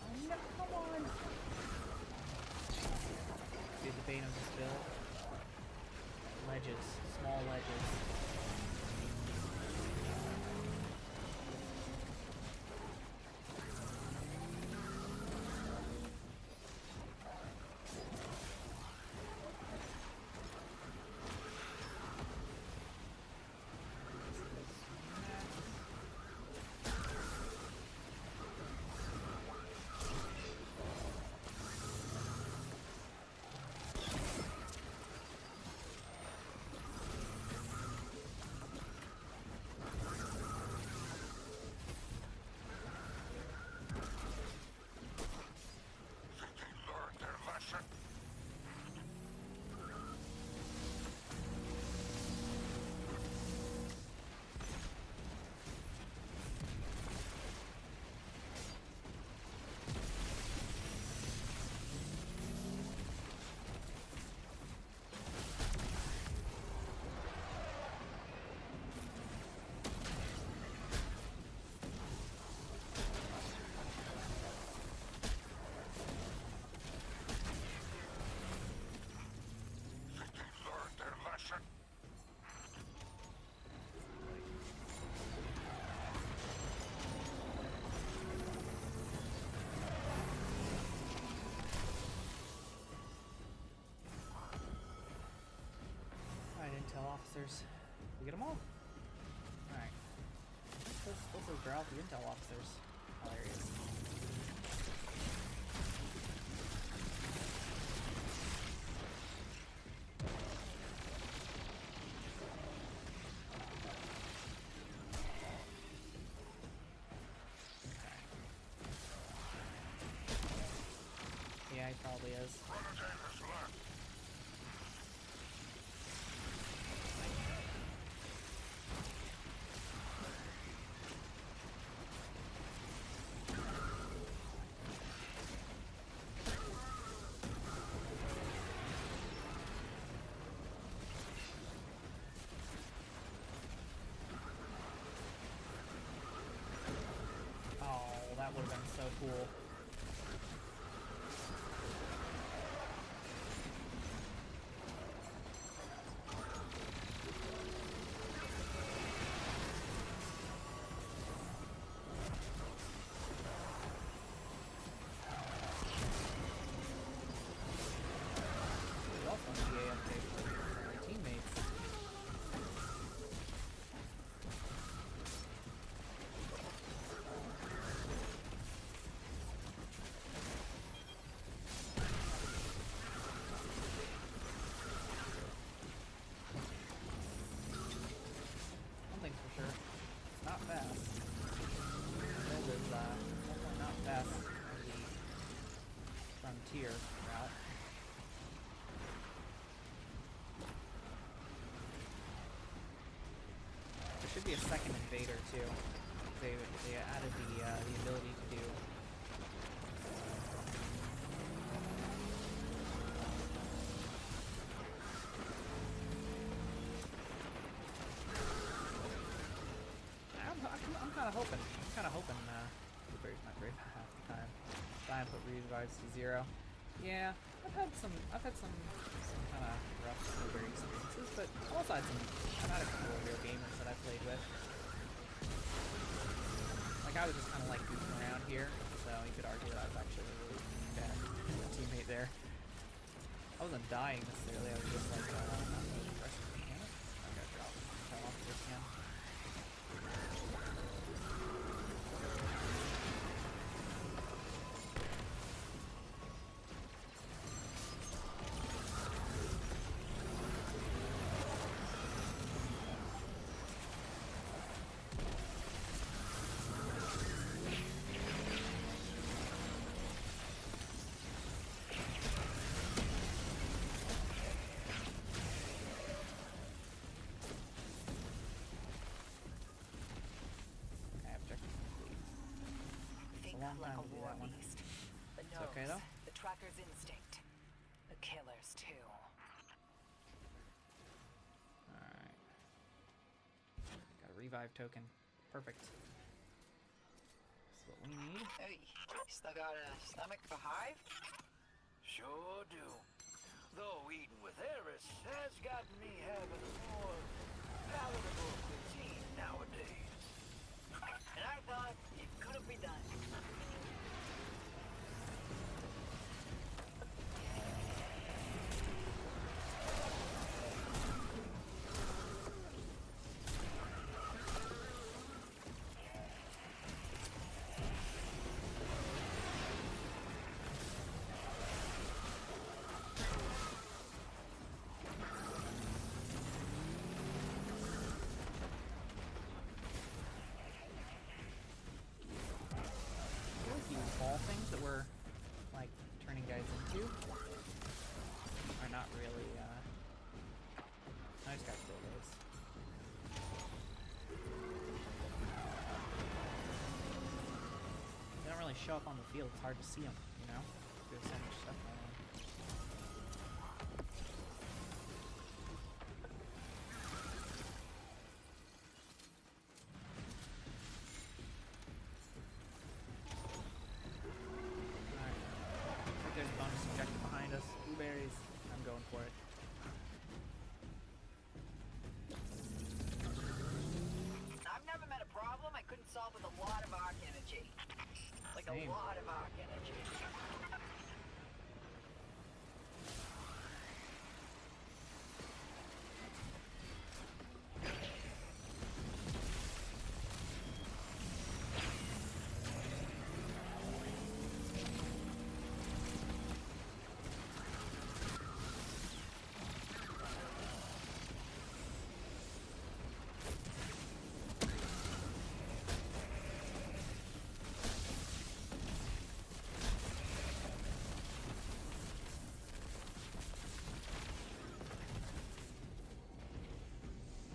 Oh no, come on! Dude, the bane of this build. Ledges. Small ledges. Think they learned their lesson? Think they learned their lesson? Alright, intel officers. We get them all? Alright. Let's draw out the intel officers. Oh, there he is. That would have been so cool. There's also an EA update for my teammates. One thing's for sure, it's not fast. The build is definitely not fast on the frontier route. There should be a second invader too. They added the ability to do. I'm kind of hoping. Blueberry's my favorite half the time. Try and put revives to 0. Yeah, I've had some kind of rough Blueberry experiences, but I've also had I've had a couple of real gamers that I played with. Like I was just kind of like goofing around here, so you could argue that I was actually a really bad teammate there. I wasn't dying necessarily. I was just like not really aggressive. Damn it! I gotta drop. Turn off this again. Long Like time a to do war that one. beast. The It's nose, okay though. the tracker's instinct. The killer's too. Alright. Got a revive token. Perfect. That's what we need. Hey, still got a stomach for Hive? Sure do. Though eating with Eris has gotten me having a more palatable cuisine nowadays. And I thought it couldn't be done. I feel like these ball things that we're like turning guys into are not really I just gotta kill those. They don't really show up on the field, it's hard to see them, you know? There's so much stuff going on. Alright. I think there's a bonus objective behind us. Blueberries. I'm going for it. I've never met a problem I couldn't solve with a lot of arc energy. Like Same. a lot of arc energy.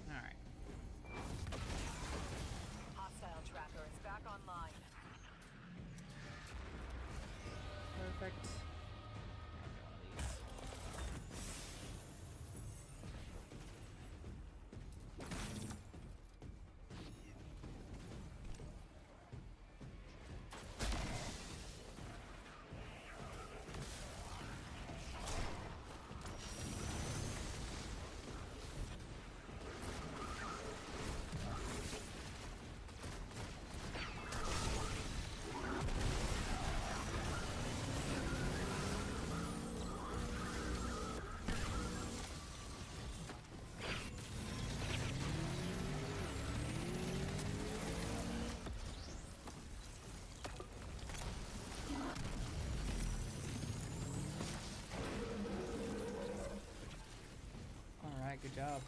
Alright. Hostile tracker is back online. Perfect. One of these. job.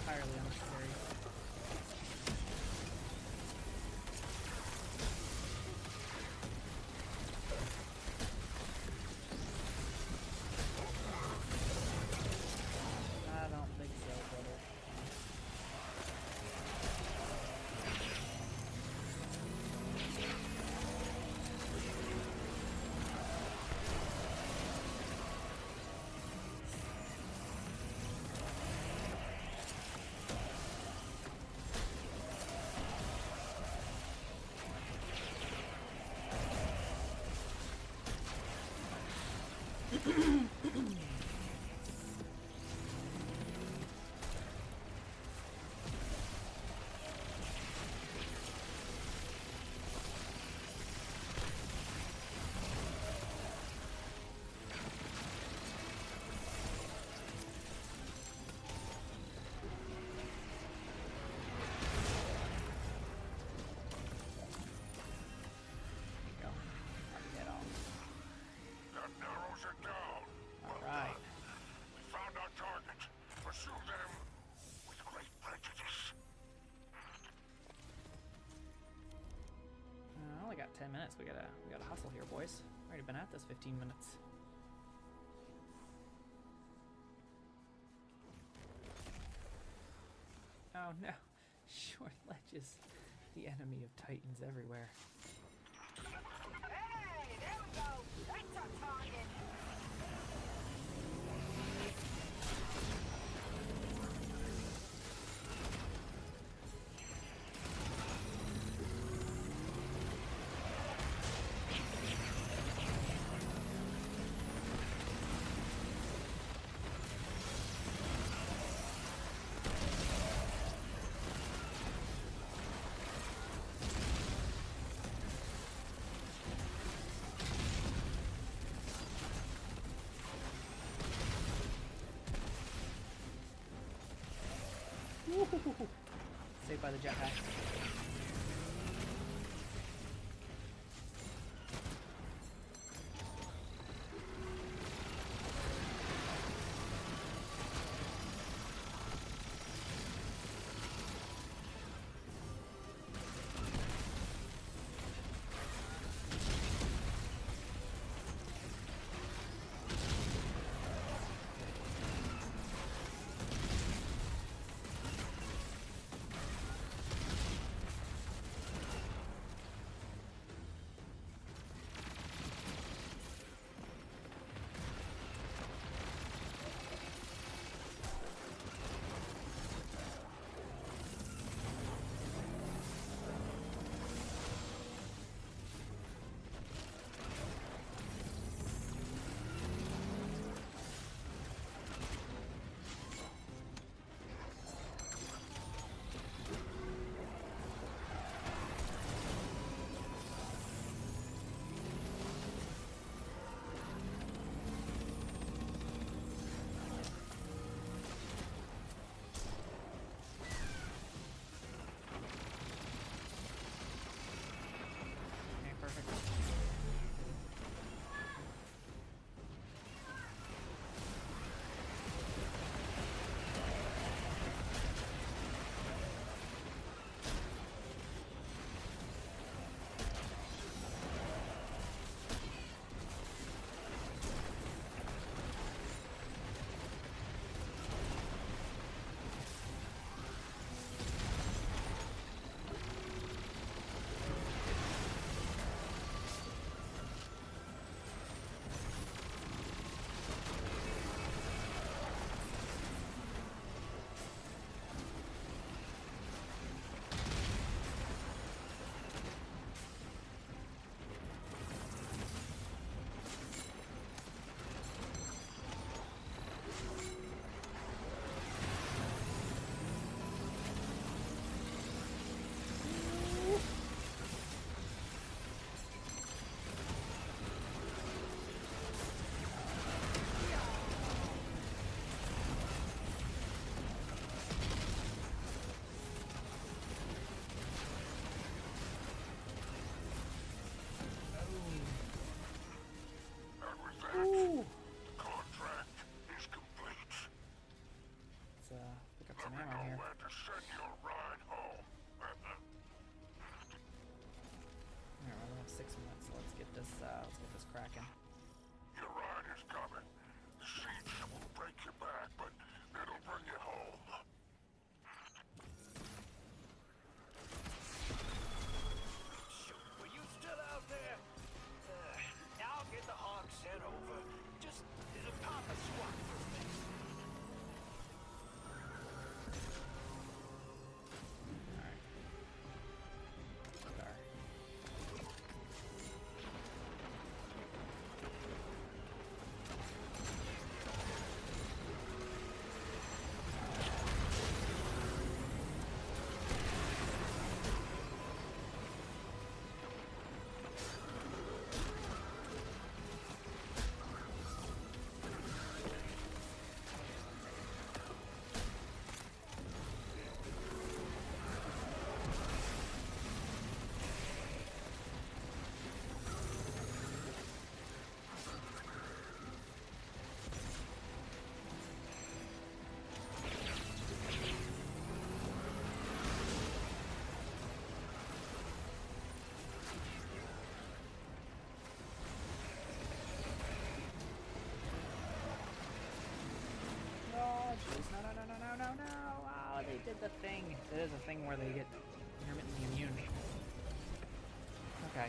Entirely unnecessary. I don't think so, brother. There you go. Get off. That narrows it down. All right. We found our target. Pursue them with great prejudice. I only got 10 minutes. We gotta hustle here, boys. Already been at this 15 minutes. Oh no. Short ledges. The enemy of titans everywhere. Hey, there we go. That's our target. Saved by the jetpack. it did the thing. It is a thing where they get intermittently immune. Okay.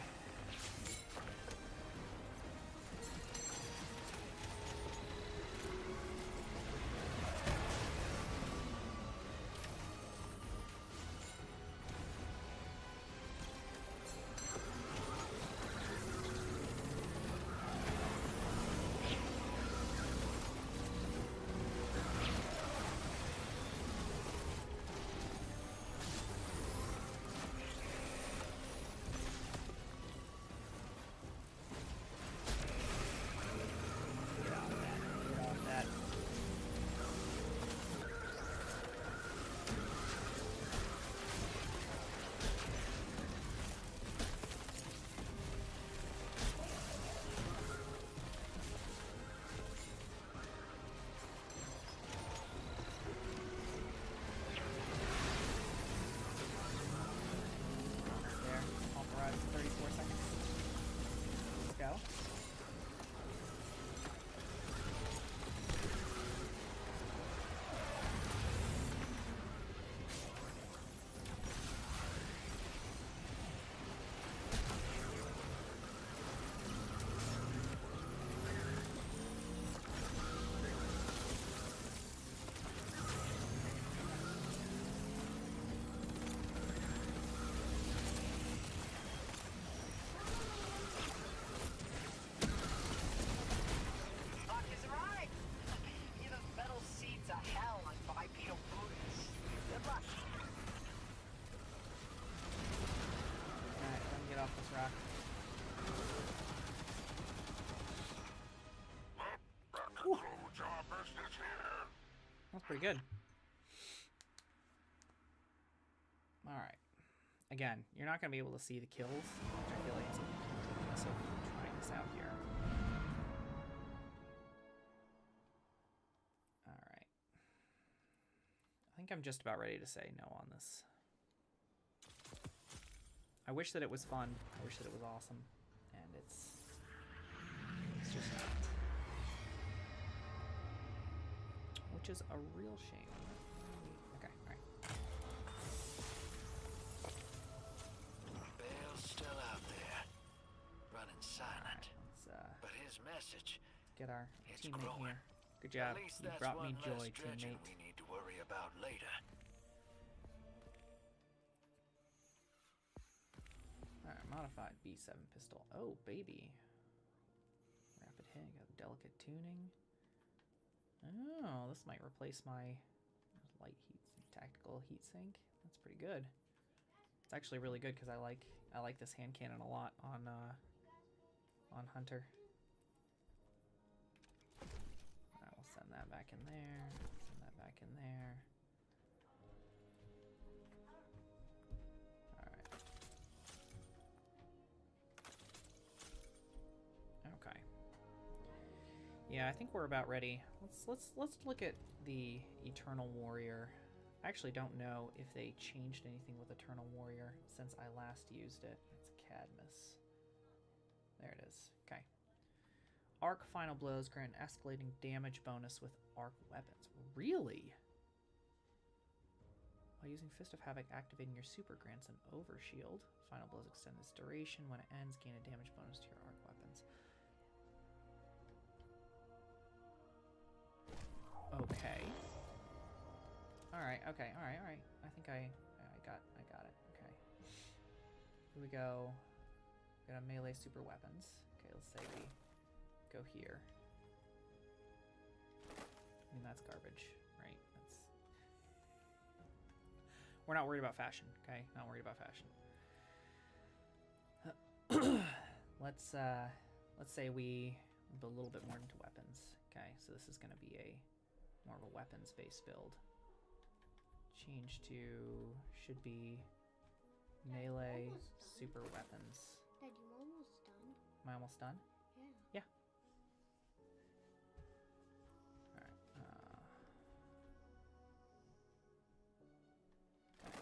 Luck is right. Even metal seats a hell on bipedal Buddhists. Good luck. Alright, let me get off this rock. That concludes our business here. That's pretty good. Alright. Again, you're not going to be able to see the kills, which I feel like is a weakness of trying this out here. Alright. I think I'm just about ready to say no on this. I wish that it was fun. I wish that it was awesome. And it's just not. Which is a real shame. Okay, alright. Bale's still out there, running silent. Let's But his message, get our it's teammate growing. here. Good job. At least You that's brought one me less joy, dredging teammate. we need to worry about later. Alright, modified B7 pistol. Oh, baby. Rapid hit, got delicate tuning. Oh, this might replace my light heat tactical heat sink. That's pretty good. It's actually really good because I like this hand cannon a lot on Hunter. Alright, we'll send that back in there. Send that back in there. Alright. Okay. Yeah, I think we're about ready. Let's look at the Eternal Warrior. I actually don't know if they changed anything with Eternal Warrior since I last used it. It's Cadmus. There it is. Okay. Arc final blows grant an escalating damage bonus with arc weapons. Really? While using Fist of Havoc, activating your super grants an overshield. Final blows extend its duration. When it ends, gain a damage bonus to your arc weapons. Okay. Alright, okay, alright. I think I got it. Okay. Here we go. Got a melee super weapons. Okay, let's say we go here. I mean, that's garbage, right? That's... We're not worried about fashion, okay? Not worried about fashion. Let's say we build a little bit more into weapons. Okay, so this is going to be a more of a weapons-based build. Change to should be melee super weapons. Dad, you almost done? Am I almost done? Yeah. Yeah. All right. Okay.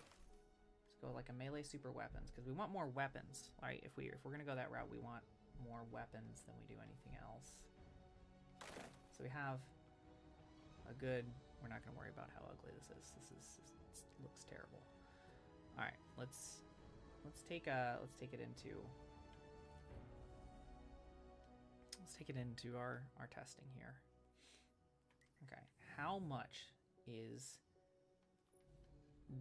Let's go like a melee super weapons because we want more weapons, right? If we're gonna go that route, we want more weapons than we do anything else. Okay. So we have a good We're not gonna worry about how ugly this is. This looks terrible. All right, let's take it into our testing here. Okay, how much is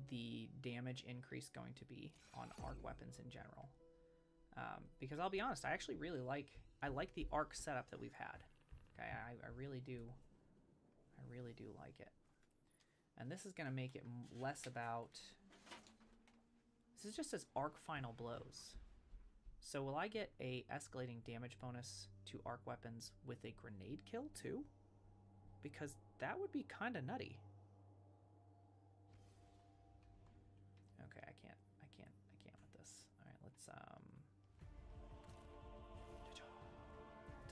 the damage increase going to be on arc weapons in general? Because I'll be honest, I actually really like the arc setup that we've had. Okay, I really do like it. And this is gonna make it less about. This is just as arc final blows. So will I get a escalating damage bonus to arc weapons with a grenade kill too? Because that would be kind of nutty. Okay, I can't with this. All right, let's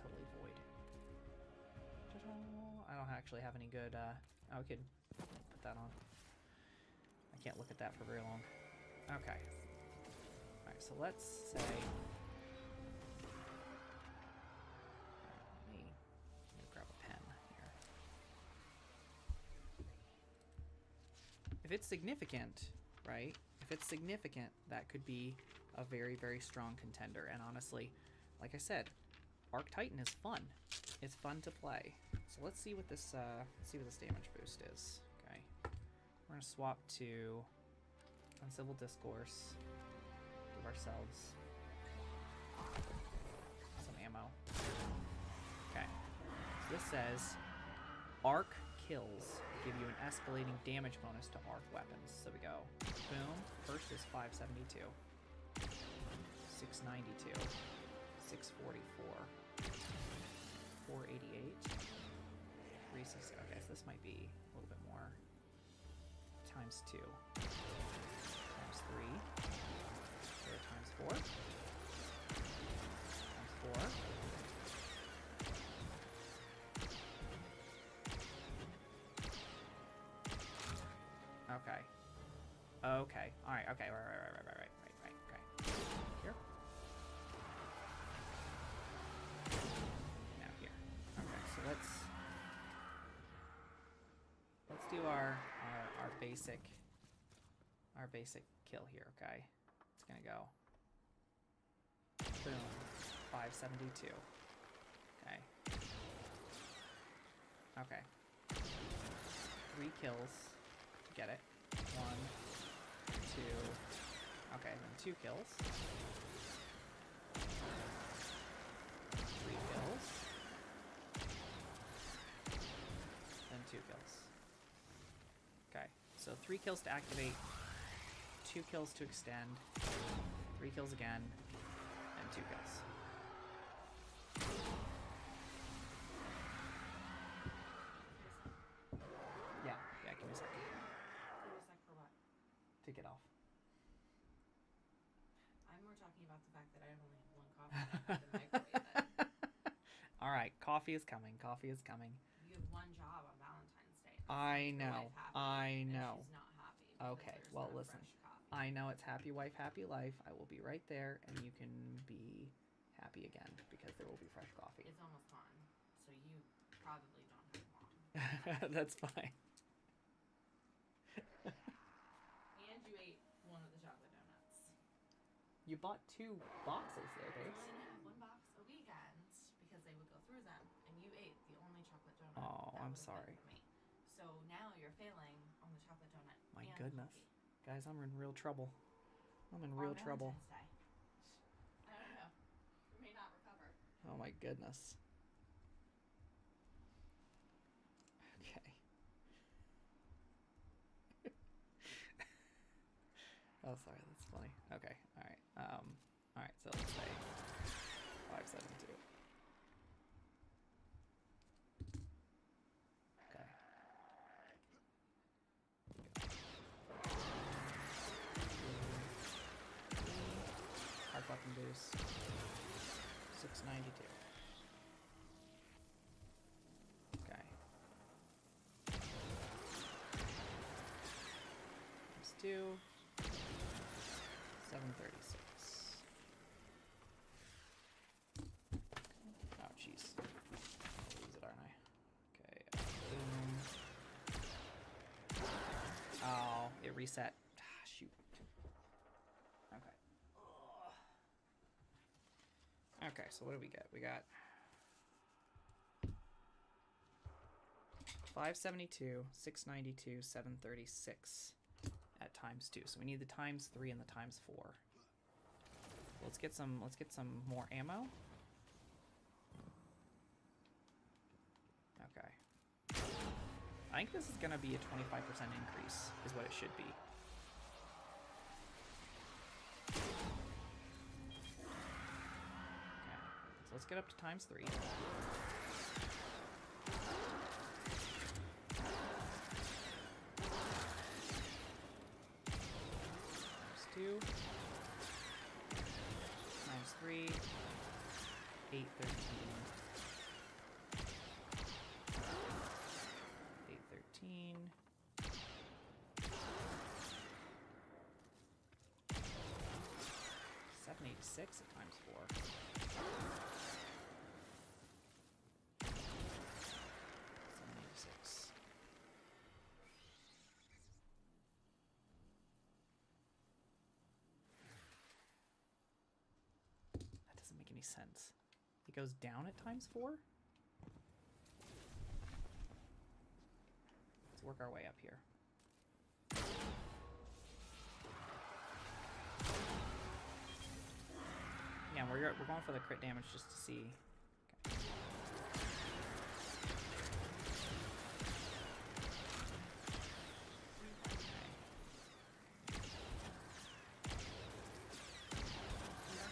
totally void. I don't actually have any good oh, we could put that on. I can't look at that for very long. Okay. All right, so let's say let me grab a pen here. If it's significant, right? If it's significant, that could be a very, very strong contender. And honestly, like I said, Arc Titan is fun. It's fun to play. So let's see what this damage boost is. Okay, we're gonna swap to Uncivil Discourse. Give ourselves some ammo. Okay, so this says arc kills give you an escalating damage bonus to arc weapons. So we go boom. First is 572, 692, 644, 488, 360. Okay, so this might be a little bit more. Times 2, times 3, or times 4, times 4. Okay. Okay. All right. Okay. Right. Okay. Here. Now here. Okay. So let's do our basic kill here. Okay. It's gonna go. Boom. 572. Okay. Okay. 3 kills to get it. 1, 2. Okay, then 2 kills. 3 kills. Then 2 kills. Okay, so 3 kills to activate, 2 kills to extend, 3 kills again, and 2 kills. Yeah, give me a second. Give me a sec for what? To get off. I'm more talking about the fact that I only have one coffee and I have to microwave it. All right, coffee is coming. Coffee is coming. You have one job on Valentine's Day. I Your know. wife happy, I and know. She's not happy because Okay, there's well, not listen. fresh coffee. I know it's happy wife, happy life. I will be right there, and you can be happy again because there will be fresh coffee. It's almost gone, so you probably don't have long. That's fine. And you ate one of the chocolate donuts. You bought 2 boxes there, You babes. only have 1 box a weekend because they would go through them, and you ate the only chocolate donut. Oh, that I'm would've been sorry. for me. So now you're failing on the chocolate donut. My and goodness. coffee. Guys, I'm in real trouble. I'm in On real trouble. Valentine's Day. I don't know. You may not recover. Oh my goodness. Okay. Oh, sorry, that's funny. Okay, all right. All right, so let's say 572. Okay. Hard weapon boost. 692. Okay. Times 2. 736. Oh, jeez. I'll lose it, aren't I? Okay. Boom. reset. Ah, shoot. Okay. Okay, so what do we get? We got 572, 692, 736 at ×2. So we need the ×3 and the ×4. Let's get some more ammo. Okay. I think this is going to be a 25% increase, is what it should be. Okay, so let's get up to ×3. ×2. ×3. 813. 813. 786 at ×4. 786. That doesn't make any sense. It goes down at ×4? Let's work our way up here. Yeah, we're going for the crit damage just to see. Okay. Okay.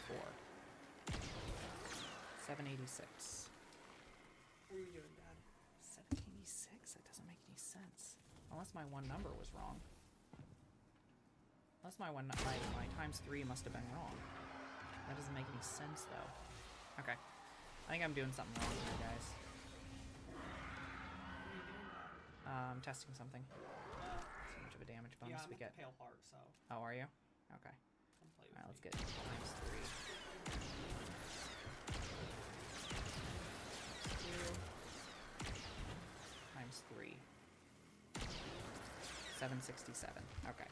4. 786. What are you doing, Dad? 786? That doesn't make any sense. Unless my one number was wrong. Unless my ×3 must have been wrong. That doesn't make any sense, though. Okay. I think I'm doing something wrong here, guys. What are you doing, Dad? I'm testing something. So much of a damage bonus Yeah, I'm we at get. the pale part, so Oh, are you? Okay. come play with Alright, let's me. get ×3. 2. ×3. 767. Okay.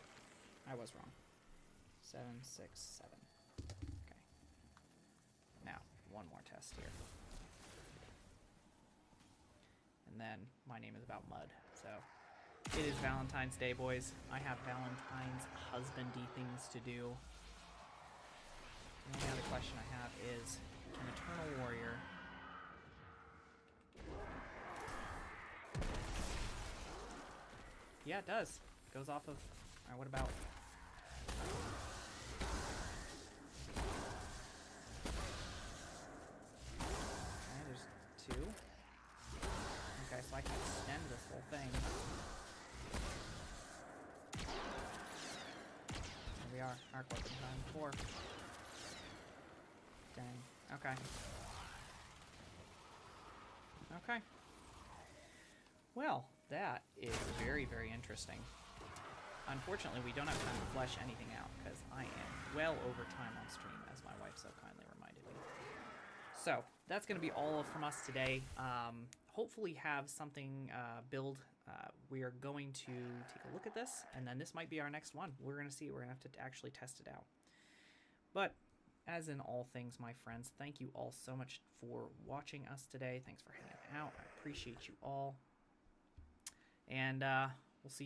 I was wrong. 767. Okay. Now, one more test here. And then my name is about mud. So it is Valentine's Day, boys. I have Valentine's husbandy things to do. The only other question I have is, can Eternal Warrior yeah, it does. Goes off of... Alright, what about... Okay, there's 2. Okay, so I can extend this whole thing. Here we are. Arc weapon time 4. Dang. Okay. Okay. Well, that is very, very interesting. Unfortunately, we don't have time to flesh anything out because I am well over time on stream, as my wife so kindly reminded me. So, that's going to be all from us today. Hopefully have something build. We are going to take a look at this, and then this might be our next one. We're going to see. We're going to have to actually test it out. But as in all things, my friends, thank you all so much for watching us today. Thanks for hanging out. I appreciate you all. And